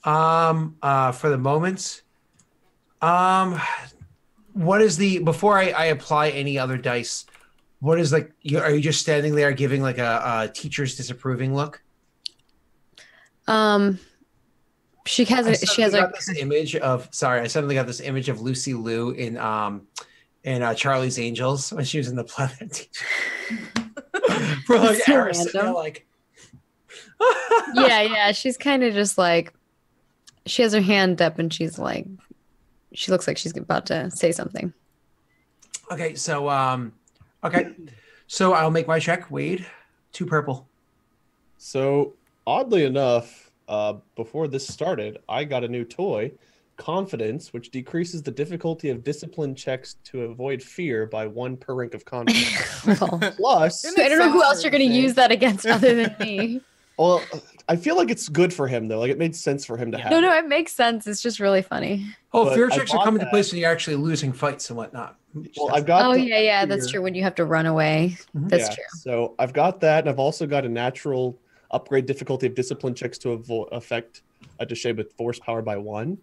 For the moments, what is before I apply any other dice, what is are you just standing there giving a teacher's disapproving look? She has this image of I suddenly got this image of Lucy Liu in Charlie's Angels when she was in the planet teacher. For So Eris, random. Yeah, she's kind of just she has her hand up and she's she looks like she's about to say something. Okay, so I'll make my check. Wade, 2 purple. So oddly enough, before this started, I got a new toy, Confidence, which decreases the difficulty of discipline checks to avoid fear by 1 per rank of confidence. Well, Plus, I don't know who else you're going to use that against other than me. well, I feel like it's good for him though. Like it made sense for him to have. No, it. it makes sense. It's just really funny. Oh, But fear I checks are bought coming to that. place when you're actually losing fights and whatnot. Well, I've got. Oh the yeah, that's fear. true. When you have to run away, that's true. So I've got that, and I've also got a natural upgrade difficulty of discipline checks to affect a Deshay with force power by 1.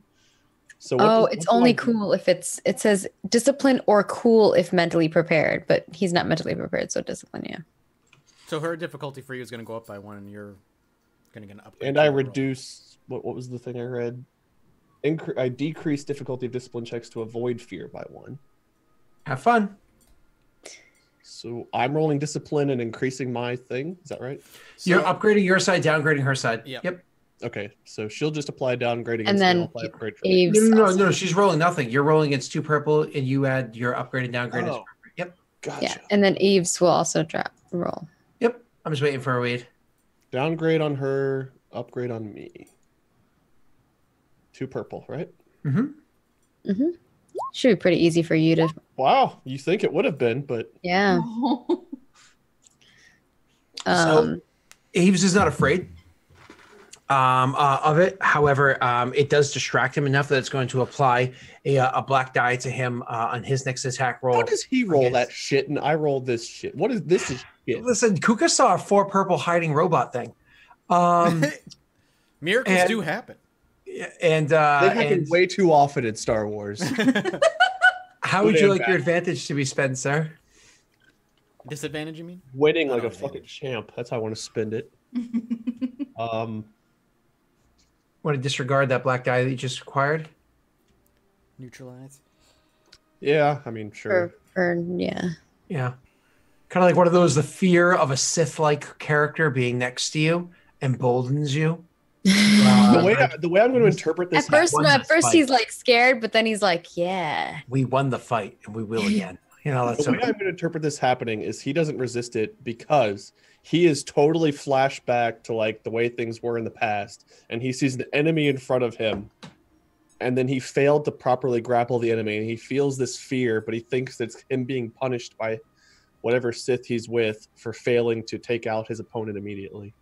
So It's only cool if it says discipline or cool if mentally prepared, but he's not mentally prepared, so discipline, yeah. So her difficulty for you is going to go up by 1, and you're going to get an upgrade. And I reduce what was the thing I read? I decrease difficulty of discipline checks to avoid fear by 1. Have fun. So I'm rolling discipline and increasing my thing. Is that right? So, You're upgrading your side, downgrading her side. Yep. Okay, so she'll just apply downgrading, And then I'll apply upgrade for me. Aves No, she's rolling nothing. You're rolling against 2 purple, and you add your upgrade and downgrade. Oh. Yep. Gotcha. Yeah, and then Aves will also roll. Yep. I'm just waiting for a Wade. Downgrade on her, upgrade on me. 2 purple, right? Mm-hmm. Should be pretty easy for you to. Wow, you think it would have been, but Yeah. So Aves is not afraid of it. However, it does distract him enough that it's going to apply a black die to him on his next attack roll. how does he roll that shit and I roll this shit? What is this? Is shit? Listen, Kuka saw a 4 purple hiding robot thing. Miracles do happen. And They happen and way too often in Star Wars. how would you like your advantage to be spent, sir? Disadvantage, you mean? Winning like Oh, a fucking champ. That's how I want to spend it. Want to disregard that black die that you just acquired? Neutralize. Yeah, I mean, sure. Yeah. Yeah. Kind of like one of those, the fear of a Sith-like character being next to you emboldens you. The way I'm going to interpret this. At first he's like scared, but then he's like, yeah. We won the fight and we will again. That's The way I'm going to interpret this happening is he doesn't resist it because he is totally flashback to like the way things were in the past, and he sees an enemy in front of him, and then he failed to properly grapple the enemy, and he feels this fear, but he thinks it's him being punished by whatever Sith he's with for failing to take out his opponent immediately.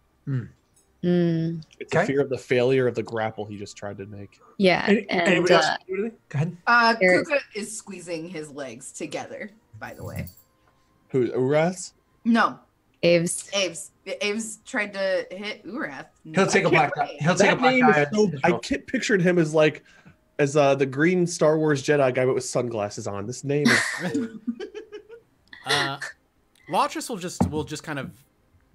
It's a fear of the failure of the grapple he just tried to make. Yeah. Anybody else do anything? Go ahead. Kuka is squeezing his legs together, by the way. Who, Urath? No, Aves. Aves tried to hit Urath. He'll take a black die. He'll take a That black name die. is so, I pictured him as like the green Star Wars Jedi guy but with sunglasses on. This name is Lotris will just kind of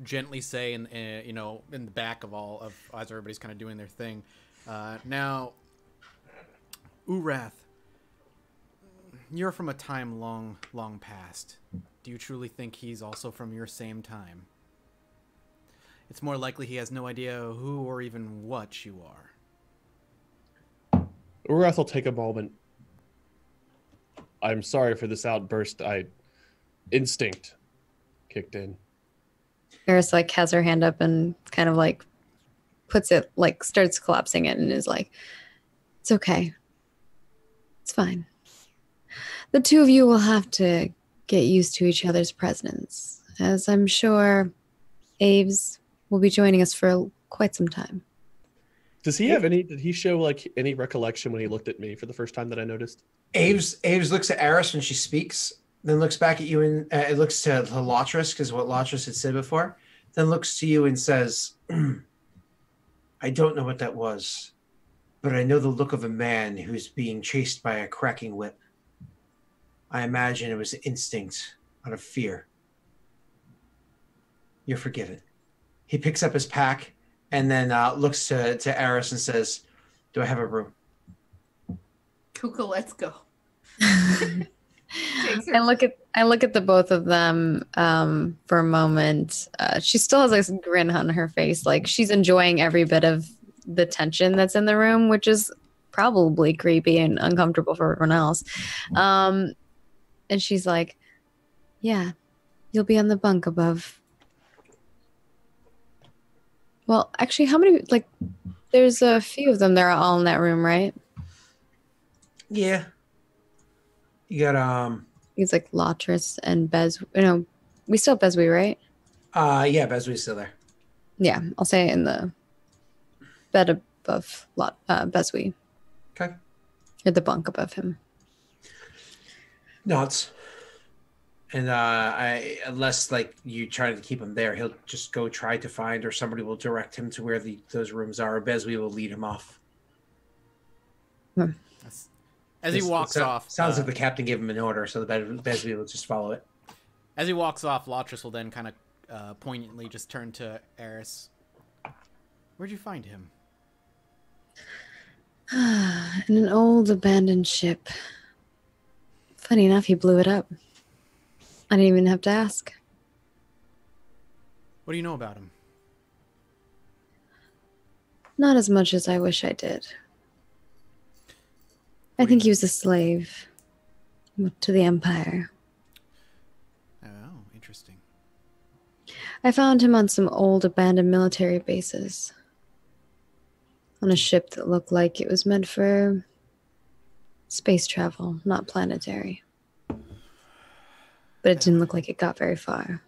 gently say in the back of all of as everybody's kind of doing their thing. Now, Urath, you're from a time long past. Do you truly think he's also from your same time? It's more likely he has no idea who or even what you are. Urath will take a moment. I'm sorry for this outburst. Instinct kicked in. Eris like has her hand up and kind of like puts it, like starts collapsing it and is like, it's okay. It's fine. The two of you will have to get used to each other's presence, as I'm sure Aves will be joining us for quite some time. Did he show like any recollection when he looked at me for the first time that I noticed? Aves looks at Eris when she speaks, then looks back at you and it looks to Lotris, because what Lotris had said before, then looks to you and says, I don't know what that was, but I know the look of a man who's being chased by a cracking whip. I imagine it was instinct out of fear. You're forgiven. He picks up his pack and then looks to Eris and says, do I have a room? Kuka, let's go. I look at the both of them for a moment. She still has a grin on her face, like she's enjoying every bit of the tension that's in the room, which is probably creepy and uncomfortable for everyone else. And she's like, yeah, you'll be on the bunk above. Well, actually, how many, like, there's a few of them that are all in that room, right? Yeah. You got, He's like Lotris and Bez. We still have Bezwe, right? yeah, Bezwe's still there. Yeah, I'll say it in the bed above Beswie. Okay. Or the bunk above him. Nods. And unless like you try to keep him there, he'll just go try to find, or somebody will direct him to where those rooms are. Or Beswie will lead him off. As he walks off, sounds like the captain gave him an order, so the Beswie will just follow it. As he walks off, Latris will then kind of poignantly just turn to Eris. Where'd you find him? In an old abandoned ship. Funny enough, he blew it up. I didn't even have to ask. What do you know about him? Not as much as I wish I did. I think he was a slave to the Empire. Oh, interesting. I found him on some old abandoned military bases. On a ship that looked like it was meant for space travel, not planetary. But it didn't look like it got very far.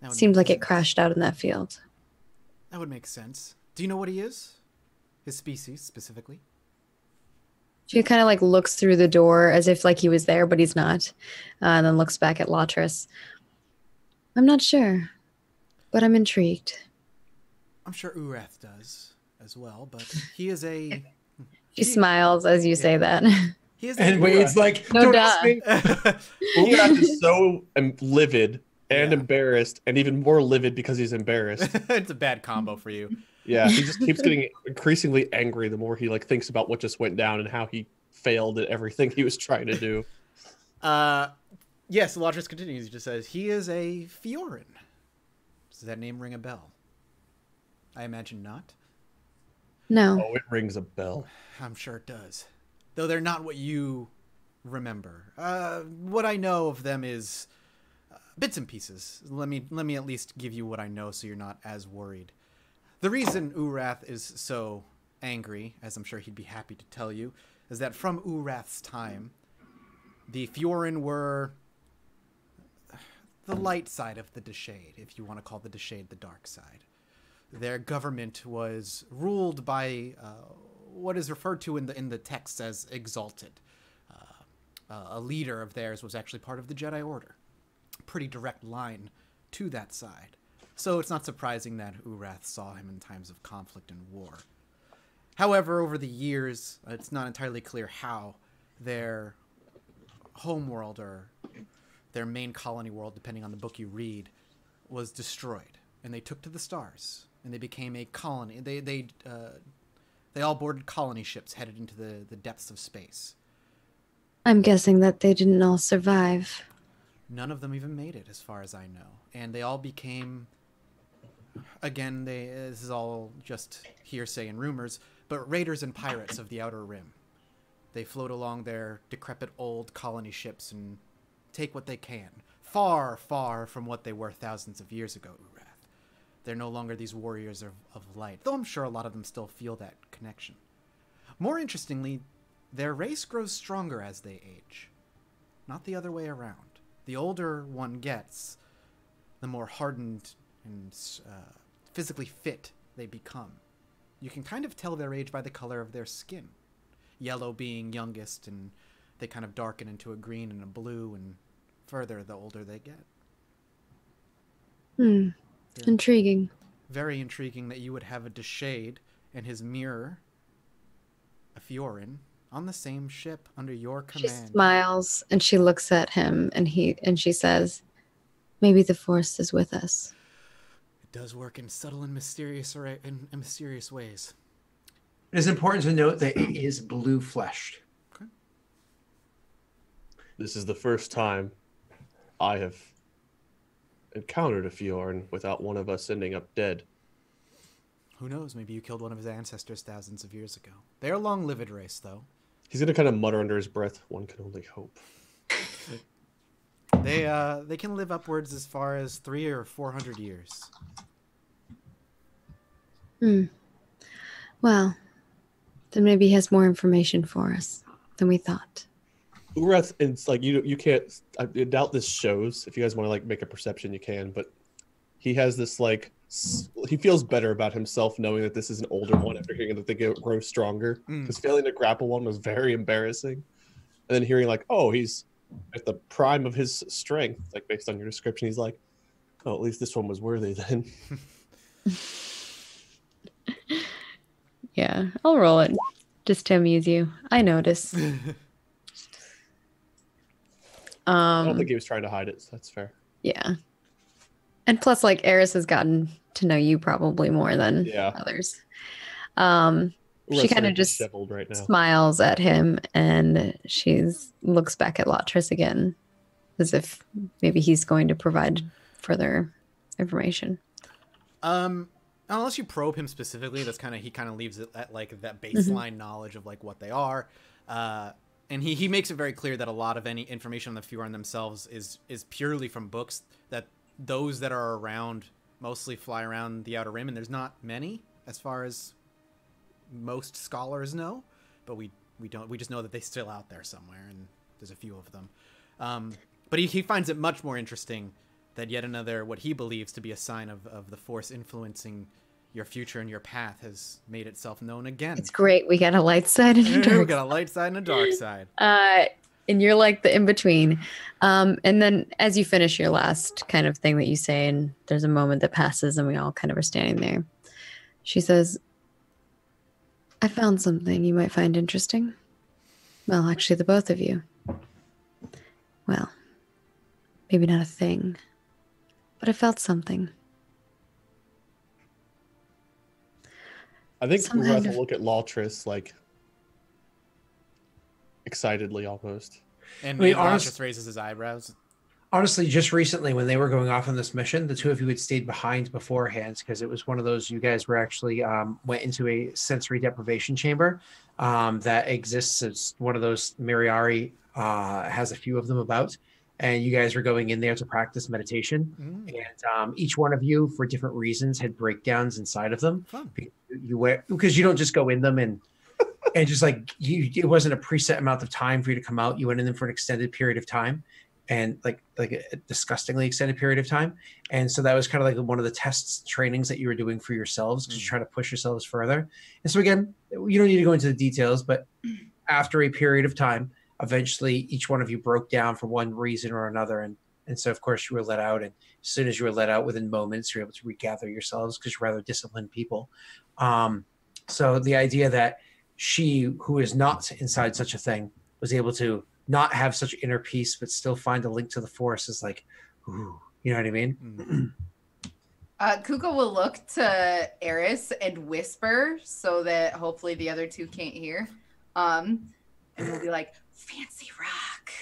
Seemed like it crashed out in that field. That would make sense. Do you know what he is? His species, specifically? She kind of like looks through the door as if like he was there, but he's not. And then looks back at Latris. I'm not sure, but I'm intrigued. I'm sure Urath does as well, but he is a... She smiles as you say that. He is And Wade's like, No don't duh. ask me. Urath is so livid and embarrassed, and even more livid because he's embarrassed. It's a bad combo for you. Yeah, he just keeps getting increasingly angry the more he like thinks about what just went down and how he failed at everything he was trying to do. Yes, Latris continues. He just says, he is a Fioran. Does that name ring a bell? I imagine not. No. Oh, it rings a bell. I'm sure it does. Though they're not what you remember. What I know of them is bits and pieces. Let me at least give you what I know so you're not as worried. The reason Urath is so angry, as I'm sure he'd be happy to tell you, is that from Urath's time, the Fioran were the light side of the Deshade, if you want to call the Deshade the dark side. Their government was ruled by what is referred to in the texts as exalted. A leader of theirs was actually part of the Jedi Order. Pretty direct line to that side. So it's not surprising that Urath saw him in times of conflict and war. However, over the years, it's not entirely clear how their homeworld or their main colony world, depending on the book you read, was destroyed. And they took to the stars. And they became a colony. They all boarded colony ships headed into the depths of space. I'm guessing that they didn't all survive. None of them even made it, as far as I know. And they all became... Again, this is all just hearsay and rumors, but raiders and pirates of the Outer Rim. They float along their decrepit old colony ships and take what they can. Far, far from what they were thousands of years ago, Urath. They're no longer these warriors of light, though I'm sure a lot of them still feel that connection. More interestingly, their race grows stronger as they age. Not the other way around. The older one gets, the more hardened and physically fit they become. You can kind of tell their age by the color of their skin. Yellow being youngest, and they kind of darken into a green and a blue, and further the older they get. Intriguing. Very intriguing that you would have a Deshade and his mirror, a Fioran, on the same ship under your She command. smiles and she looks at him and she says, maybe the Force is with us. It does work in subtle and mysterious ways. It is important to note that it is blue-fleshed. Okay. This is the first time I have encountered a Fjorn without one of us ending up dead. Who knows? Maybe you killed one of his ancestors thousands of years ago. They're a long-lived race, though. He's gonna kind of mutter under his breath, one can only hope. They can live upwards as far as 300 or 400 years. Well, then maybe he has more information for us than we thought. Urath, it's like you can't. I doubt this shows. If you guys want to like make a perception, you can. But he has this like he feels better about himself knowing that this is an older one after hearing that they grow stronger. Because failing to grapple one was very embarrassing, and then hearing like, oh, he's at the prime of his strength, like based on your description, he's like, oh, at least this one was worthy then. Yeah, I'll roll it just to amuse you. I notice. I don't think he was trying to hide it, so that's fair. Yeah. And plus, like, Eris has gotten to know you probably more than others. She kind of just right now. smiles at him, and she looks back at Latris again, as if maybe he's going to provide further information. Unless you probe him specifically, he kind of leaves it at like that baseline knowledge of like what they are. And he makes it very clear that a lot of any information on the Furon themselves is purely from books, that those that are around mostly fly around the Outer Rim, and there's not many as far as most scholars know, but we just know that they're still out there somewhere, and there's a few of them. But he finds it much more interesting that yet another, what he believes to be a sign of the Force influencing your future and your path, has made itself known again. It's great. We got a light side and a dark We got a light side and a dark side. And you're like the in-between. And then as you finish your last kind of thing that you say, and there's a moment that passes and we all kind of are standing there, she says, I found something you might find interesting. Well, actually, the both of you. Well, maybe not a thing, but I felt something. I think we'll have to look at Latris like excitedly almost. And Latris raises his eyebrows. Honestly, just recently when they were going off on this mission, the two of you had stayed behind beforehand because it was one of those, you guys were actually went into a sensory deprivation chamber that exists. It's one of those Miriari has a few of them about. And you guys were going in there to practice meditation. And each one of you, for different reasons, had breakdowns inside of them. Fun. Because you don't just go in them and just like it wasn't a preset amount of time for you to come out. You went in them for an extended period of time, and like a disgustingly extended period of time. And so that was kind of like one of the tests, trainings that you were doing for yourselves because you're trying to push yourselves further. And so again, you don't need to go into the details, but after a period of time, eventually each one of you broke down for one reason or another. And so, of course, you were let out. And as soon as you were let out, within moments, you're able to regather yourselves because you're rather disciplined people. So the idea that she, who is not inside such a thing, was able to not have such inner peace, but still find a link to the Force is like, ooh, you know what I mean? Kuka will look to Eris and whisper so that hopefully the other two can't hear. And we'll be like, fancy rock.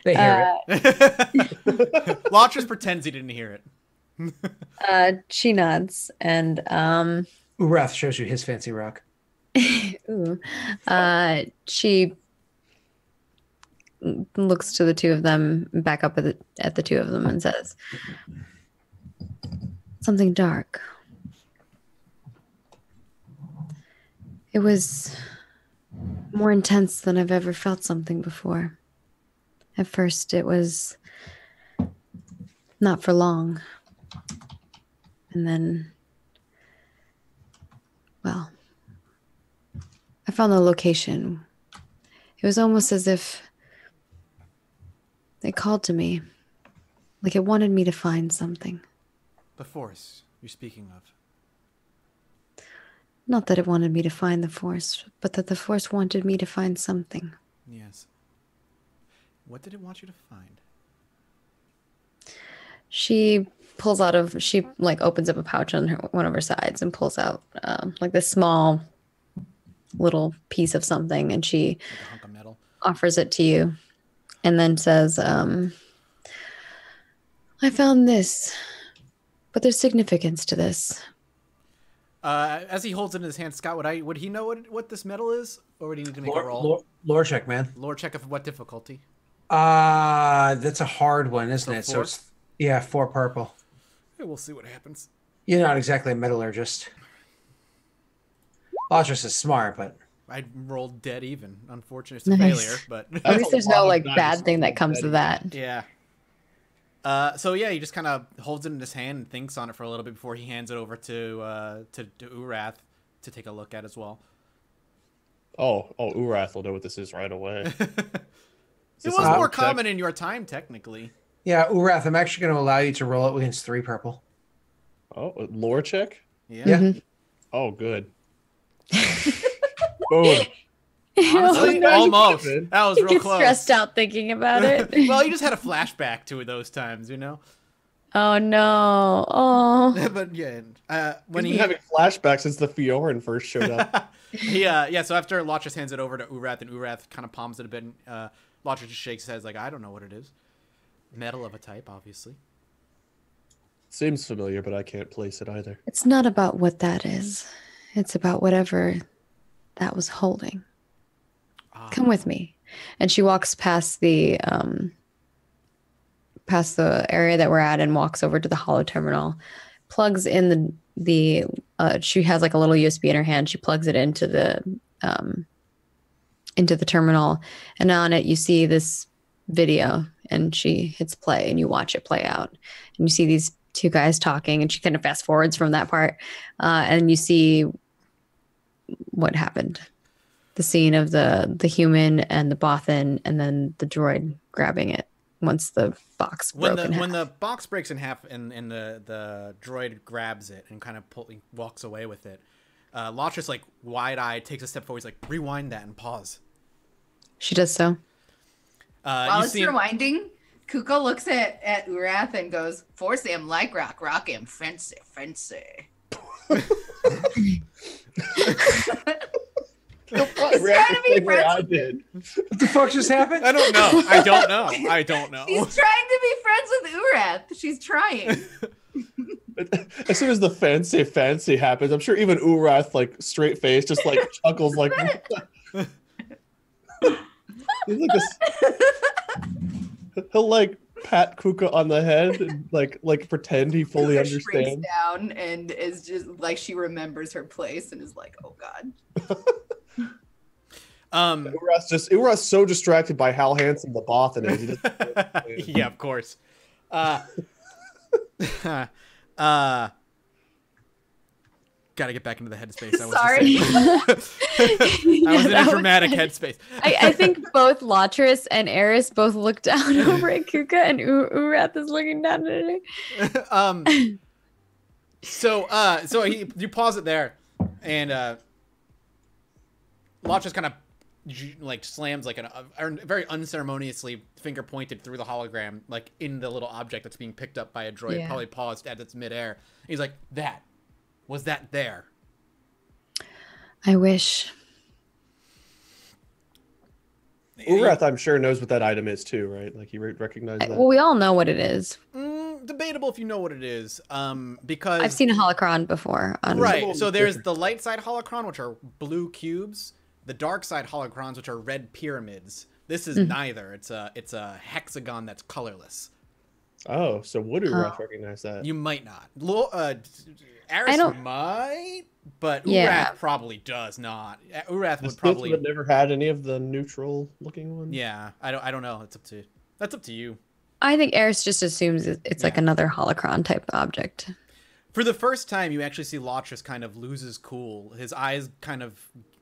They hear it. Latris pretends he didn't hear it. She nods, and Urath shows you his fancy rock. ooh, she looks to the two of them, back up at the two of them, and says, something dark. It was more intense than I've ever felt something before. At first, it was not for long. And then, well, I found the location. It was almost as if it called to me, like it wanted me to find something. The Force you're speaking of. Not that it wanted me to find the Force, but that the Force wanted me to find something. Yes. What did it want you to find? She opens up a pouch on one of her sides and pulls out like this small little piece of something, and she Like a hunk of metal. offers it to you and then says, I found this, but there's significance to this. As he holds it in his hand, Scott, would he know what this metal is, or would he need to make a roll? Lore check, man. Lore check of what difficulty? That's a hard one, isn't it? Four? So it's 4 purple. Yeah, we'll see what happens. You're not exactly a metallurgist. Latris is smart, but I rolled dead even. Unfortunate, it's a failure, but At least there's no lot of bad dice thing that comes to that. yeah. So yeah, he just kind of holds it in his hand and thinks on it for a little bit before he hands it over to Urath to take a look at as well. Oh, Urath will know what this is right away. It was more common in your time, technically. Yeah, Urath, I'm actually going to allow you to roll it against 3 purple. Oh, lore check? Yeah. Oh, good. Boom. Honestly, almost. That was He real gets close. stressed out thinking about it. Well, you just had a flashback to those times, you know? Oh no. Oh. But yeah, When he's been having flashbacks since the Fioran first showed up. Yeah, so after Lotris hands it over to Urath, and Urath kind of palms it a bit, and Lotris just shakes his head like, I don't know what it is. Metal of a type, obviously. Seems familiar, but I can't place it either. It's not about what that is. It's about whatever that was holding. Come with me. And she walks past the area that we're at and walks over to the holo terminal, plugs in the she has like a little USB in her hand. She plugs it into the terminal, and on it you see this video, and she hits play and you watch it play out, and you see these 2 guys talking, and she kind of fast forwards from that part, and you see what happened. The scene of the human and the Bothan, and then the droid grabbing it once the box broke in half. When the box breaks in half and the droid grabs it and kind of walks away with it, Lotris, like, wide-eyed, takes a step forward. He's like, rewind that and pause. She does so. While it's rewinding, Kuka looks at Urath and goes, force him like rock him, fancy. He's trying to be friends. I did. What the fuck just happened? I don't know. I don't know. She's trying to be friends with Urath. She's trying. As soon as the fancy happens, I'm sure even Urath, like, straight face, just like chuckles like he's like this. He'll like pat Kuka on the head and like pretend he fully Kuka understands. shrinks down and is just like, she remembers her place and is like, oh god. Urath's so distracted by how handsome the Bothan is. He doesn't yeah, of course. Gotta get back into the headspace. Sorry. I was in a dramatic headspace. I think both Lotris and Eris both look down over at Kuka, and Urath is looking down at her. So you pause it there, and Lotris kind of like slams like a very unceremoniously finger pointed through the hologram, like in the little object that's being picked up by a droid. Yeah. Probably paused at its midair. He's like, that. Was that there? I wish. Urath, I'm sure, knows what that item is too, right? Like, he recognizes that. Well, we all know what it is. Debatable if you know what it is. Because I've seen a holocron before. Right. So there's the light side holocron, which are blue cubes. The dark side holocrons, which are red pyramids. This is neither. It's a hexagon that's colorless. Oh, so would Urath recognize that? You might not. Aris might, but Urath probably does not. Urath would probably have never had any of the neutral looking ones. Yeah, I don't know. That's up to you. I think Eris just assumes it's like another holocron type object. For the first time, you actually see Lotris kind of loses cool.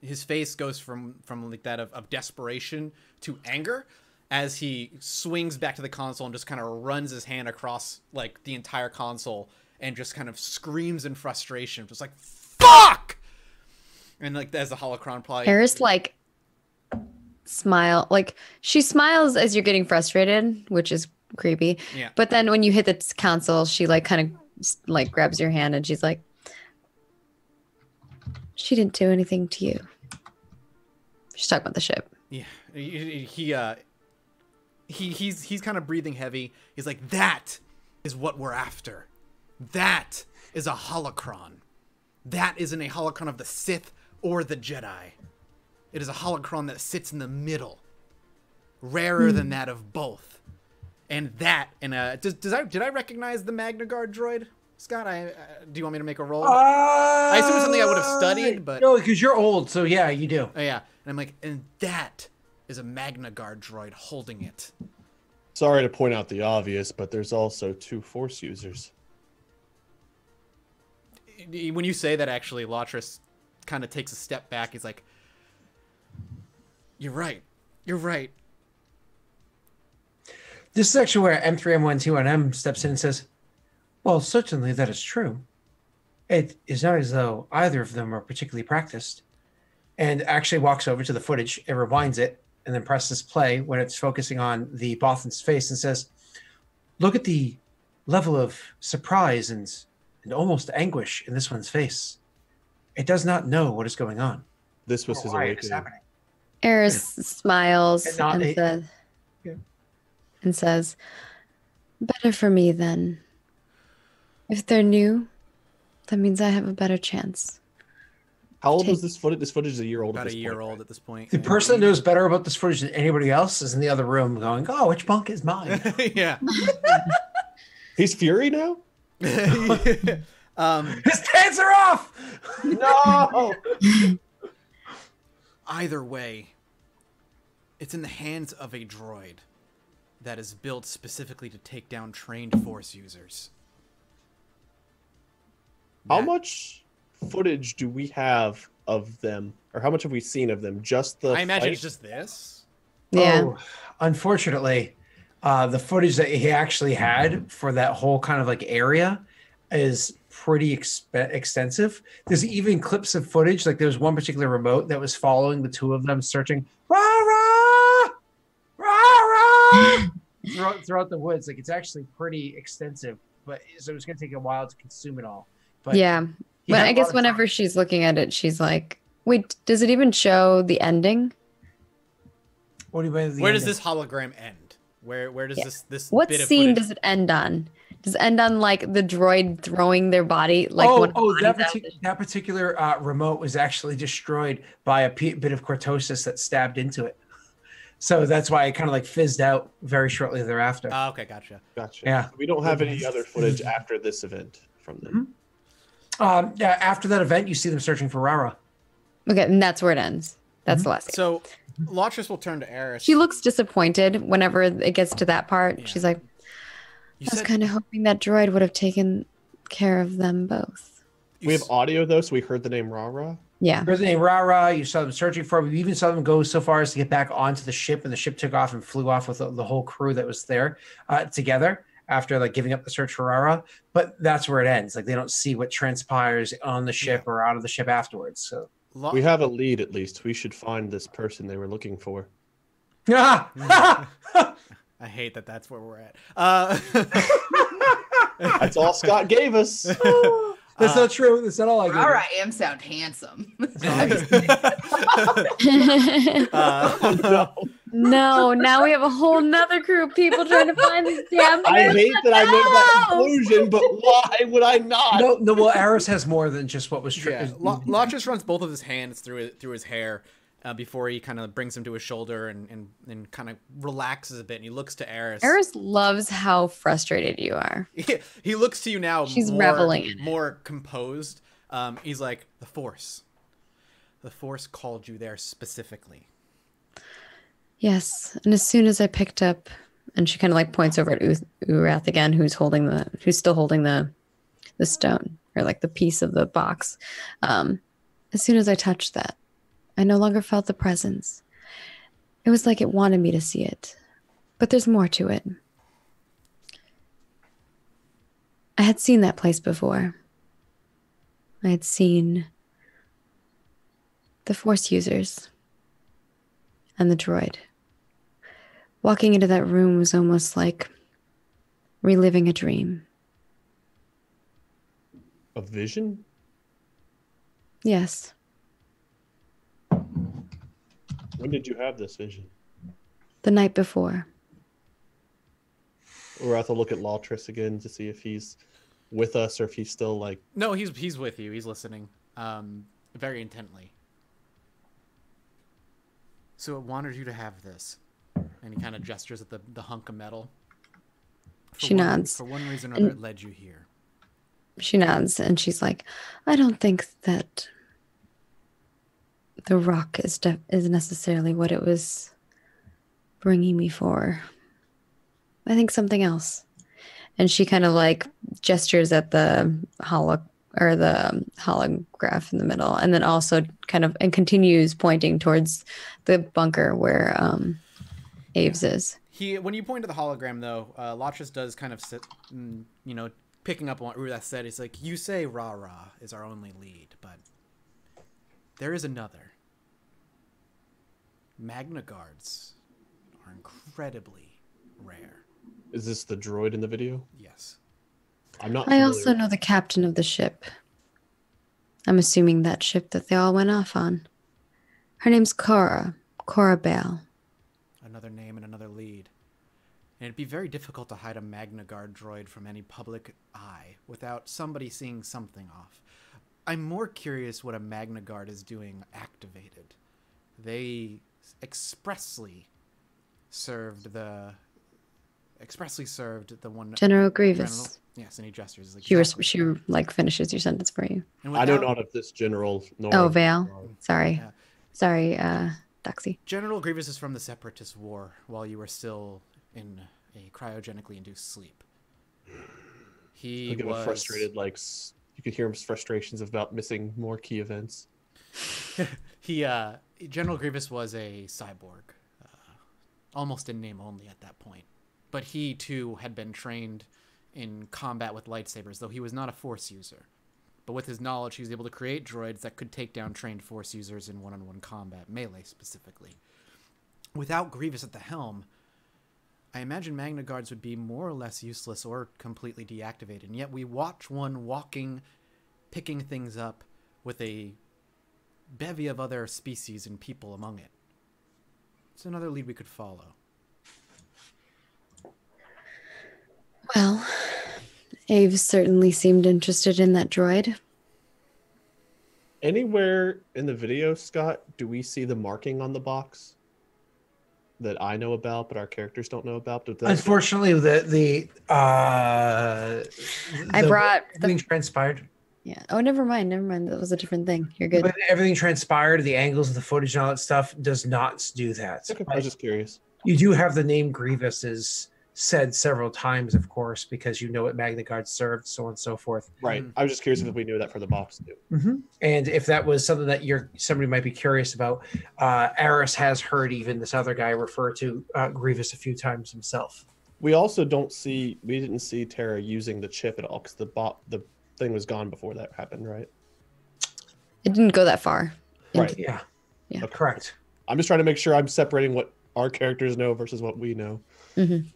His face goes from like that of desperation to anger as he swings back to the console and just kind of runs his hand across like the entire console and just kind of screams in frustration, just like, fuck! And like, as the holocron probably... Eris like she smiles as you're getting frustrated, which is creepy. Yeah. But then when you hit the console, she like kind of like grabs your hand and she's like, she didn't do anything to you. She's talking about the ship. Yeah. He's kind of breathing heavy. He's like, that is what we're after. That is a holocron. That isn't a holocron of the Sith or the Jedi. It is a holocron that sits in the middle. Rarer than that of both. And that, did I recognize the Magna Guard droid? Scott, do you want me to make a roll? I assume it's something I would have studied, but... No, because you're old, so yeah, you do. Oh, yeah. And I'm like, and that is a Magna Guard droid holding it. Sorry to point out the obvious, but there's also 2 Force users. When you say that, actually, Lotris kind of takes a step back. He's like, "You're right. You're right." This is actually where M3M12M steps in and says, well, certainly that is true. It is not as though either of them are particularly practiced. And actually walks over to the footage and rewinds it and then presses play when it's focusing on the Bothan's face and says, look at the level of surprise and almost anguish in this one's face. It does not know what is going on. This was his awakening. Eris smiles and says, better for me then. If they're new, that means I have a better chance. How old was this footage? This footage is a year old. About a year old at this point. The person that knows better about this footage than anybody else is in the other room going, oh, which bunk is mine? Yeah. He's Fury now? His pants are off! No! Either way, it's in the hands of a droid that is built specifically to take down trained Force users. How much footage do we have of them? Or how much have we seen of them? Just the I imagine fight? it's just this. Yeah. Oh, unfortunately, the footage that he actually had for that whole kind of like area is pretty extensive. There's even clips of footage, like there's one particular remote that was following the two of them searching rah, rah, throughout the woods. Like it's actually pretty extensive, but so it's going to take a while to consume it all. But yeah. But I guess whenever she's looking at it, she's like, wait, does it even show the ending? What do you mean? Where does this hologram end? Where does this what bit of scene footage... does it end on? Does it end on like the droid throwing their body like that particular remote was actually destroyed by a bit of cortosis that stabbed into it. So that's why it kind of like fizzed out very shortly thereafter. Oh, okay, gotcha. Yeah. We don't have any other footage after this event from them. Yeah, after that event, you see them searching for Rara. Okay, and that's where it ends. That's the last scene. So Lotris will turn to Eris. She looks disappointed whenever it gets to that part. Yeah. She's like, I was kind of hoping that droid would have taken care of them both. We have audio, though, so we heard the name Rara. Yeah. Heard the name Rara. You saw them searching for him. You even saw them go so far as to get back onto the ship, and the ship took off and flew off with the whole crew that was there together after like giving up the search for Rara. But that's where it ends. Like they don't see what transpires on the ship or out of the ship afterwards. So we have a lead, at least. We should find this person they were looking for. I hate that that's where we're at. That's all Scott gave us. That's not true. That's not all I gave. All right, am sound handsome. No, now we have a whole nother group of people trying to find this damn person. I hate that I made that conclusion, but why would I not? No. Well, Eris has more than just what was true. Yeah. Lotris runs both of his hands through his hair before he kind of brings him to his shoulder and kind of relaxes a bit. And he looks to Eris. Eris loves how frustrated you are. He looks to you now. She's reveling in it. More composed. He's like, the Force called you there specifically. Yes, and as soon as I picked up, and she kind of like points over at Urath again, who's still holding the stone or like the piece of the box. As soon as I touched that, I no longer felt the presence. It was like it wanted me to see it, but there's more to it. I had seen that place before. I had seen the Force users and the droid. Walking into that room was almost like reliving a dream. A vision? Yes. When did you have this vision? The night before. We'll have to look at Lotris again to see if he's with us or if he's still like... No, he's with you. He's listening very intently. So it wanted you to have this. And he kind of gestures at the hunk of metal. She nods. For one reason or another, it led you here. She nods, and she's like, I don't think that the rock is necessarily what it was bringing me for. I think something else. And she kind of like gestures at the holograph in the middle, and then also kind of and continues pointing towards the bunker where Aves is. When you point to the hologram, though, Latras does kind of sit, picking up on what Rudath said. He's like, you say Ra is our only lead, but there is another. Magna Guards are incredibly rare. Is this the droid in the video? Yes. I'm not. I also know the captain of the ship. I'm assuming that ship that they all went off on. Her name's Cora Bale. Another name and another lead. And it'd be very difficult to hide a Magna Guard droid from any public eye without somebody seeing something off. I'm more curious what a Magna Guard is doing activated. They expressly served the one General Grievous. Yes, and he gestures. Like, She like finishes your sentence for you. I know not if this general. Oh, Vale. Sorry. Yeah. Sorry, Doxy. General Grievous is from the Separatist War while you were still in a cryogenically induced sleep. He was frustrated, like you could hear his frustrations about missing more key events. General Grievous was a cyborg, almost in name only at that point. But he too had been trained in combat with lightsabers, though he was not a Force user. But with his knowledge, he was able to create droids that could take down trained Force users in one-on-one combat, melee specifically. Without Grievous at the helm, I imagine Magna Guards would be more or less useless or completely deactivated. And yet we watch one walking, picking things up with a bevy of other species and people among it. It's another lead we could follow. Well, Aves certainly seemed interested in that droid. Anywhere in the video, Scott, do we see the marking on the box that I know about, but our characters don't know about? Unfortunately, everything transpired. Yeah. Oh, never mind. That was a different thing. You're good. But everything transpired, the angles of the footage and all that stuff does not do that. Okay, I was just curious. You do have the name Grievous is said several times, of course, because you know what Magna Guard served, so on and so forth. Right. I was just curious if we knew that for the box too. Mm-hmm. And if that was something that somebody might be curious about, Aris has heard even this other guy refer to Grievous a few times himself. We also didn't see Terra using the chip at all because the thing was gone before that happened, right? It didn't go that far. Right. Yeah. Okay. Correct. I'm just trying to make sure I'm separating what our characters know versus what we know. Mm-hmm.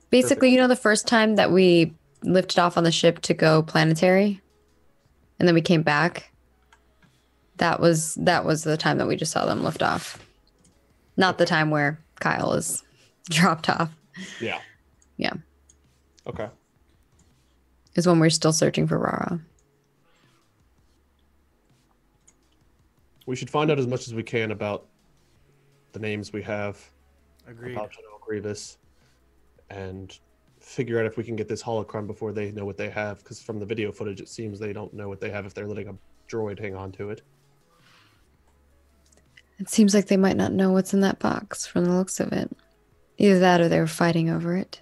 Basically, the first time that we lifted off on the ship to go planetary, and then we came back, that was the time that we just saw them lift off. Not the time where Kyle is dropped off. Yeah. Yeah. Okay. Is when we're still searching for Rara. We should find out as much as we can about the names we have. Agreed. About General Grievous. And figure out if we can get this holocron before they know what they have. Because from the video footage, it seems they don't know what they have if they're letting a droid hang on to it. It seems like they might not know what's in that box from the looks of it. Either that or they were fighting over it.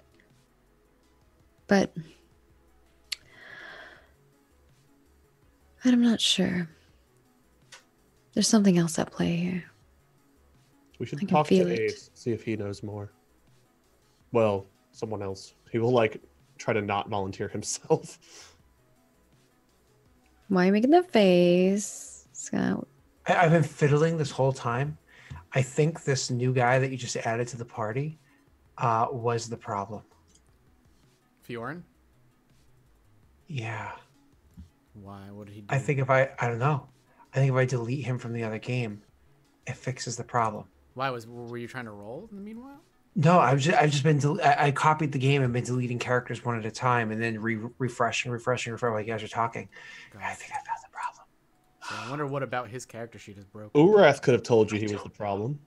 But I'm not sure. There's something else at play here. We should talk to Aves, see if he knows more. Well, someone else. He will try to not volunteer himself. Why are you making that face, Scott? I've been fiddling this whole time. I think this new guy that you just added to the party was the problem. Fiorin? Yeah. Why? What did he do? I think I don't know. I think if I delete him from the other game, it fixes the problem. Why were you trying to roll in the meanwhile? No, I've just been. I copied the game and been deleting characters one at a time, and then refreshing while you guys are talking. I think I found the problem. So I wonder what about his character sheet is broken. Urath could have told you he was the problem.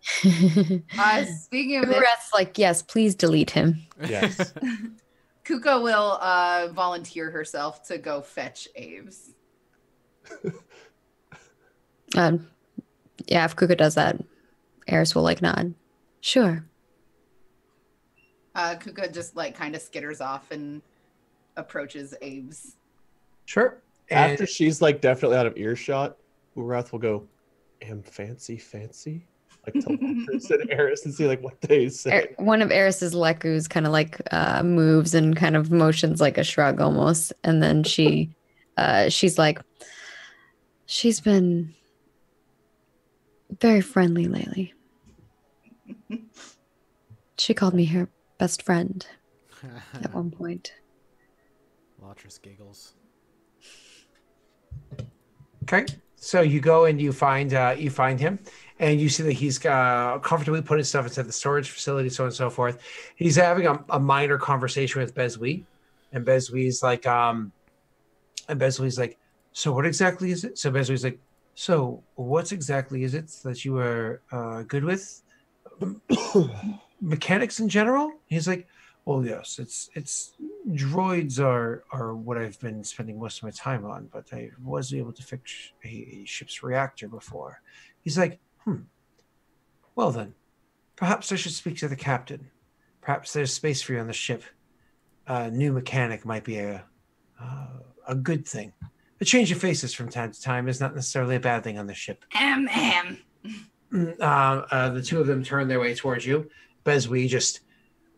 Speaking of it, Rat's like, yes, please delete him. Yes. Kuka will volunteer herself to go fetch Aves. Yeah, if Kuka does that, Eris will nod. Sure. Kuka just like kind of skitters off and approaches Aves. Sure. After she's like definitely out of earshot, Urath will go, "Am fancy, like to Lotris and Eris and see like what they say." One of Eris's Lekus kind of like moves and kind of motions like a shrug almost, and then she's like, she's been very friendly lately. She called me her best friend at one point. Lotris giggles. Okay, so you go and you find him, and you see that he's comfortably putting stuff into the storage facility, so on and so forth. He's having a minor conversation with Bezwi, and Bezwi's like, so what exactly is it? So Bezwi's like, so what exactly is it that you are good with? Mechanics in general? He's like, well, yes, it's droids are what I've been spending most of my time on, but I was able to fix a ship's reactor before. He's like, well then, perhaps I should speak to the captain. Perhaps there's space for you on the ship. A new mechanic might be a good thing. A change of faces from time to time is not necessarily a bad thing on the ship. The two of them turn their way towards you. Bezwi just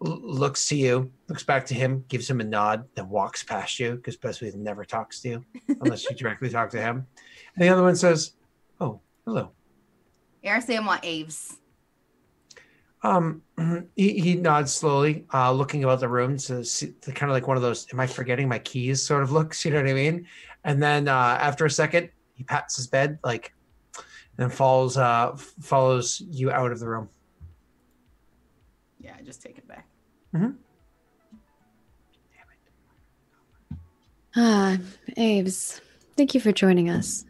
looks to you, looks back to him, gives him a nod, then walks past you because Bezwi never talks to you unless you directly talk to him. And the other one says, "Oh, hello." Eris, I want Aves. He nods slowly, looking about the room to kind of like one of those "am I forgetting my keys" sort of looks. You know what I mean? And then after a second, he pats his bed, like, and then follows you out of the room. Yeah, I just take it back. Mm-hmm. Aves, thank you for joining us.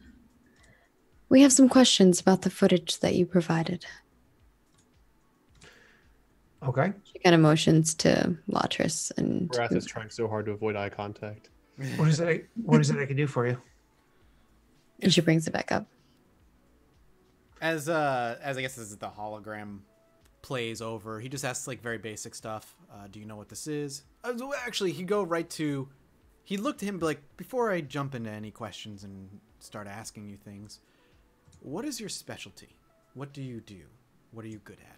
We have some questions about the footage that you provided. Okay. She kind of motions to Lotris and Urath is trying so hard to avoid eye contact. What is it I can do for you? And she brings it back up. As I guess as the hologram plays over, he just asks like very basic stuff. Do you know what this is? Actually, he'd look to him and be like, before I jump into any questions and start asking you things, what is your specialty? What do you do? What are you good at?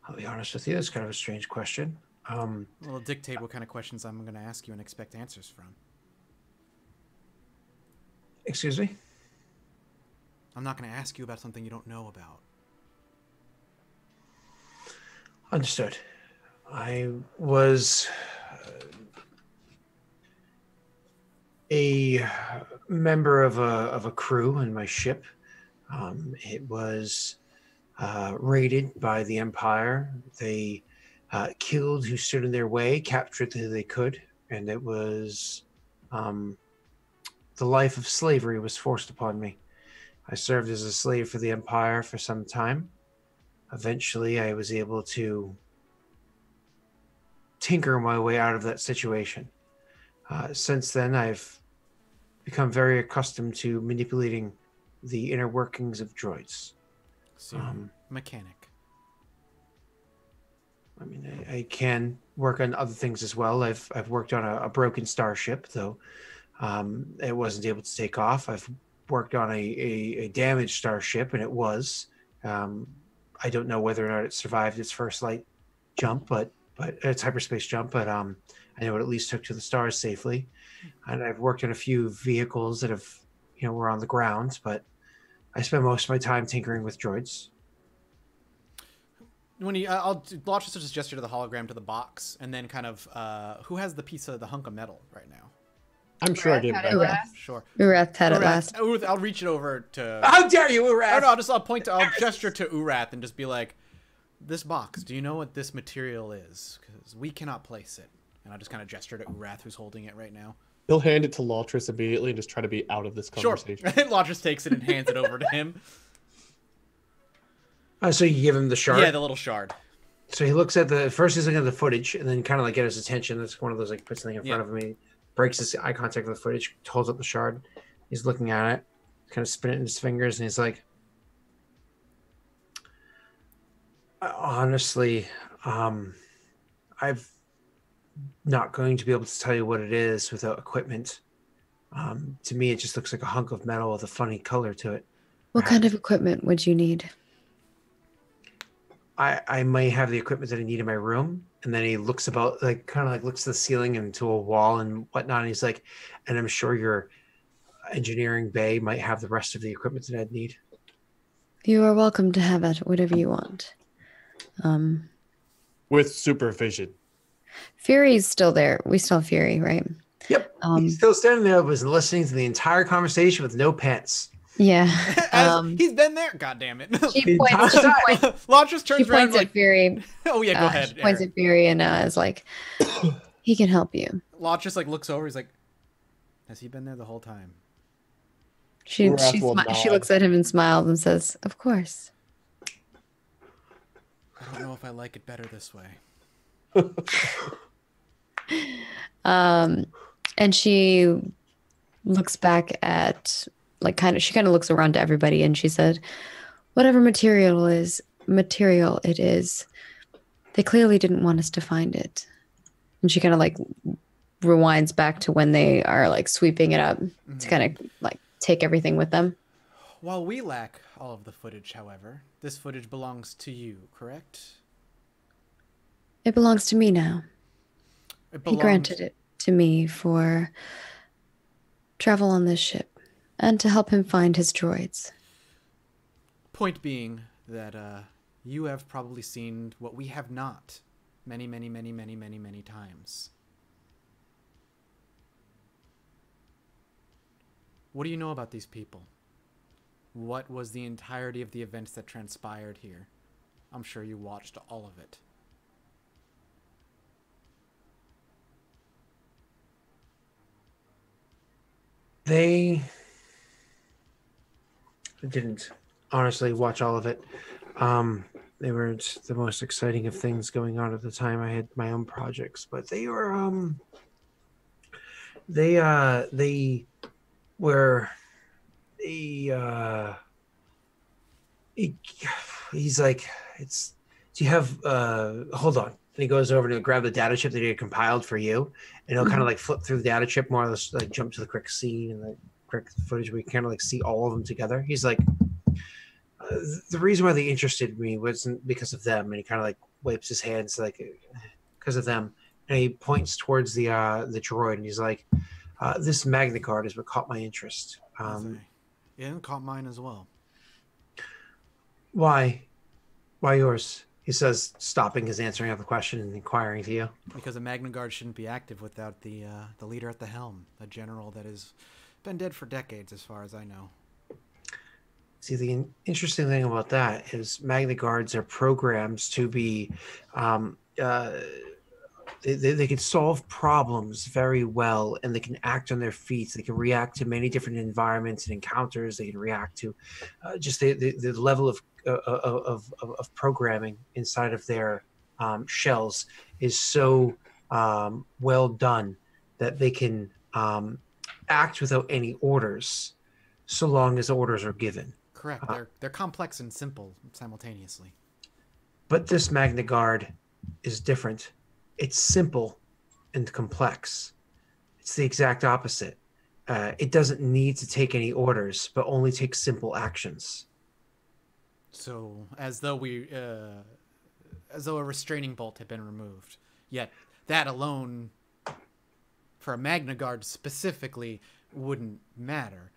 I'll be honest with you, it's kind of a strange question. Well, it'll dictate what kind of questions I'm going to ask you and expect answers from. Excuse me? I'm not going to ask you about something you don't know about. Understood. I was a member of a crew in my ship. It was raided by the Empire. They killed who stood in their way, captured who they could, and it was the life of slavery was forced upon me. I served as a slave for the Empire for some time. Eventually, I was able to tinker my way out of that situation. Since then, I've become very accustomed to manipulating the inner workings of droids. So, mechanic. I mean, I can work on other things as well. I've worked on a broken starship, though it wasn't able to take off. I've worked on a damaged starship, and it was. I don't know whether or not it survived its first light jump, but its hyperspace jump. But I know it at least took to the stars safely. And I've worked on a few vehicles that were on the ground, but I spend most of my time tinkering with droids. When I'll just gesture to the hologram to the box, and then kind of who has the piece of the hunk of metal right now? I'm sure I gave it back. Sure. Urath had it last. I'll reach it over to. How dare you, Urath? Oh, no, I'll gesture to Urath and just be like, "This box. Do you know what this material is? Because we cannot place it." And I'll just kind of gesture to Urath, who's holding it right now. He'll hand it to Lotris immediately and just try to be out of this conversation. Sure. Lotris takes it and hands it over to him. So you give him the shard? Yeah, the little shard. So he looks at first he's looking at the footage, and then kind of like get his attention. That's one of those like puts something in front of him. He breaks his eye contact with the footage, holds up the shard. He's looking at it, kind of spinning it in his fingers, and he's like, Honestly, I'm not going to be able to tell you what it is without equipment. To me, it just looks like a hunk of metal with a funny color to it. What kind of equipment would you need? I may have the equipment that I need in my room. And then he looks about, like, kind of like looks to the ceiling and to a wall and whatnot. And he's like, and I'm sure your engineering bay might have the rest of the equipment that I'd need. You are welcome to have it, whatever you want. With supervision. Fury's still there. We still have Fury, right? Yep. He's still standing there, was listening to the entire conversation with no pants. Yeah. He's been there. God damn it. She points Launches turns around at like, Fury. oh yeah, go ahead. She points at Fury and is like, he can help you. Launches like looks over. He's like, has he been there the whole time? She looks at him and smiles and says, "Of course." I don't know if I like it better this way. And she looks back at she kind of looks around to everybody and she said, whatever material it is, they clearly didn't want us to find it. And she kind of like rewinds back to when they are like sweeping it up to kind of like take everything with them. While we lack all of the footage, however, this footage belongs to you, correct? It belongs to me now. He granted it to me for travel on this ship and to help him find his droids. Point being that you have probably seen what we have not many, many, many, many, many, many times. What do you know about these people? What was the entirety of the events that transpired here? I'm sure you watched all of it. They didn't honestly watch all of it. They were the most exciting of things going on at the time. I had my own projects, but they were he's like, it's, do you have hold on. And he goes over to grab the data chip that he had compiled for you, and he'll kind of like flip through the data chip, more or less like jump to the correct scene and the correct footage where you kind of like see all of them together. He's like, the reason why they interested me wasn't because of them, and he kind of like wipes his hands like because of them, and he points towards the droid, and he's like, this Magna Guard is what caught my interest. Yeah, caught mine as well. Why yours? He says, stopping his answering of the question and inquiring to you. Because a Magna Guard shouldn't be active without the leader at the helm, a general that has been dead for decades, as far as I know. See, the interesting thing about that is Magna Guards are programs to be, they can solve problems very well, and they can act on their feet. They can react to many different environments and encounters. They can react to just the level of programming inside of their shells is so well done that they can act without any orders, so long as orders are given. Correct. They're complex and simple simultaneously. But this Magna Guard is different. It's simple and complex. It's the exact opposite. It doesn't need to take any orders, but only take simple actions. So, as though a restraining bolt had been removed. Yet, that alone, for a Magna Guard specifically, wouldn't matter.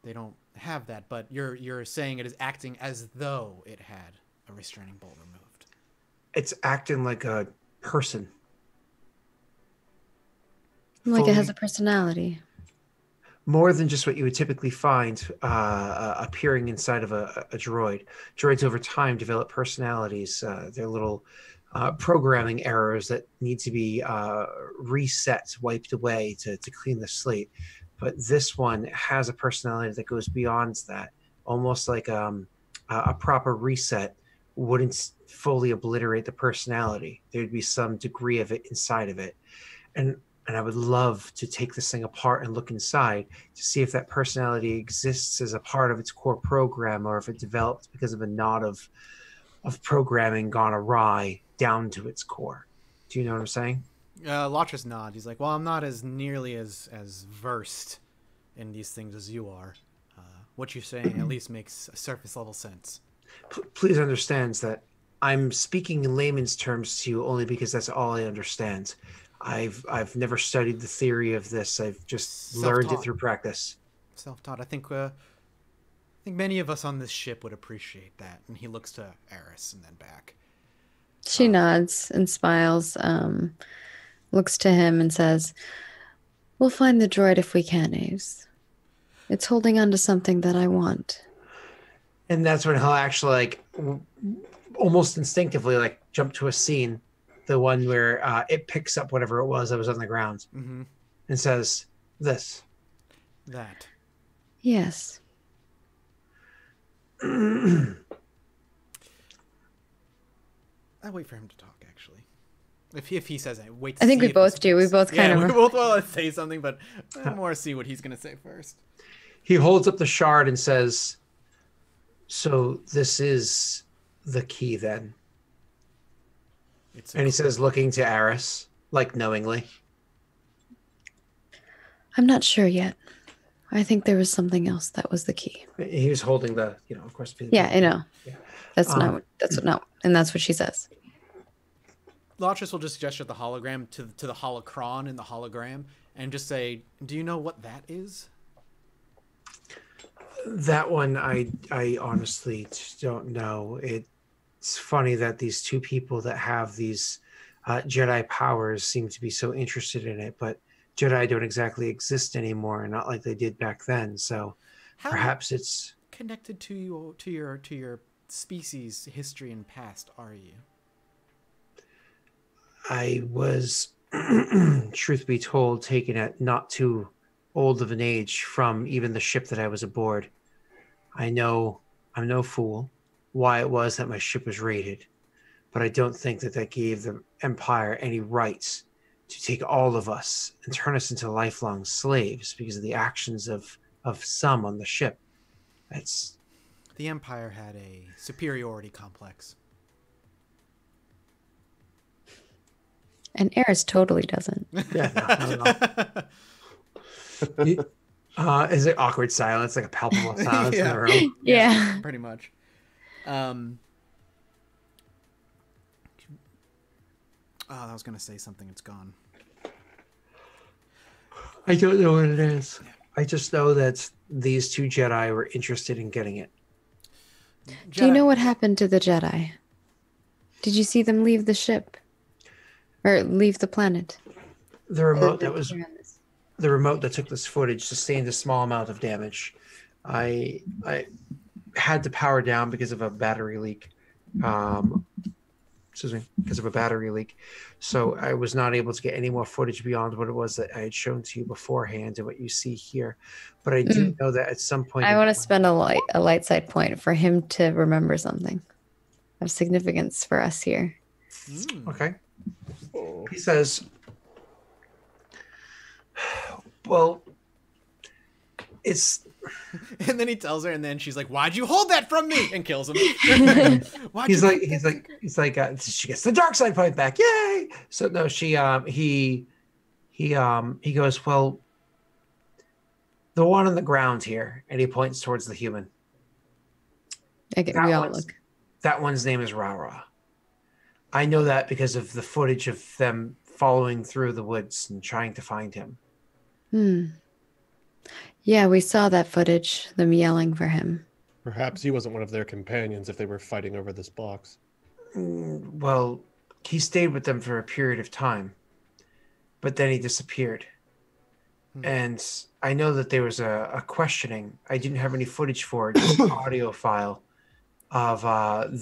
They don't have that, but you're saying it is acting as though it had a restraining bolt removed. It's acting like a person. Like it has a personality. More than just what you would typically find appearing inside of a droid. Droids over time develop personalities. They're little programming errors that need to be reset, wiped away to clean the slate. But this one has a personality that goes beyond that. Almost like a proper reset wouldn't fully obliterate the personality. There'd be some degree of it inside of it. And I would love to take this thing apart and look inside to see if that personality exists as a part of its core program, or if it developed because of a nod of of programming gone awry down to its core. Do you know what I'm saying? Lotris nods. He's like, well, I'm not as nearly as versed in these things as you are. What you're saying at least makes a surface level sense. Please understand that I'm speaking in layman's terms to you only because that's all I understand. I've never studied the theory of this. I've just learned it through practice. Self-taught. I think many of us on this ship would appreciate that. And he looks to Eris and then back. She nods and smiles, looks to him and says, we'll find the droid if we can, Aves. It's holding on to something that I want. And that's when he'll actually, like, almost instinctively, like, jump to a scene, the one where it picks up whatever it was that was on the ground, and says, this. That. Yes. I wait for him to talk, actually. If he says it, wait to I think see we both do. We both kind of... we both want to say something, but more see what he's going to say first. He holds up the shard and says, so this is the key then? And he says, looking to Eris, like knowingly. I'm not sure yet. I think there was something else that was the key. He was holding the, of course. Yeah, I know. Yeah. That's and that's what she says. Lotris will just gesture the hologram to the holocron in the hologram and just say, do you know what that is? That one, I honestly don't know. It's funny that these two people that have these Jedi powers seem to be so interested in it, but Jedi don't exactly exist anymore, not like they did back then. So perhaps it's connected to your species history and past. Are you? I was, truth be told, taken at not too old of an age from even the ship that I was aboard. I'm no fool why it was that my ship was raided, but I don't think that gave the Empire any rights to take all of us and turn us into lifelong slaves because of the actions of some on the ship. The Empire had a superiority complex. And Eris totally doesn't. Yeah, no. Is it awkward silence, like a palpable silence in the room? Yeah. Pretty much. I was gonna say something. It's gone. I don't know what it is. Yeah. I just know that these two Jedi were interested in getting it. Do you know what happened to the Jedi? Did you see them leave the ship? Or leave the planet? The remote that took this footage sustained a small amount of damage. I had to power down because of a battery leak. Because of a battery leak. So I was not able to get any more footage beyond what it was that I had shown to you beforehand and what you see here. But I do know that at some point... I want to spend a light side point for him to remember something of significance for us here. Okay. He says, well, it's... And then he tells her, and then she's like, "Why'd you hold that from me?" and kills him. He's like, she gets the dark side point back, yay! So no, he goes, well, the one on the ground here, and he points towards the human. Okay, we all look. That one's name is Rara. I know that because of the footage of them following through the woods and trying to find him. Yeah, we saw that footage, them yelling for him. Perhaps he wasn't one of their companions if they were fighting over this box. Well, he stayed with them for a period of time, but then he disappeared. And I know that there was a questioning. I didn't have any footage for it, just an audio file of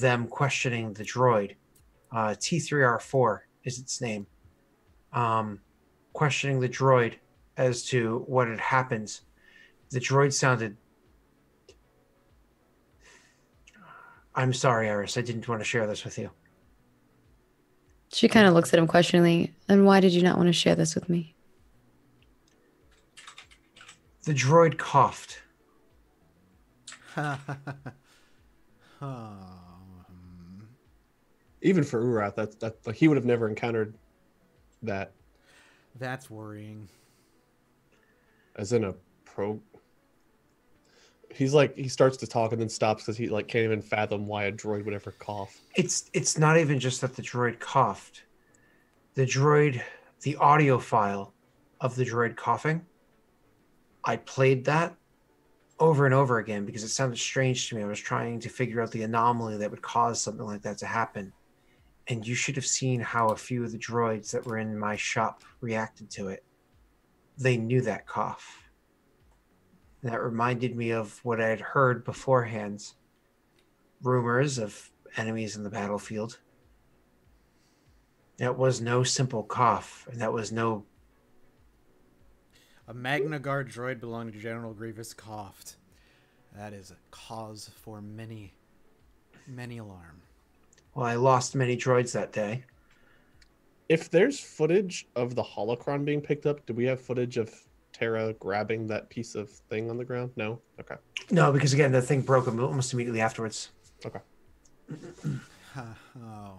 them questioning the droid. T3R4 is its name. Questioning the droid as to what had happened. The droid sounded... I'm sorry, Eris. I didn't want to share this with you. She kind of looks at him questioningly. And why did you not want to share this with me? The droid coughed. Even for Urath, that like he would have never encountered that That's worrying. as in a pro. He's like he starts to talk and then stops because he like can't even fathom why a droid would ever cough. It's not even just that the droid coughed. The audio file of the droid coughing, I played that over and over again because it sounded strange to me. I was trying to figure out the anomaly that would cause something like that to happen. And you should have seen how a few of the droids that were in my shop reacted to it. They knew that cough. And that reminded me of what I had heard beforehand. Rumors of enemies in the battlefield. That was no simple cough, and that was no... A Magna Guard droid belonging to General Grievous coughed. That is a cause for many alarm. Well, I lost many droids that day. If there's footage of the holocron being picked up, do we have footage of Terra grabbing that piece of thing on the ground? No? Okay. No, because again, the thing broke almost immediately afterwards. Okay. Oh.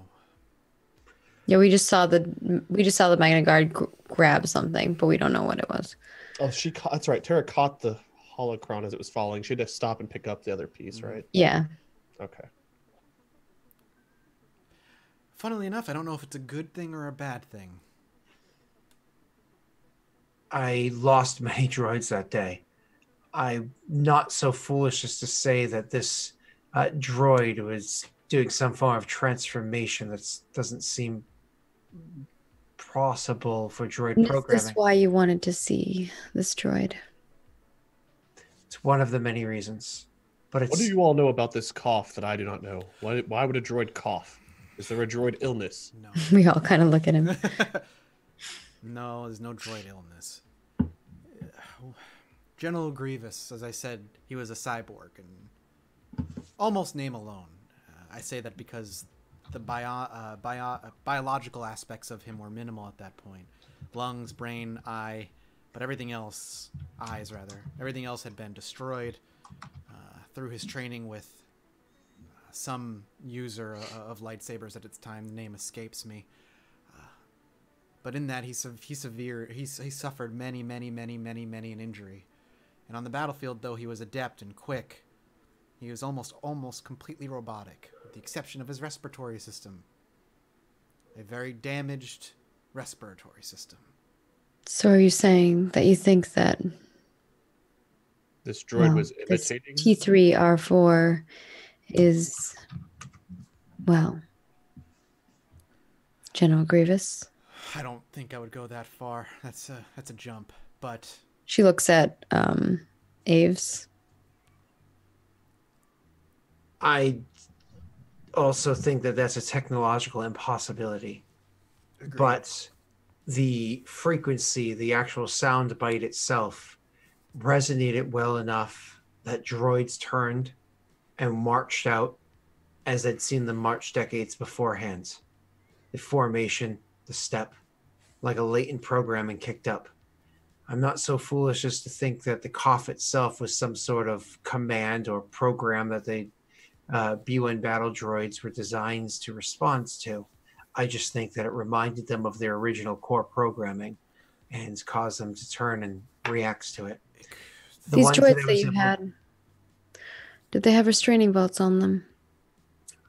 Yeah, we just saw the Magna Guard grab something, but we don't know what it was. Oh, that's right. Terra caught the holocron as it was falling. She had to stop and pick up the other piece, right? Yeah. Okay. Funnily enough, I don't know if it's a good thing or a bad thing. I lost many droids that day. I'm not so foolish as to say that this droid was doing some form of transformation that doesn't seem possible for droid Is programming. this why you wanted to see this droid? It's one of the many reasons. But it's... What do you all know about this cough that I do not know? Why would a droid cough? Is there a droid illness? No. We all kind of look at him. No, there's no droid illness. General Grievous, as I said, he was a cyborg, and almost name alone. I say that because the biological aspects of him were minimal at that point. Lungs, brain, eye, but everything else, eyes rather, everything else had been destroyed through his training with some user of lightsabers at its time. The name escapes me. But in that, he suffered many an injury. And on the battlefield, though he was adept and quick, he was almost completely robotic, with the exception of his respiratory system. A very damaged respiratory system. So are you saying that you think that This droid was imitating? T3R4 is, well, General Grievous? I don't think I would go that far. That's a jump. But She looks at Aves. I also think that that's a technological impossibility. agreed. But the frequency, the actual sound bite itself, resonated well enough that droids turned and marched out as they'd seen them march decades beforehand. The formation, the step, like a latent programming kicked up. I'm not so foolish as to think that the cough itself was some sort of command or program that they B1 battle droids were designed to respond to. I just think that it reminded them of their original core programming and caused them to turn and react to it. The These ones droids I that was you able- had, did they have restraining belts on them?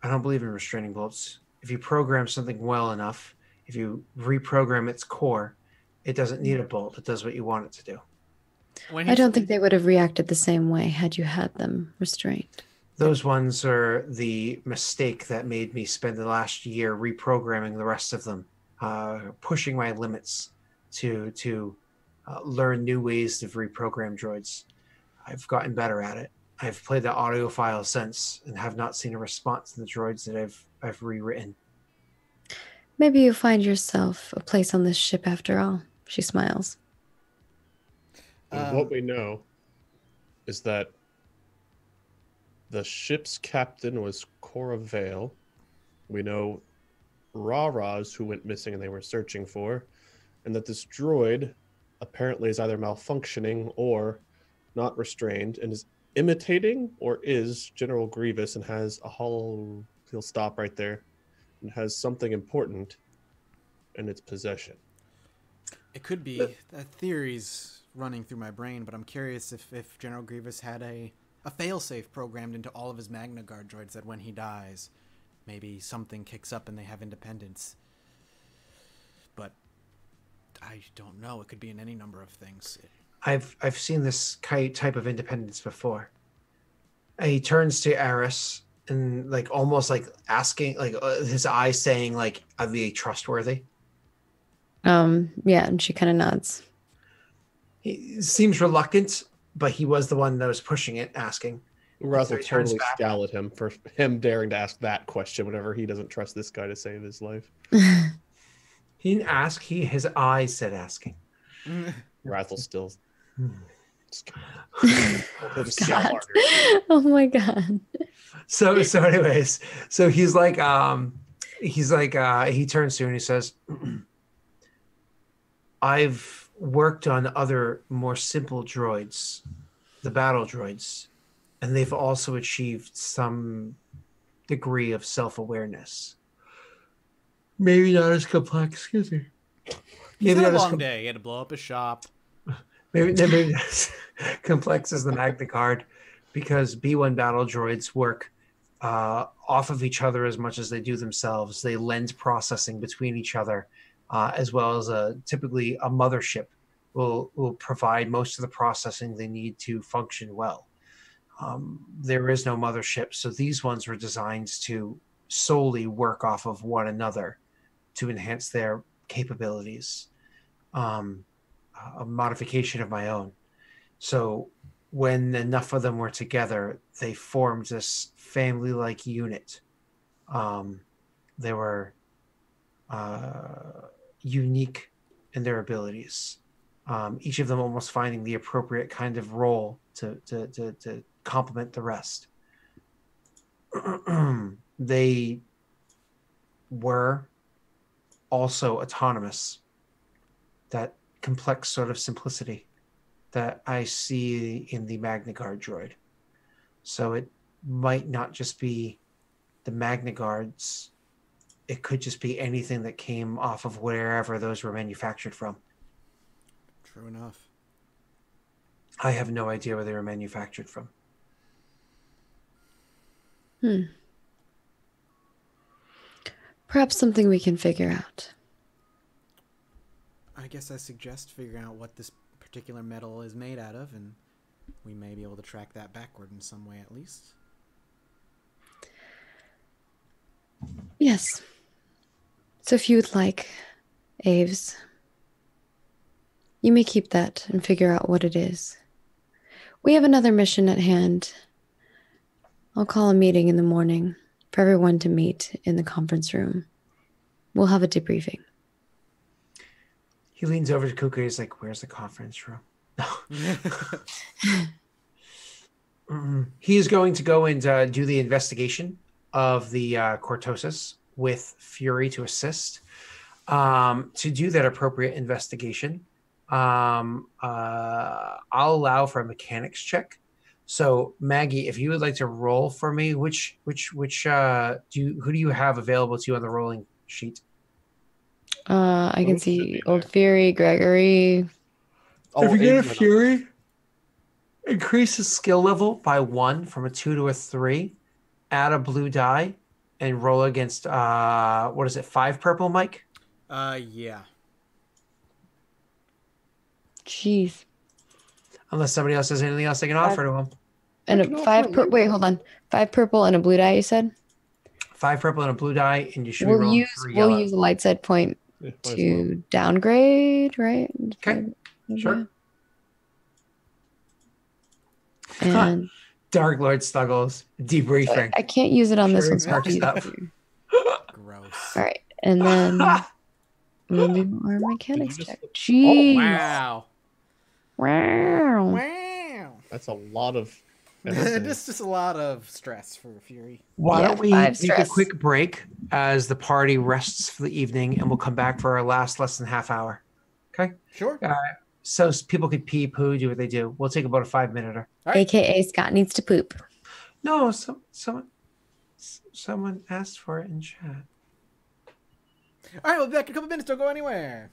I don't believe in restraining bolts. If you program something well enough, if you reprogram its core, it doesn't need a bolt. It does what you want it to do. When I he don't said- think they would have reacted the same way had you had them restrained. Those ones are the mistake that made me spend the last year reprogramming the rest of them, pushing my limits to learn new ways to reprogram droids. I've gotten better at it. I've played the audio file since and have not seen a response in the droids that I've rewritten. Maybe you find yourself a place on this ship after all. She smiles. And what we know is that the ship's captain was Cora Vale. We know Rah-Rahs who went missing and they were searching for, and that this droid apparently is either malfunctioning or not restrained and is imitating or is General Grievous and has a hollow... He'll stop right there. and has something important in its possession. It could be. That theory's running through my brain, but I'm curious if General Grievous had a failsafe programmed into all of his Magna Guard droids that when he dies, maybe something kicks up and they have independence. But I don't know. It could be in any number of things. I've seen this type of independence before. He turns to Eris and like almost like asking, like his eyes saying, like, "Are they trustworthy?" Yeah, and she kind of nods. He seems reluctant, but he was the one that was pushing it, asking. Raz So will he turns totally back. scowl at him for him daring to ask that question whenever he doesn't trust this guy to save his life. He didn't ask. His eyes said asking. Razzle still. God. Oh my God. So anyways, so he turns to her and he says, I've worked on other more simple droids, the battle droids, and they've also achieved some degree of self-awareness. Maybe not as complex, excuse me. He's had a long day. He had to blow up his shop. Maybe not as complex as the Magna Guard, because B1 battle droids work off of each other as much as they do themselves. They lend processing between each other, as well as typically a mothership will provide most of the processing they need to function well. There is no mothership, so these ones were designed to solely work off of one another to enhance their capabilities. A modification of my own. So when enough of them were together, they formed this family-like unit. They were unique in their abilities. Each of them almost finding the appropriate kind of role to complement the rest. They were also autonomous. That complex sort of simplicity that I see in the Magna Guard droid. So it might not just be the Magna Guards. It could just be anything that came off of wherever those were manufactured from. True enough. I have no idea where they were manufactured from. Perhaps something we can figure out. I guess I suggest figuring out what this particular metal is made out of, and we may be able to track that backward in some way at least. Yes. So if you would like, Aves, you may keep that and figure out what it is. We have another mission at hand. I'll call a meeting in the morning for everyone to meet in the conference room. We'll have a debriefing. He leans over to Kuka. He's like, "Where's the conference room?" He is going to go and do the investigation of the cortosis with Fury to assist. To do that appropriate investigation, I'll allow for a mechanics check. So Maggie, if you would like to roll for me, who do you have available to you on the rolling sheet? I can see Old Fury, Gregory. If you get a Fury, increase his skill level by 1 from a 2 to a 3, add a blue die, and roll against, 5 purple, Mike? Yeah. Jeez. Unless somebody else has anything else they can offer to him. And a 5 wait, hold on. 5 purple and a blue die, you said? 5 purple and a blue die, and you should be rolling 3 We'll yellow. use a light side point to downgrade, right? Okay, sure. And Dark Lord Snuggles, debriefing. I can't use it on this one. Sure, stuff. Gross. All right, and then maybe our mechanics check. Oh, Jeez. Wow. Wow. Wow. That's a lot of. It's just a lot of stress for Fury. Why don't we 5 take a stress. quick break as the party rests for the evening, and we'll come back for our last less than half hour. Okay? Sure. So people could pee, poo, do what they do. We'll take about a 5-minute. Right. AKA Scott needs to poop. No, someone asked for it in chat. All right, we'll be back in a couple minutes. Don't go anywhere.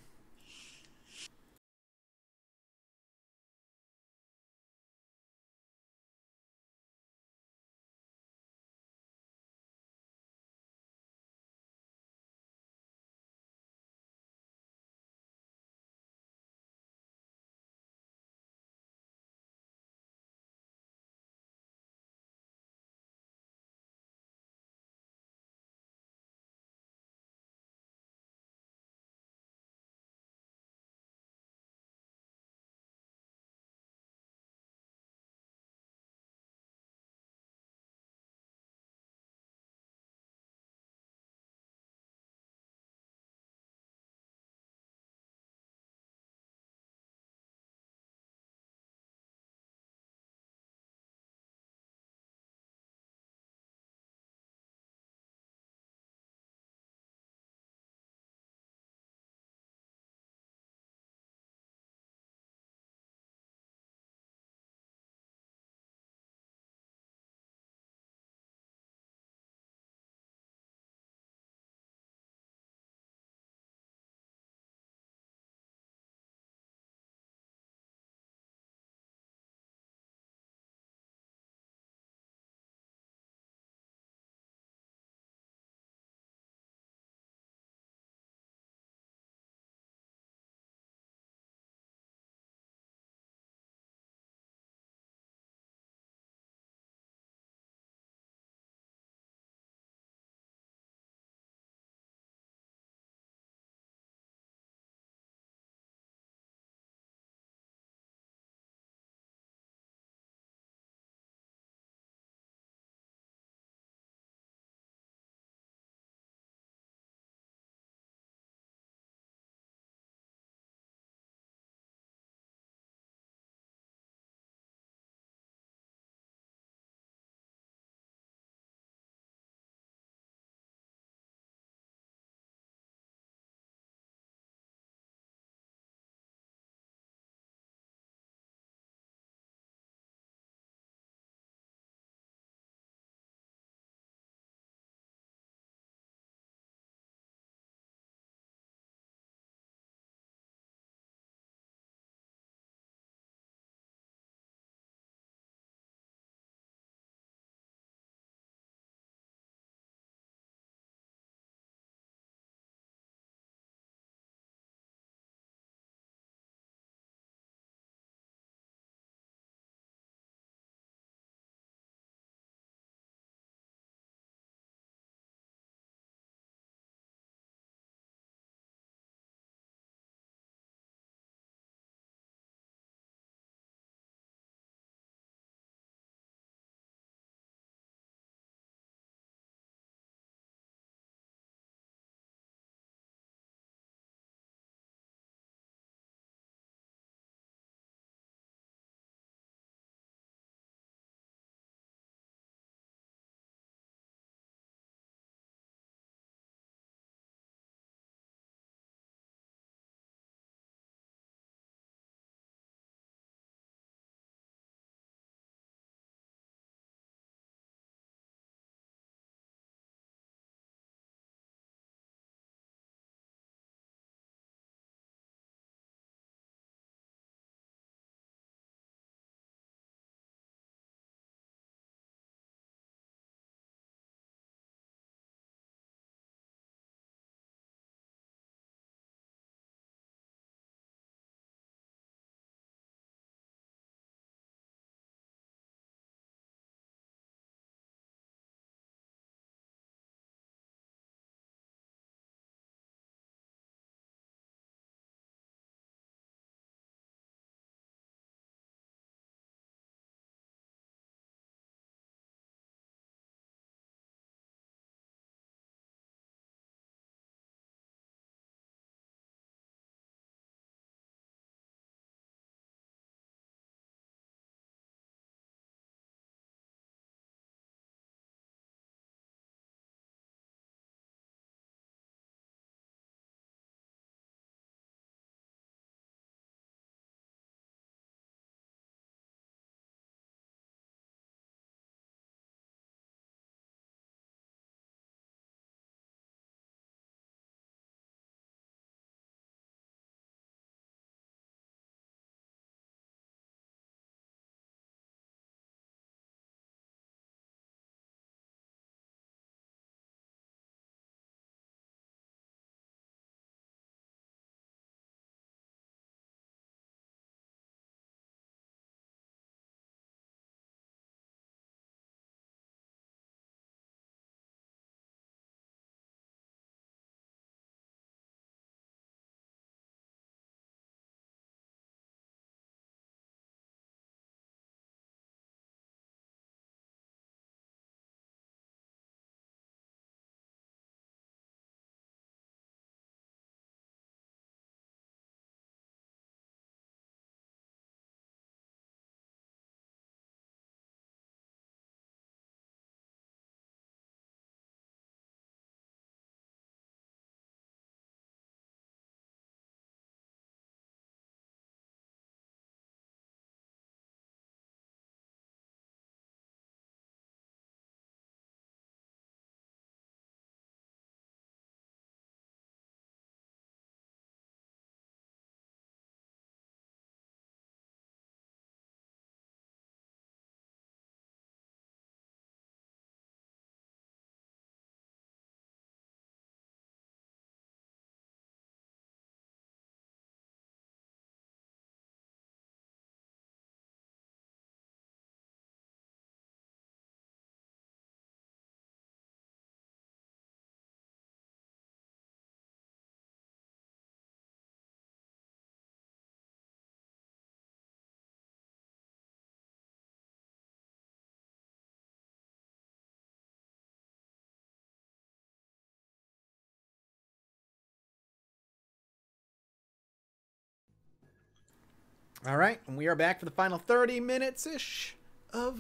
All right, and we are back for the final 30 minutes ish of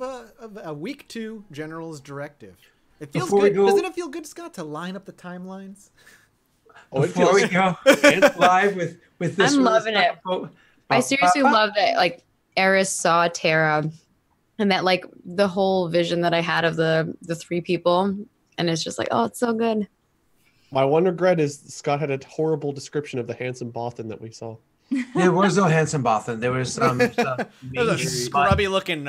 week 2 General's Directive. It feels good. Doesn't it feel good, Scott, to line up the timelines? Before we go live with this, I'm loving it. I seriously love that. Like, Eris saw Tara, and that like the whole vision that I had of the 3 people, and it's just like, oh, it's so good. My one regret is Scott had a horrible description of the handsome Bothan that we saw. There was no handsome Bothan. There was some There's a scrubby-looking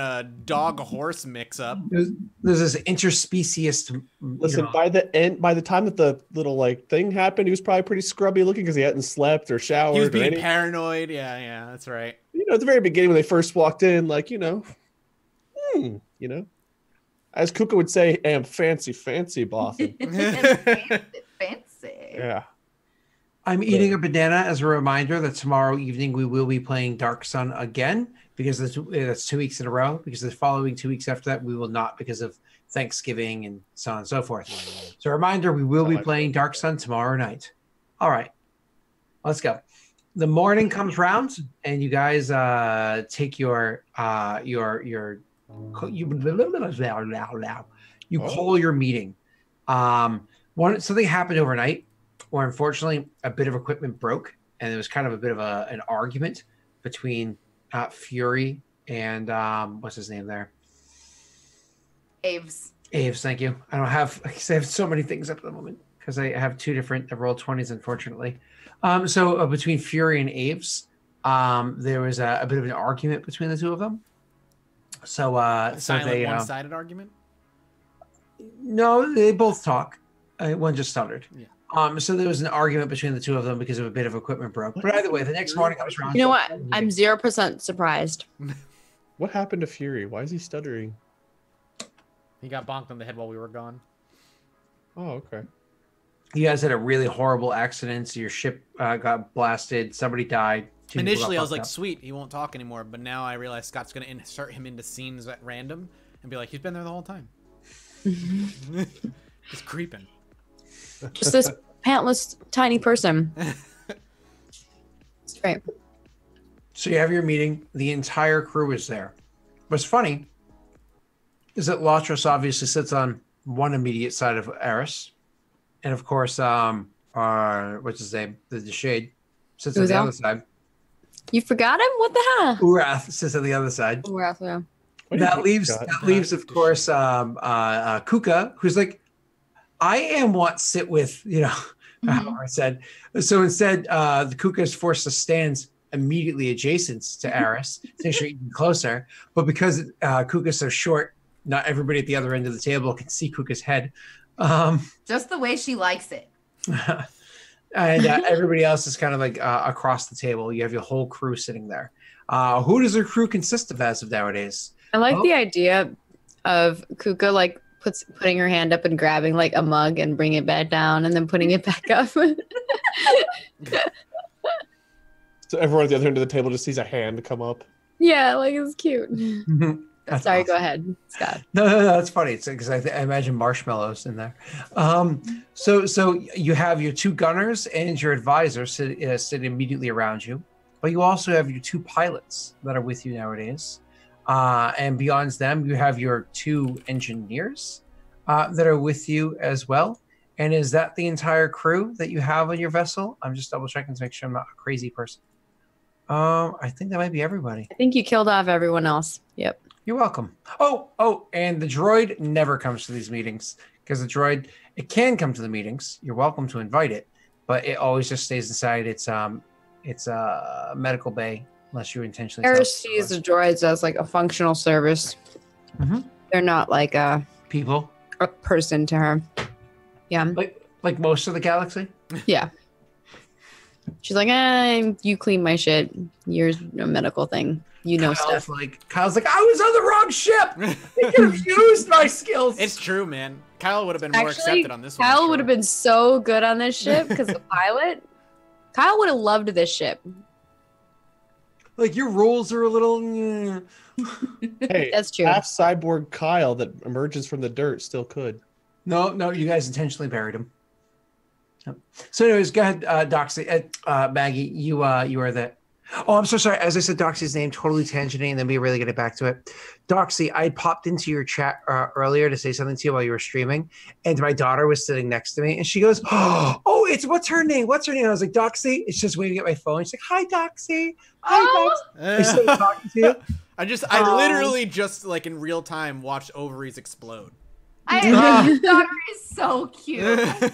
dog-horse mix-up. There's this interspecies. Listen, by the time that the little like thing happened, he was probably pretty scrubby looking because he hadn't slept or showered. He was being paranoid. Yeah, that's right. You know, at the very beginning when they first walked in, like as Kuka would say, "I am fancy Bothan." Fancy. Yeah. I'm eating a banana as a reminder that tomorrow evening we will be playing Dark Sun again because that's 2 weeks in a row. Because the following 2 weeks after that we will not because of Thanksgiving and so on and so forth. So a reminder, we will be playing Dark Sun tomorrow night. All right, let's go. The morning comes round and you guys take you call your meeting. Something happened overnight. Where unfortunately a bit of equipment broke, and there was kind of a bit of an argument between Fury and what's his name there? Aves. Aves, thank you. I have so many things up at the moment because I have 2 different roll 20s, unfortunately. So between Fury and Aves, there was a bit of an argument between the 2 of them. So silent one-sided argument? No, they both talk. One just stuttered. Yeah. So there was an argument between the 2 of them because of a bit of equipment broke. But either way, the next morning comes around. You know what? I'm 0% surprised. What happened to Fury? Why is he stuttering? He got bonked on the head while we were gone. Oh, okay. You guys had a really horrible accident. Your ship got blasted. Somebody died. Initially, I was like, sweet, he won't talk anymore. But now I realize Scott's going to insert him into scenes at random and be like, he's been there the whole time. Just creeping. Just this pantless tiny person. It's great. So you have your meeting. The entire crew is there. What's funny is that Lotros obviously sits on one immediate side of Eris. And of course, what's his name? The Shade sits on the other side. You forgot him? What the hell? Urath sits on the other side. Urath, yeah. That leaves, of course, Kuka, who's like, I am what sit with, how I said. So instead, the Kuka is forced to stand immediately adjacent to Eris, to make sure even closer. But because Kuka's so short, not everybody at the other end of the table can see Kuka's head. Just the way she likes it. And everybody else is kind of like across the table. You have your whole crew sitting there. Who does your crew consist of as of nowadays? I like the idea of Kuka like putting her hand up and grabbing like a mug and bringing it back down and then putting it back up. So everyone at the other end of the table just sees a hand come up. Yeah, like it's cute. Sorry, awesome. Go ahead, Scott. No, that's funny. It's because I imagine marshmallows in there. So you have your 2 gunners and your advisor sit immediately around you, but you also have your 2 pilots that are with you nowadays. And beyond them, you have your 2 engineers that are with you as well. And is that the entire crew that you have on your vessel? I'm just double checking to make sure I'm not a crazy person. I think that might be everybody. I think you killed off everyone else. Yep. You're welcome. Oh, and the droid never comes to these meetings because the droid, it can come to the meetings. You're welcome to invite it, but it always just stays inside its medical bay unless you intentionally. Eris sees the droids as like a functional service. Mm-hmm. They're not like a person to her. Yeah. Like most of the galaxy? Yeah. She's like, you clean my shit. You're a medical thing. You know stuff. Kyle's like, I was on the wrong ship. They could have used my skills. It's true, man. Kyle would have been more accepted on this one. Kyle would have been so good on this ship because the pilot. Kyle would have loved this ship. Like your rules are a little. Hey, that's true. Half cyborg Kyle that emerges from the dirt still could. No, you guys intentionally buried him. So, anyways, go ahead, Doxy. Maggie, you are the Oh, I'm so sorry. As I said Doxy's name, totally tangenting, and then we really get back to it. Doxy, I popped into your chat earlier to say something to you while you were streaming, and my daughter was sitting next to me, and she goes, "Oh, it's what's her name? What's her name?" I was like, "Doxy." It's just waiting at my phone. She's like, "Hi, Doxy. Hi, Doxy." Is she talking to you? I literally just like in real time watched ovaries explode. Your daughter is so cute. I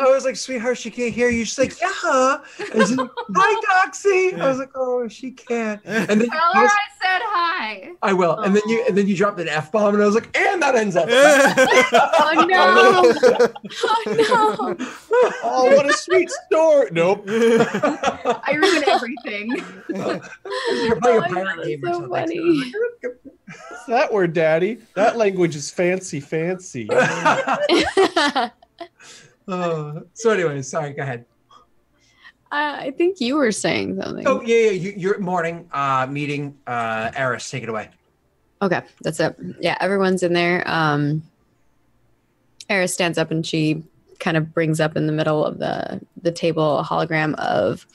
was like, "Sweetheart, she can't hear you." She's like, "Yeah." And she's like, "Hi, Doxy." I was like, "Oh, she can't." And then Tell her I said hi. I will. And then you dropped an F-bomb, and I was like, "And that ends up." Oh no! Oh no! Oh, what a sweet story. Nope. I ruin everything. You're playing a pirate game or so something. funny. What's that word, Daddy? That language is fancy. So anyway, sorry, go ahead. I think you were saying something. Oh, yeah. Your morning meeting. Eris, take it away. Okay, that's it. Yeah, everyone's in there. Eris stands up and she kind of brings up in the middle of the table a hologram of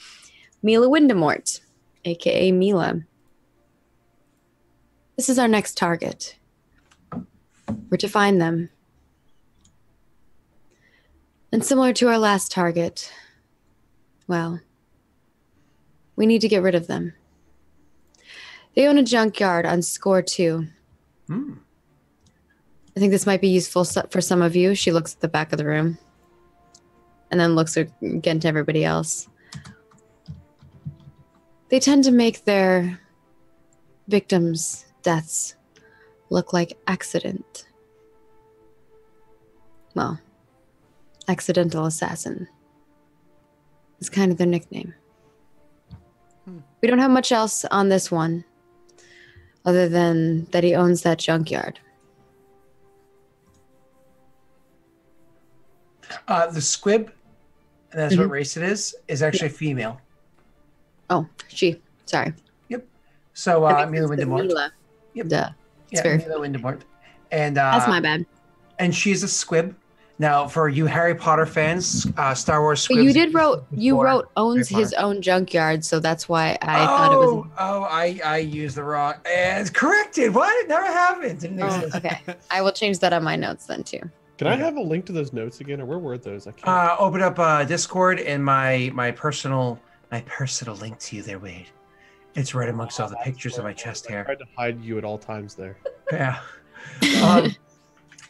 Mila Windemort, aka Mila. This is our next target. We're to find them. And similar to our last target, well, we need to get rid of them. They own a junkyard on score 2. I think this might be useful for some of you. She looks at the back of the room and then looks again to everybody else. They tend to make their victims' deaths look like accident. Well, accidental assassin is kind of their nickname. We don't have much else on this one other than that he owns that junkyard. The squib, and that's what race it is actually female. Oh, she. Sorry. Yep. So Mila Windemort. Mila. Yep. Duh. It's Yeah, very Mila Windemort. And That's my bad. And she's a squib. Now, for you Harry Potter fans, Star Wars But squibs. you wrote owns Harry his own junkyard, so that's why I thought it was. I used the wrong. It's corrected. What? It never happened. Didn't exist. Okay, I will change that on my notes then too. Can I have a link to those notes again, or where were those? I can't. Open up Discord and my personal link to you there, Wade. It's right amongst all the pictures of my chest I hair. tried to hide you at all times there. Yeah.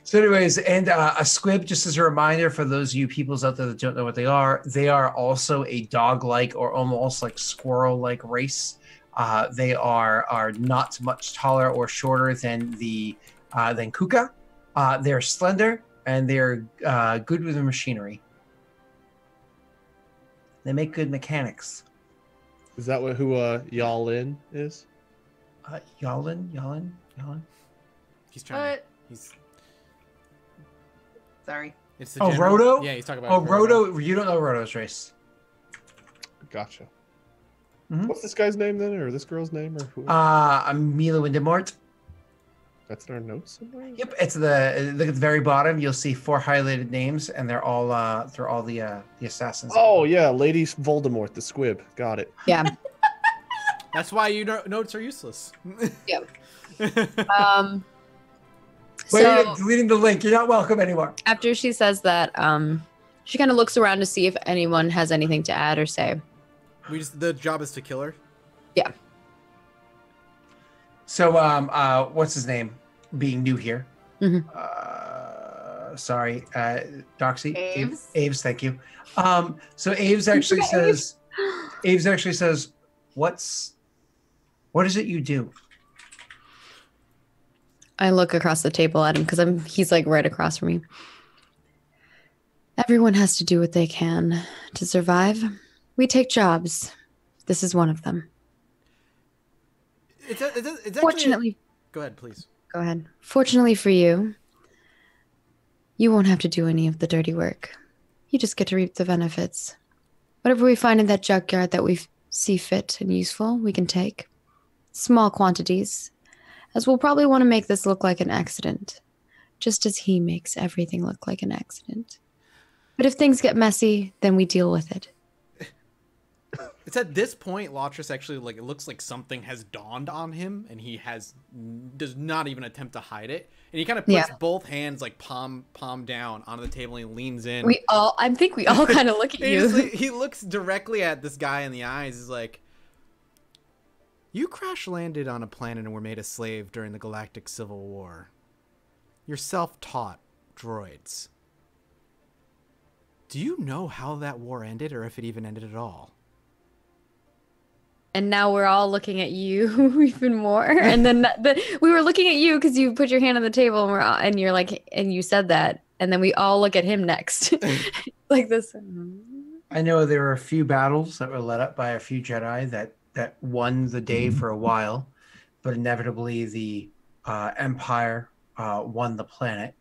So anyways, and a squib, just as a reminder for those of you peoples out there that don't know what they are also a dog-like or almost like squirrel-like race. They are not much taller or shorter than Kuka. They're slender and they're good with the machinery. They make good mechanics. Is that who Yalin is? Yalin. He's trying. What? He's. Sorry. It's the general. Roto? Yeah, he's talking Oh, about. Roto. You don't know Roto's race. Gotcha. Mhm. What's this guy's name then, or this girl's name, or who? I'm Mila Windemort. That's in our notes somewhere. Yep, it's look at the very bottom. You'll see 4 highlighted names, and they're all the assassins. Oh yeah, Lady Voldemort, the squib. Got it. Yeah. That's why notes are useless. Yep. Wait, So deleting the link. You're not welcome anymore. after she says that, she kind of looks around to see if anyone has anything to add or say. The job is to kill her. Yeah. So, what's his name? Being new here. Mhm. Sorry, Doxy. Aves. Aves, thank you. So Aves actually says, what is it you do? I look across the table at him because he's like right across from me. Everyone has to do what they can to survive. We take jobs. This is one of them. It's actually. Fortunately, Go ahead, please. go ahead. Fortunately for you, you won't have to do any of the dirty work. You just get to reap the benefits. Whatever we find in that junkyard that we see fit and useful, we can take. Small quantities, as we'll probably want to make this look like an accident, just as he makes everything look like an accident. But if things get messy, then we deal with it. It's at this point, Lotris actually, like, it looks like something has dawned on him, and he does not even attempt to hide it. And he kind of puts both hands, like, palm down onto the table, and he leans in. I think we all kind of look at you. He looks directly at this guy in the eyes. He's like, you crash landed on a planet and were made a slave during the Galactic Civil War. You're self-taught droids. Do you know how that war ended, or if it even ended at all? And now we're all looking at you even more. And then we were looking at you because you put your hand on the table, and you're like, and you said that, and then we all look at him next, like this. I know there were a few battles that were led up by a few Jedi that won the day for a while, but inevitably the Empire won the planet.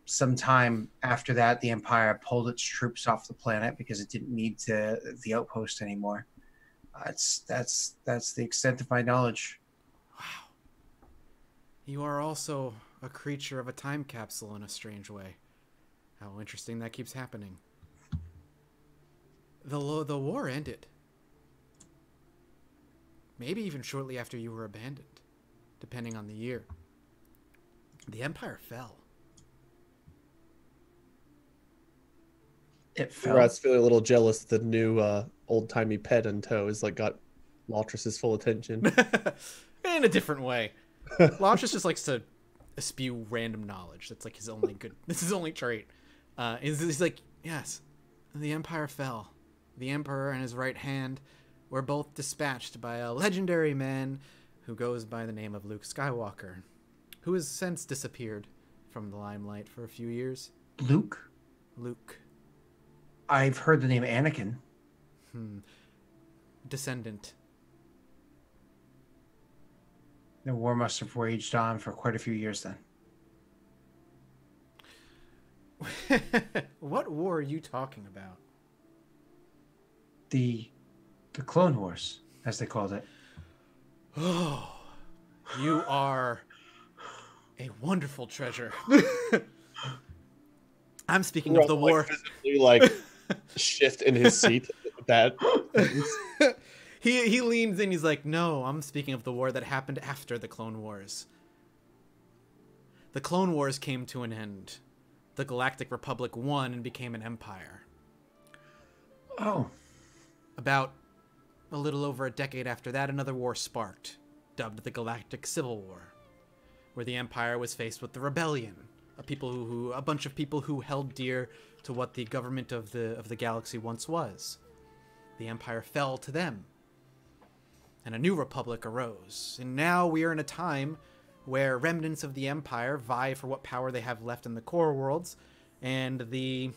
Sometime after that, the Empire pulled its troops off the planet because it didn't need the outpost anymore. That's the extent of my knowledge. Wow. You are also a creature of a time capsule in a strange way. How interesting that keeps happening. The war ended. Maybe even shortly after you were abandoned, depending on the year. The Empire fell. It fell. Rat's feeling a little jealous. The new old-timey pet in tow is like got Lotris's full attention. In a different way. Lotris just likes to spew random knowledge. That's like his only this is his only trait. He's like, yes, the Empire fell. The Emperor and his right hand were both dispatched by a legendary man who goes by the name of Luke Skywalker, who has since disappeared from the limelight for a few years. Luke? Luke. I've heard the name Anakin. Descendant. The war must have raged on for quite a few years then. What war are you talking about? The Clone Wars, as they called it. Oh, you are a wonderful treasure. I'm speaking of the war. Physically, like, shift in his seat. That he leans in. He's like, "No, I'm speaking of the war that happened after the Clone Wars. The Clone Wars came to an end. The Galactic Republic won and became an empire. Oh. About a little over a decade after that, another war sparked, dubbed the Galactic Civil War, where the Empire was faced with the rebellion, a bunch of people who held dear to what the government of the galaxy once was. The Empire fell to them, and a new republic arose. And now we are in a time where remnants of the Empire vie for what power they have left in the core worlds, and the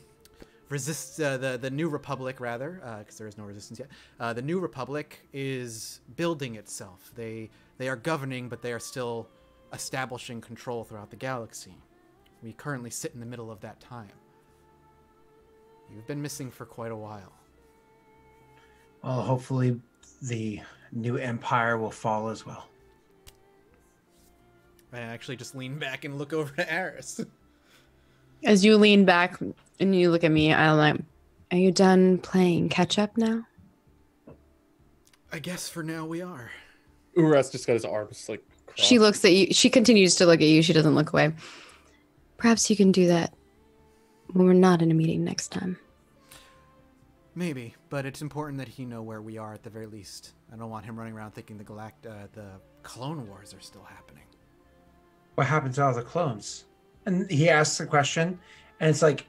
new republic, rather, because there is no resistance yet. The new republic is building itself. They are governing, but they are still establishing control throughout the galaxy. We currently sit in the middle of that time. You've been missing for quite a while. Well, hopefully the new empire will fall as well. I actually just lean back and look over to Eris. As you lean back and you look at me, I'm like, are you done playing catch up now? I guess for now we are. Urat's just got his arms like crossed. She looks at you. She continues to look at you. She doesn't look away. Perhaps you can do that when we're not in a meeting next time. Maybe, but it's important that he know where we are at the very least. I don't want him running around thinking the Clone Wars are still happening. What happened to all the clones? And he asks the question, and it's like,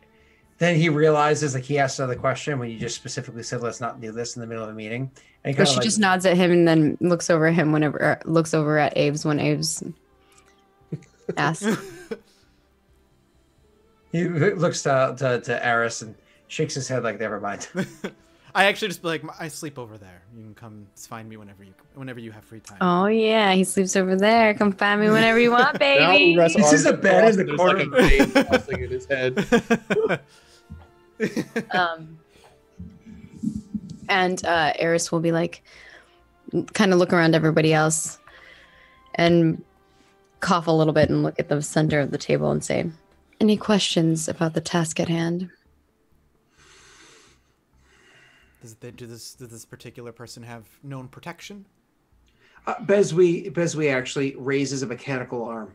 then he realizes like he asked another question when you just specifically said, let's not do this in the middle of a meeting. And But she just nods at him and then looks over at him looks over at Aves when Aves asks. He looks to Eris and shakes his head like, never mind. I actually just be like, I sleep over there. You can come find me whenever you have free time. Oh yeah, he sleeps over there. Come find me whenever you want, baby. Now Urat's This is arms a bed in crossed, the and corner. there's like a vein crossing in his head. And Eris will be like, kind of look around everybody else and cough a little bit and look at the center of the table and say, any questions about the task at hand? Does this particular person have known protection? Bezwi actually raises a mechanical arm.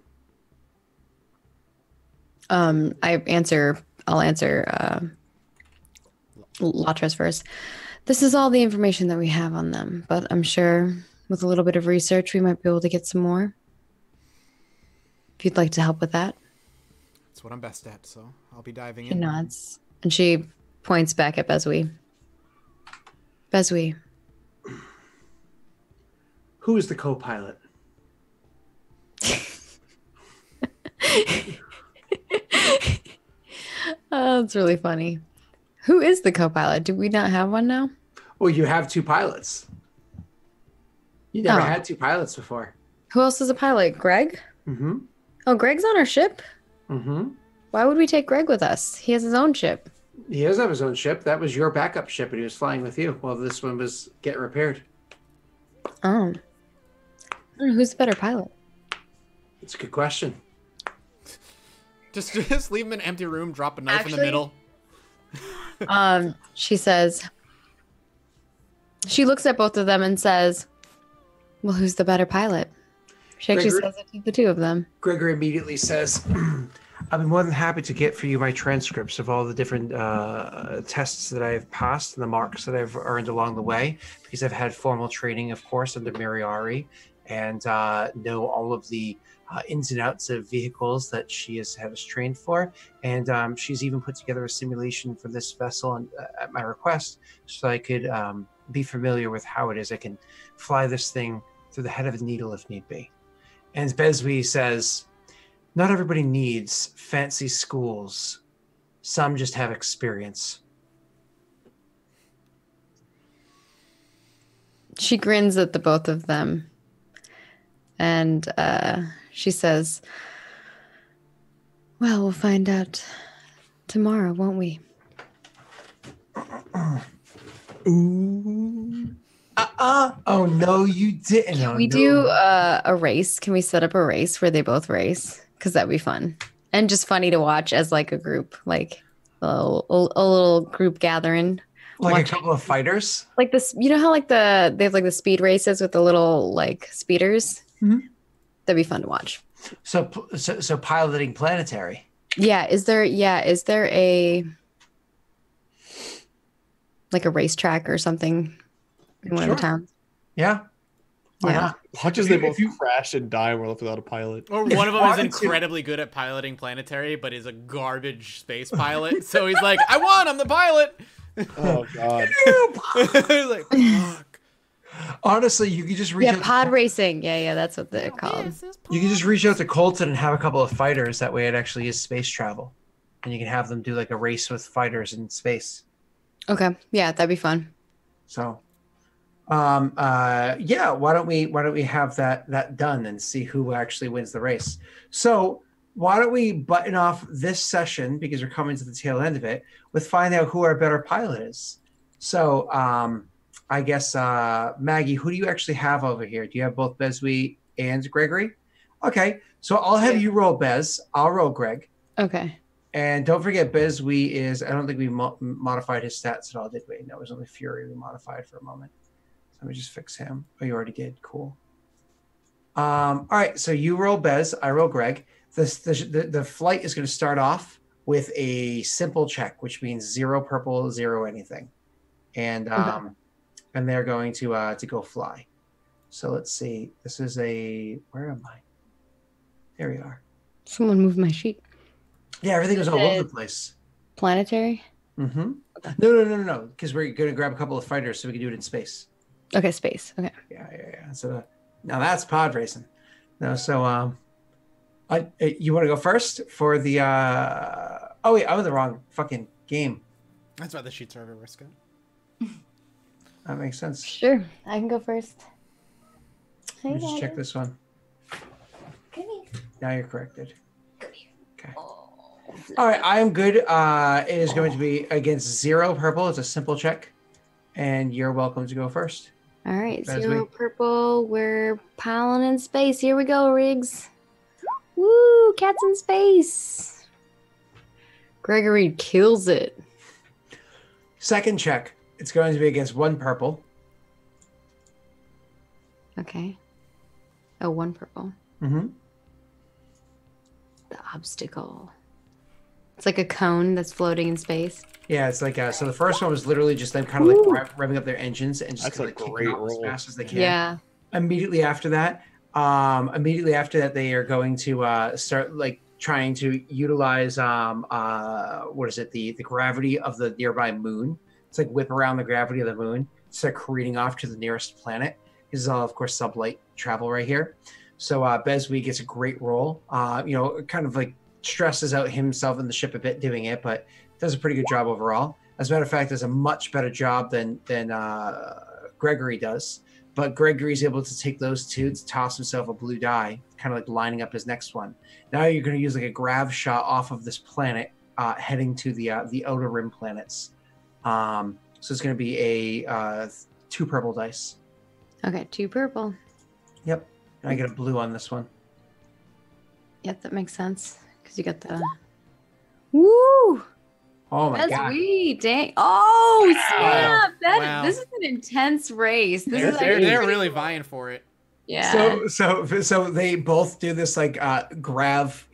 I'll answer Latra's first. This is all the information that we have on them, but I'm sure with a little bit of research, we might be able to get some more. If you'd like to help with that. That's what I'm best at, so I'll be diving She in. nods, and she points back at Bezwi. Bezwi. Who is the co-pilot? Oh, that's really funny. Who is the co-pilot? Do we not have one now? Well, you have two pilots. You never had two pilots before. Who else is a pilot? Greg? Mm-hmm. Oh, Greg's on our ship? Mm-hmm. Why would we take Greg with us? He has his own ship. He does have his own ship. That was your backup ship, and he was flying with you while this one was getting repaired. Oh. I don't know, who's the better pilot? It's a good question. Just leave him in an empty room, drop a knife in the Actually- middle. She says, she looks at both of them and says, well, who's the better pilot? She actually Gregory- says it to the two of them. Gregory immediately says, I'd be more than happy to get for you my transcripts of all the different tests that I've passed and the marks that I've earned along the way, because I've had formal training, of course, under Mariari, and know all of the ins and outs of vehicles that she has had us trained for. And she's even put together a simulation for this vessel and, at my request, so I could be familiar with how it is I can fly this thing through the head of a needle if need be. And Bezwi says, not everybody needs fancy schools. Some just have experience. She grins at the both of them. And she says, well, we'll find out tomorrow, won't we? Ooh. Oh, no, you didn't. Oh, We no. do a race. Can we set up a race where they both race? Because that'd be fun. And just funny to watch as like a group, like a little group gathering. Like watching. a couple of fighters? Like this, you know how like they have like the speed races with the little like speeders? Mhm. That'd be fun to watch. So piloting planetary. Yeah. Is there a like a racetrack or something in one of the Sure. towns? Yeah. Why Yeah. not? Watch as they If both you- crash and die and we're left without a pilot. Or If one you of them is wanted to- incredibly good at piloting planetary, but is a garbage space pilot. So he's like, I won, I'm the pilot. Oh god. He's like, fuck. Honestly, you could just reach Yeah, out pod racing. Yeah, that's what they're called. You can just reach out to Colton and have a couple of fighters. That way it actually is space travel. And you can have them do like a race with fighters in space. Okay. Yeah, that'd be fun. So yeah, why don't we have that done and see who actually wins the race. So why don't we button off this session, because we're coming to the tail end of it, with find out who our better pilot is. So I guess Maggie, who do you actually have over here? Do you have both Bezwi and Gregory? Okay, so I'll have you roll Bez. I'll roll Greg. Okay. And don't forget, Bezwi is, I don't think we modified his stats at all, did we? No, it was only Fury we modified for a moment. So let me just fix him. Oh, you already did. Cool. All right, so you roll Bez, I roll Greg. The flight is going to start off with a simple check, which means 0 purple, 0 anything. And and they're going to go fly. So let's see. This is a, where am I? There we are. Someone moved my sheet. Yeah, everything was all over the place. Planetary? Mm-hmm. No. Because we're going to grab a couple of fighters so we can do it in space. Okay, space. Okay. Yeah. So now that's pod racing. No, so you want to go first for the? Oh wait, I'm in the wrong fucking game. That's why the sheets are everywhere, Scott. That makes sense. Sure. I can go first. Let me just check this one. Come here. Now you're corrected. Come here. Okay. Oh. All right, I am good. It is going to be against 0 purple. It's a simple check, and you're welcome to go first. All right, As 0 we- purple. We're piling in space. Here we go, Riggs. Woo! Cats in space. Gregory kills it. Second check, It's going to be against 1 purple. Okay. Oh, 1 purple. Mm-hmm. The obstacle. It's like a cone that's floating in space. Yeah, it's like so the first one was literally just them kind of like revving up their engines and just That's kind a of like great kicking off as roll. fast as they can. Yeah. Immediately after that, they are going to start like trying to utilize what is it, the gravity of the nearby moon. It's like whip around the gravity of the moon, start careening off to the nearest planet. This is all, of course, sublight travel right here. So Bezwi gets a great roll. Kind of like stresses out himself and the ship a bit doing it, but does a pretty good job overall. As a matter of fact, does a much better job than Gregory does. But Gregory's able to take those 2 to toss himself a blue die, kind of like lining up his next one. Now you're going to use like a grav shot off of this planet, heading to the outer rim planets. So it's going to be a 2 purple dice. Okay, 2 purple. Yep. And I get a blue on this one. Yep, that makes sense. Because you got the... Woo! Oh my That's god. sweet. Dang. Oh, snap. Wow. This is an intense race. This is They're actually really pretty cool. vying for it. Yeah. So they both do this like grav,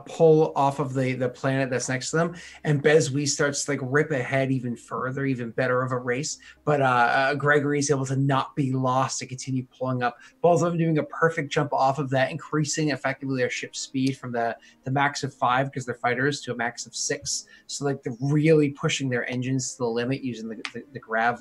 pull off of the planet that's next to them, and Bezwi starts to like rip ahead even further, even better of a race. But Gregory's able to not be lost and continue pulling up. Both of them doing a perfect jump off of that, increasing effectively their ship speed from the max of 5 because they're fighters to a max of 6. So like they're really pushing their engines to the limit using the grav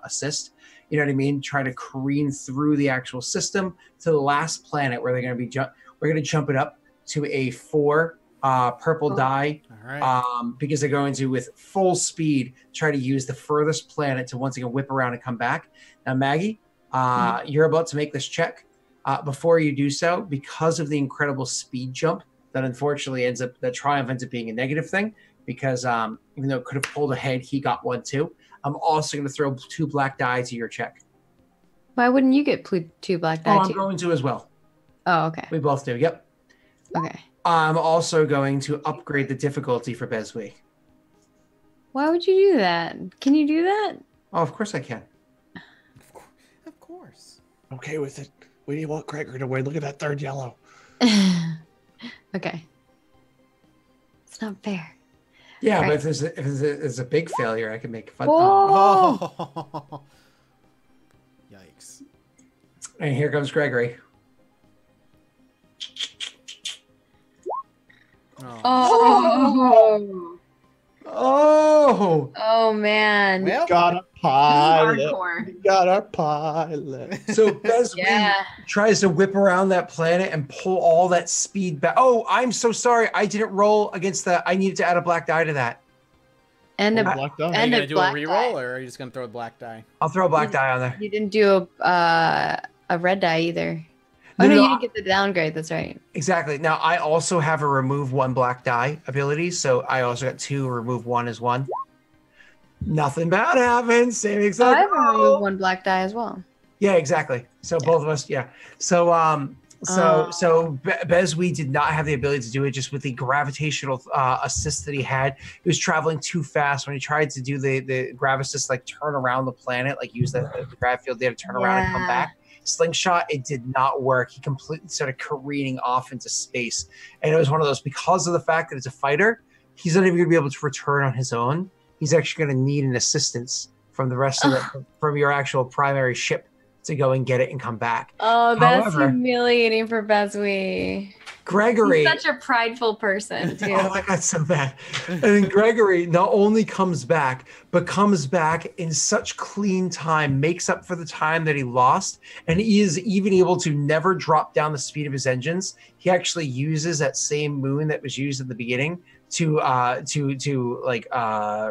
assist. You know what I mean? Try to careen through the actual system to the last planet where they're going to be we're going to jump it up to a 4 purple die. All right. Because they're going to, with full speed, try to use the furthest planet to once again whip around and come back. Now, Maggie, you're about to make this check. Before you do so, because of the incredible speed jump, that unfortunately that triumph ends up being a negative thing, because even though it could have pulled ahead, he got 1 too. I'm also going to throw 2 black die to your check. Why wouldn't you get 2 black die I'm too? going to as well. Oh, okay. We both do. Yep. Okay. I'm also going to upgrade the difficulty for Bezwi. Why would you do that? Can you do that? Oh, of course I can. Of course. Okay with it. We want Gregory to win. Look at that 3rd yellow. Okay. It's not fair. Yeah, Right. but if it's a big failure, I can make fun. Whoa. Oh. Yikes. And here comes Gregory. Oh. Oh! Oh man. Well, Got a pilot. Hardcore. We got our pilot. So Bezwi Yeah. tries to whip around that planet and pull all that speed back. Oh, I'm so sorry. I didn't roll against that. I needed to add a black die to that. And a Black die. are you and gonna a do a black reroll, die. or are you just gonna throw a black die? I'll throw a black die on there. You didn't do a red die either. No, Oh no, no, you didn't get the downgrade. That's right. Exactly. Now, I also have a remove 1 black die ability, so I also got 2, remove 1 is 1. Nothing bad happens. Same So I exact have roll. removed 1 black die as well. Yeah, exactly. So both of us, yeah. So Bezwi did not have the ability to do it just with the gravitational assist that he had. He was traveling too fast when he tried to do the grav assist, like turn around the planet, like use the grav field there to turn around and come Yeah. back. Slingshot, it did not work. He completely started careening off into space. And it was one of those, because of the fact that it's a fighter, he's not even going to be able to return on his own. He's actually going to need an assistance from the rest of from your actual primary ship to go and get it and come back. Oh, that's However- humiliating for Bezwi. Gregory. He's such a prideful person, too. Oh, I got so bad. And then Gregory not only comes back, but comes back in such clean time, makes up for the time that he lost, and he is even able to never drop down the speed of his engines. He actually uses that same moon that was used at the beginning to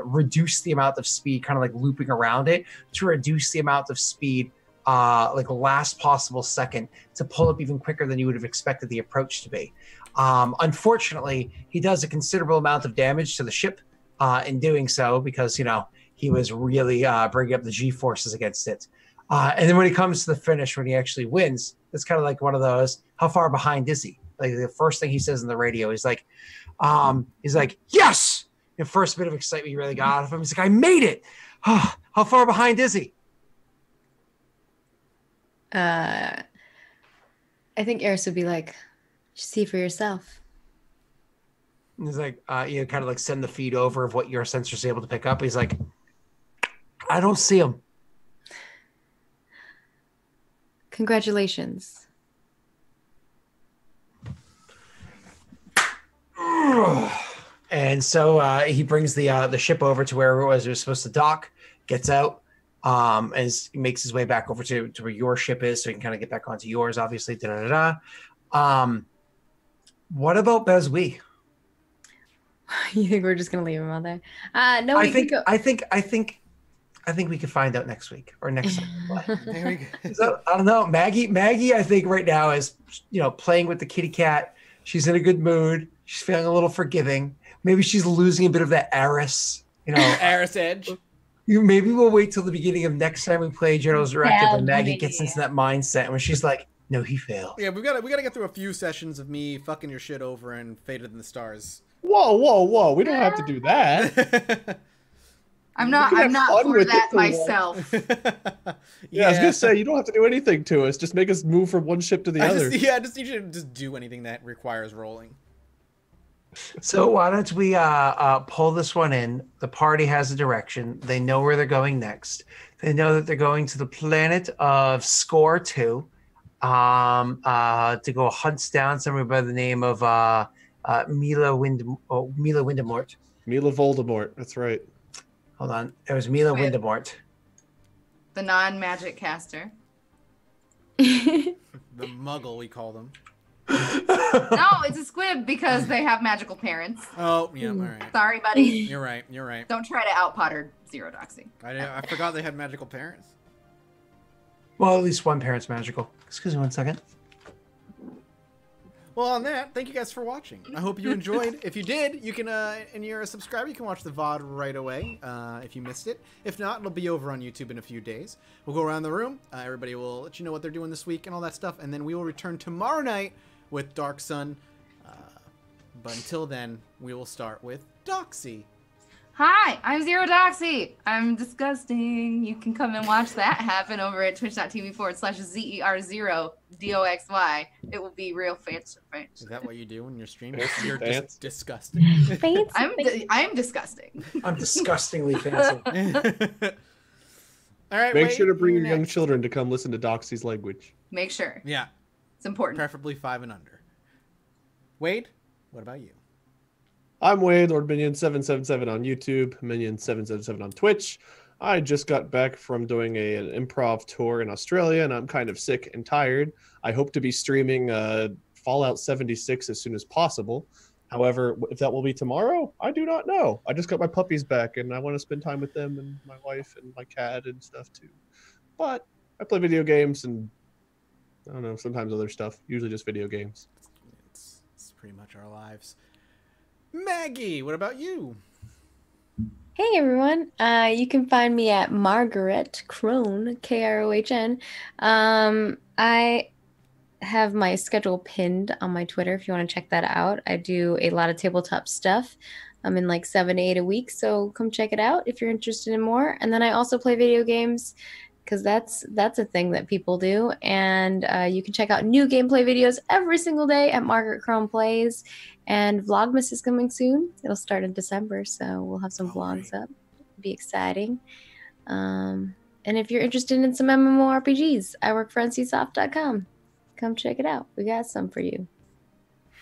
reduce the amount of speed, kind of like looping around it, to reduce the amount of speed like last possible second, to pull up even quicker than you would have expected the approach to be. Unfortunately, he does a considerable amount of damage to the ship in doing so, because he was really bringing up the G-forces against it. And then when he comes to the finish, when he actually wins, it's kind of like one of those, how far behind is he? Like the first thing he says in the radio, he's like, yes! The first bit of excitement he really got out of him. He's like, I made it. How far behind is he? I think Eris would be like, "Just see for yourself." And he's like, you kind of like send the feed over of what your sensor's able to pick up. He's like, I don't see him. Congratulations. And so he brings the ship over to where it was supposed to dock, gets out, and makes his way back over to where your ship is, so he can kind of get back onto yours, obviously. What about Bezwi? You think we're just gonna leave him out there? No, I think we could find out next week or next time. There we go. So, I don't know. Maggie, I think right now is, playing with the kitty cat. She's in a good mood. She's feeling a little forgiving. Maybe she's losing a bit of that Eris, Eris edge. Maybe we'll wait till the beginning of next time we play General's Directive and Maggie gets into that mindset when she's like, no, he failed. Yeah, we gotta get through a few sessions of me fucking your shit over and Faded in the Stars. Whoa. We don't have to do that. I'm not for that myself. Yeah, I was gonna say you don't have to do anything to us. Just make us move from one ship to the other. I just need you to just do anything that requires rolling. So why don't we pull this one in? The party has a direction. They know where they're going next. They know that they're going to the planet of Score 2 to go hunt down somebody by the name of Mila Windemort. Mila Voldemort. That's right. Hold on. It was Mila Windemort. The non-magic caster. The muggle, we call them. No, it's a squib because they have magical parents. Oh, yeah, all right. Sorry, buddy. You're right. Don't try to out-Potter Zero Doxy. I forgot they had magical parents. Well, at least one parent's magical. Excuse me 1 second. Well, on that, thank you guys for watching. I hope you enjoyed. If you did, you can, and you're a subscriber, you can watch the VOD right away if you missed it. If not, it'll be over on YouTube in a few days. We'll go around the room. Everybody will let you know what they're doing this week and all that stuff. And then we will return tomorrow night with Dark Sun. But until then, we will start with Doxy. Hi, I'm Zero Doxy. I'm disgusting. You can come and watch that happen over at twitch.tv/ZER0DOXY. It will be real fancy. Is that what you do when you're streaming? Fancy You're pants. just disgusting. I'm disgusting. I'm disgustingly fancy. All right. Make sure to bring your young children to come listen to Doxy's language. Make sure. Yeah. It's important. Preferably 5 and under. Wade, what about you? I'm Wade, Lord Minion777 on YouTube, Minion777 on Twitch. I just got back from doing an improv tour in Australia, and I'm kind of sick and tired. I hope to be streaming Fallout 76 as soon as possible. However, if that will be tomorrow, I do not know. I just got my puppies back, and I want to spend time with them and my wife and my cat and stuff too. But I play video games and, I don't know, sometimes other stuff. Usually just video games. It's pretty much our lives. Maggie, what about you? Hey everyone, you can find me at Margaret Krohn, Krohn. I have my schedule pinned on my Twitter if you want to check that out. I do a lot of tabletop stuff. I'm in like 7 to 8 a week, so come check it out if you're interested in more. And then I also play video games because that's a thing that people do. And you can check out new gameplay videos every single day at Margaret Krohn Plays. And Vlogmas is coming soon. It'll start in December, so we'll have some vlogs up. It'll be exciting. And if you're interested in some MMORPGs, I work for NCSoft.com. Come check it out. We got some for you.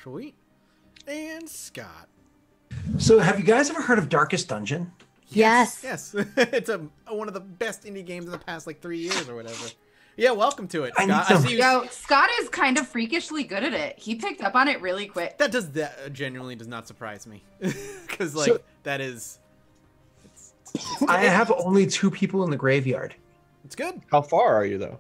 Sweet. And Scott. So have you guys ever heard of Darkest Dungeon? Yes. Yes. It's one of the best indie games in the past 3 years or whatever. Yeah, welcome to it, Scott. I see Yo, Scott is kind of freakishly good at it. He picked up on it really quick. That genuinely does not surprise me. Because, that is... I have only 2 people in the graveyard. It's good. How far are you, though?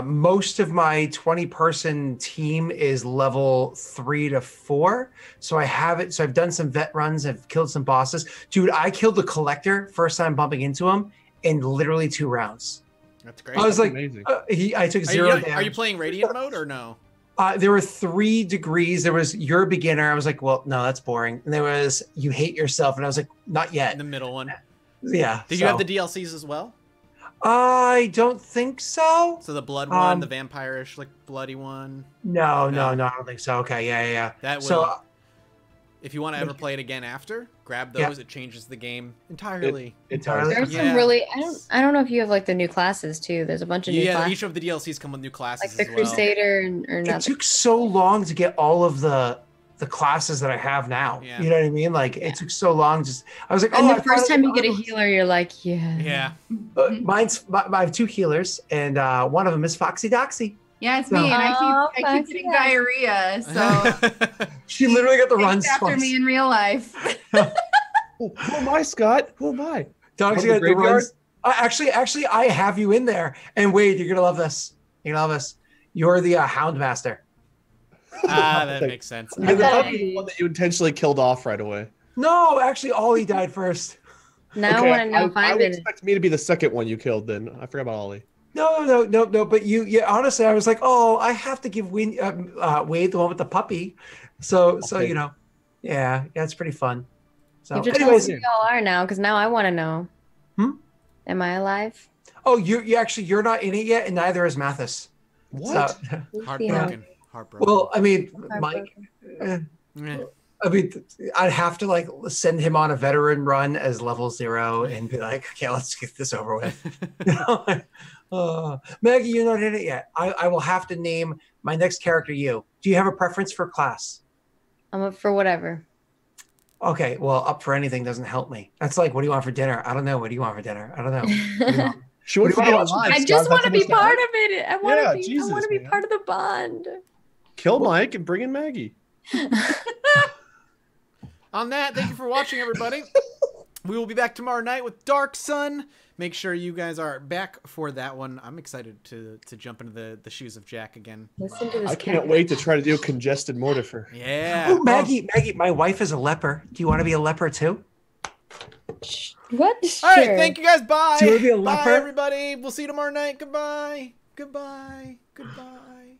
Most of my 20-person team is level 3 to 4. So I have it. So I've done some vet runs. I've killed some bosses. Dude, I killed the collector first time bumping into him in literally 2 rounds. That's great. I was That's like, amazing. I took 0 damage. Are you playing Radiant mode or no? There were 3 degrees. There was you're a beginner. I was like, well, no, that's boring. And there was you hate yourself. And I was like, not yet. The middle one. Yeah. Did you have the DLCs as well? I don't think so. So the blood one, the vampire-ish, like bloody one. No, I don't think so. Okay, yeah. That will. So, if you want to ever play it again after, grab those. Yeah. It changes the game entirely. Entirely. There's Yeah. some really. I don't know if you have like the new classes too. There's a bunch of new Yeah, classes, each of the DLCs come with new classes like the as well. Crusader or it not. took so long to get all of the classes that I have now. Yeah. You know what I mean? Like it took so long. Just I was like, And oh, the first time you get a healer, you're like, yeah. Yeah. I have 2 healers, and one of them is Foxy Doxy. Yeah, it's me, and I keep Foxy, getting yeah. diarrhea. So She literally got the runs chase after twice. me in real life. Who am I, Scott? Who am I? Doxy From the got the graveyard? runs. Actually, I have you in there. And Wade, you're gonna love this. You're gonna love this. You're the Hound Master. That makes sense. And the puppy, the one that you intentionally killed off right away. No, actually, Ollie died first. Now I want to know if I I'm would in. expect me to be the second one you killed. Then I forgot about Ollie. No. But yeah. Honestly, I was like, oh, I have to give Wade the one with the puppy. So Okay. you know, yeah, it's pretty fun. So, You have to tell us anyways, who y'all are now, because now I want to know. Am I alive? oh, you're not in it yet, and neither is Mathis. What? So, Heartbroken. Heartbroken. well, I mean, Mike. Heartbroken. Eh. I mean, I'd have to like send him on a veteran run as level 0 and be like, okay, let's get this over with. Maggie, you're not in it yet. I will have to name my next character you. Do you have a preference for class? I'm up for whatever. Okay, well, up for anything doesn't help me. That's like, what do you want for dinner? I don't know. What do you want for dinner? I don't know. What do you want? She would What do you forget want? alive. I just Scott. want to That's be almost part like- of it. I want to Yeah, be. I Jesus, want to be man. part of the bond. Kill Mike and bring in Maggie. On that, thank you for watching, everybody. We will be back tomorrow night with Dark Sun. Make sure you guys are back for that one. I'm excited to jump into the shoes of Jack again. Listen to this. I can't wait to try to do congested mortifer. Yeah. Oh, Maggie, my wife is a leper. Do you want to be a leper too? What? All right, Sure. thank you guys. Bye. Do you wanna be a Bye, leper? everybody. We'll see you tomorrow night. Goodbye. Goodbye. Goodbye.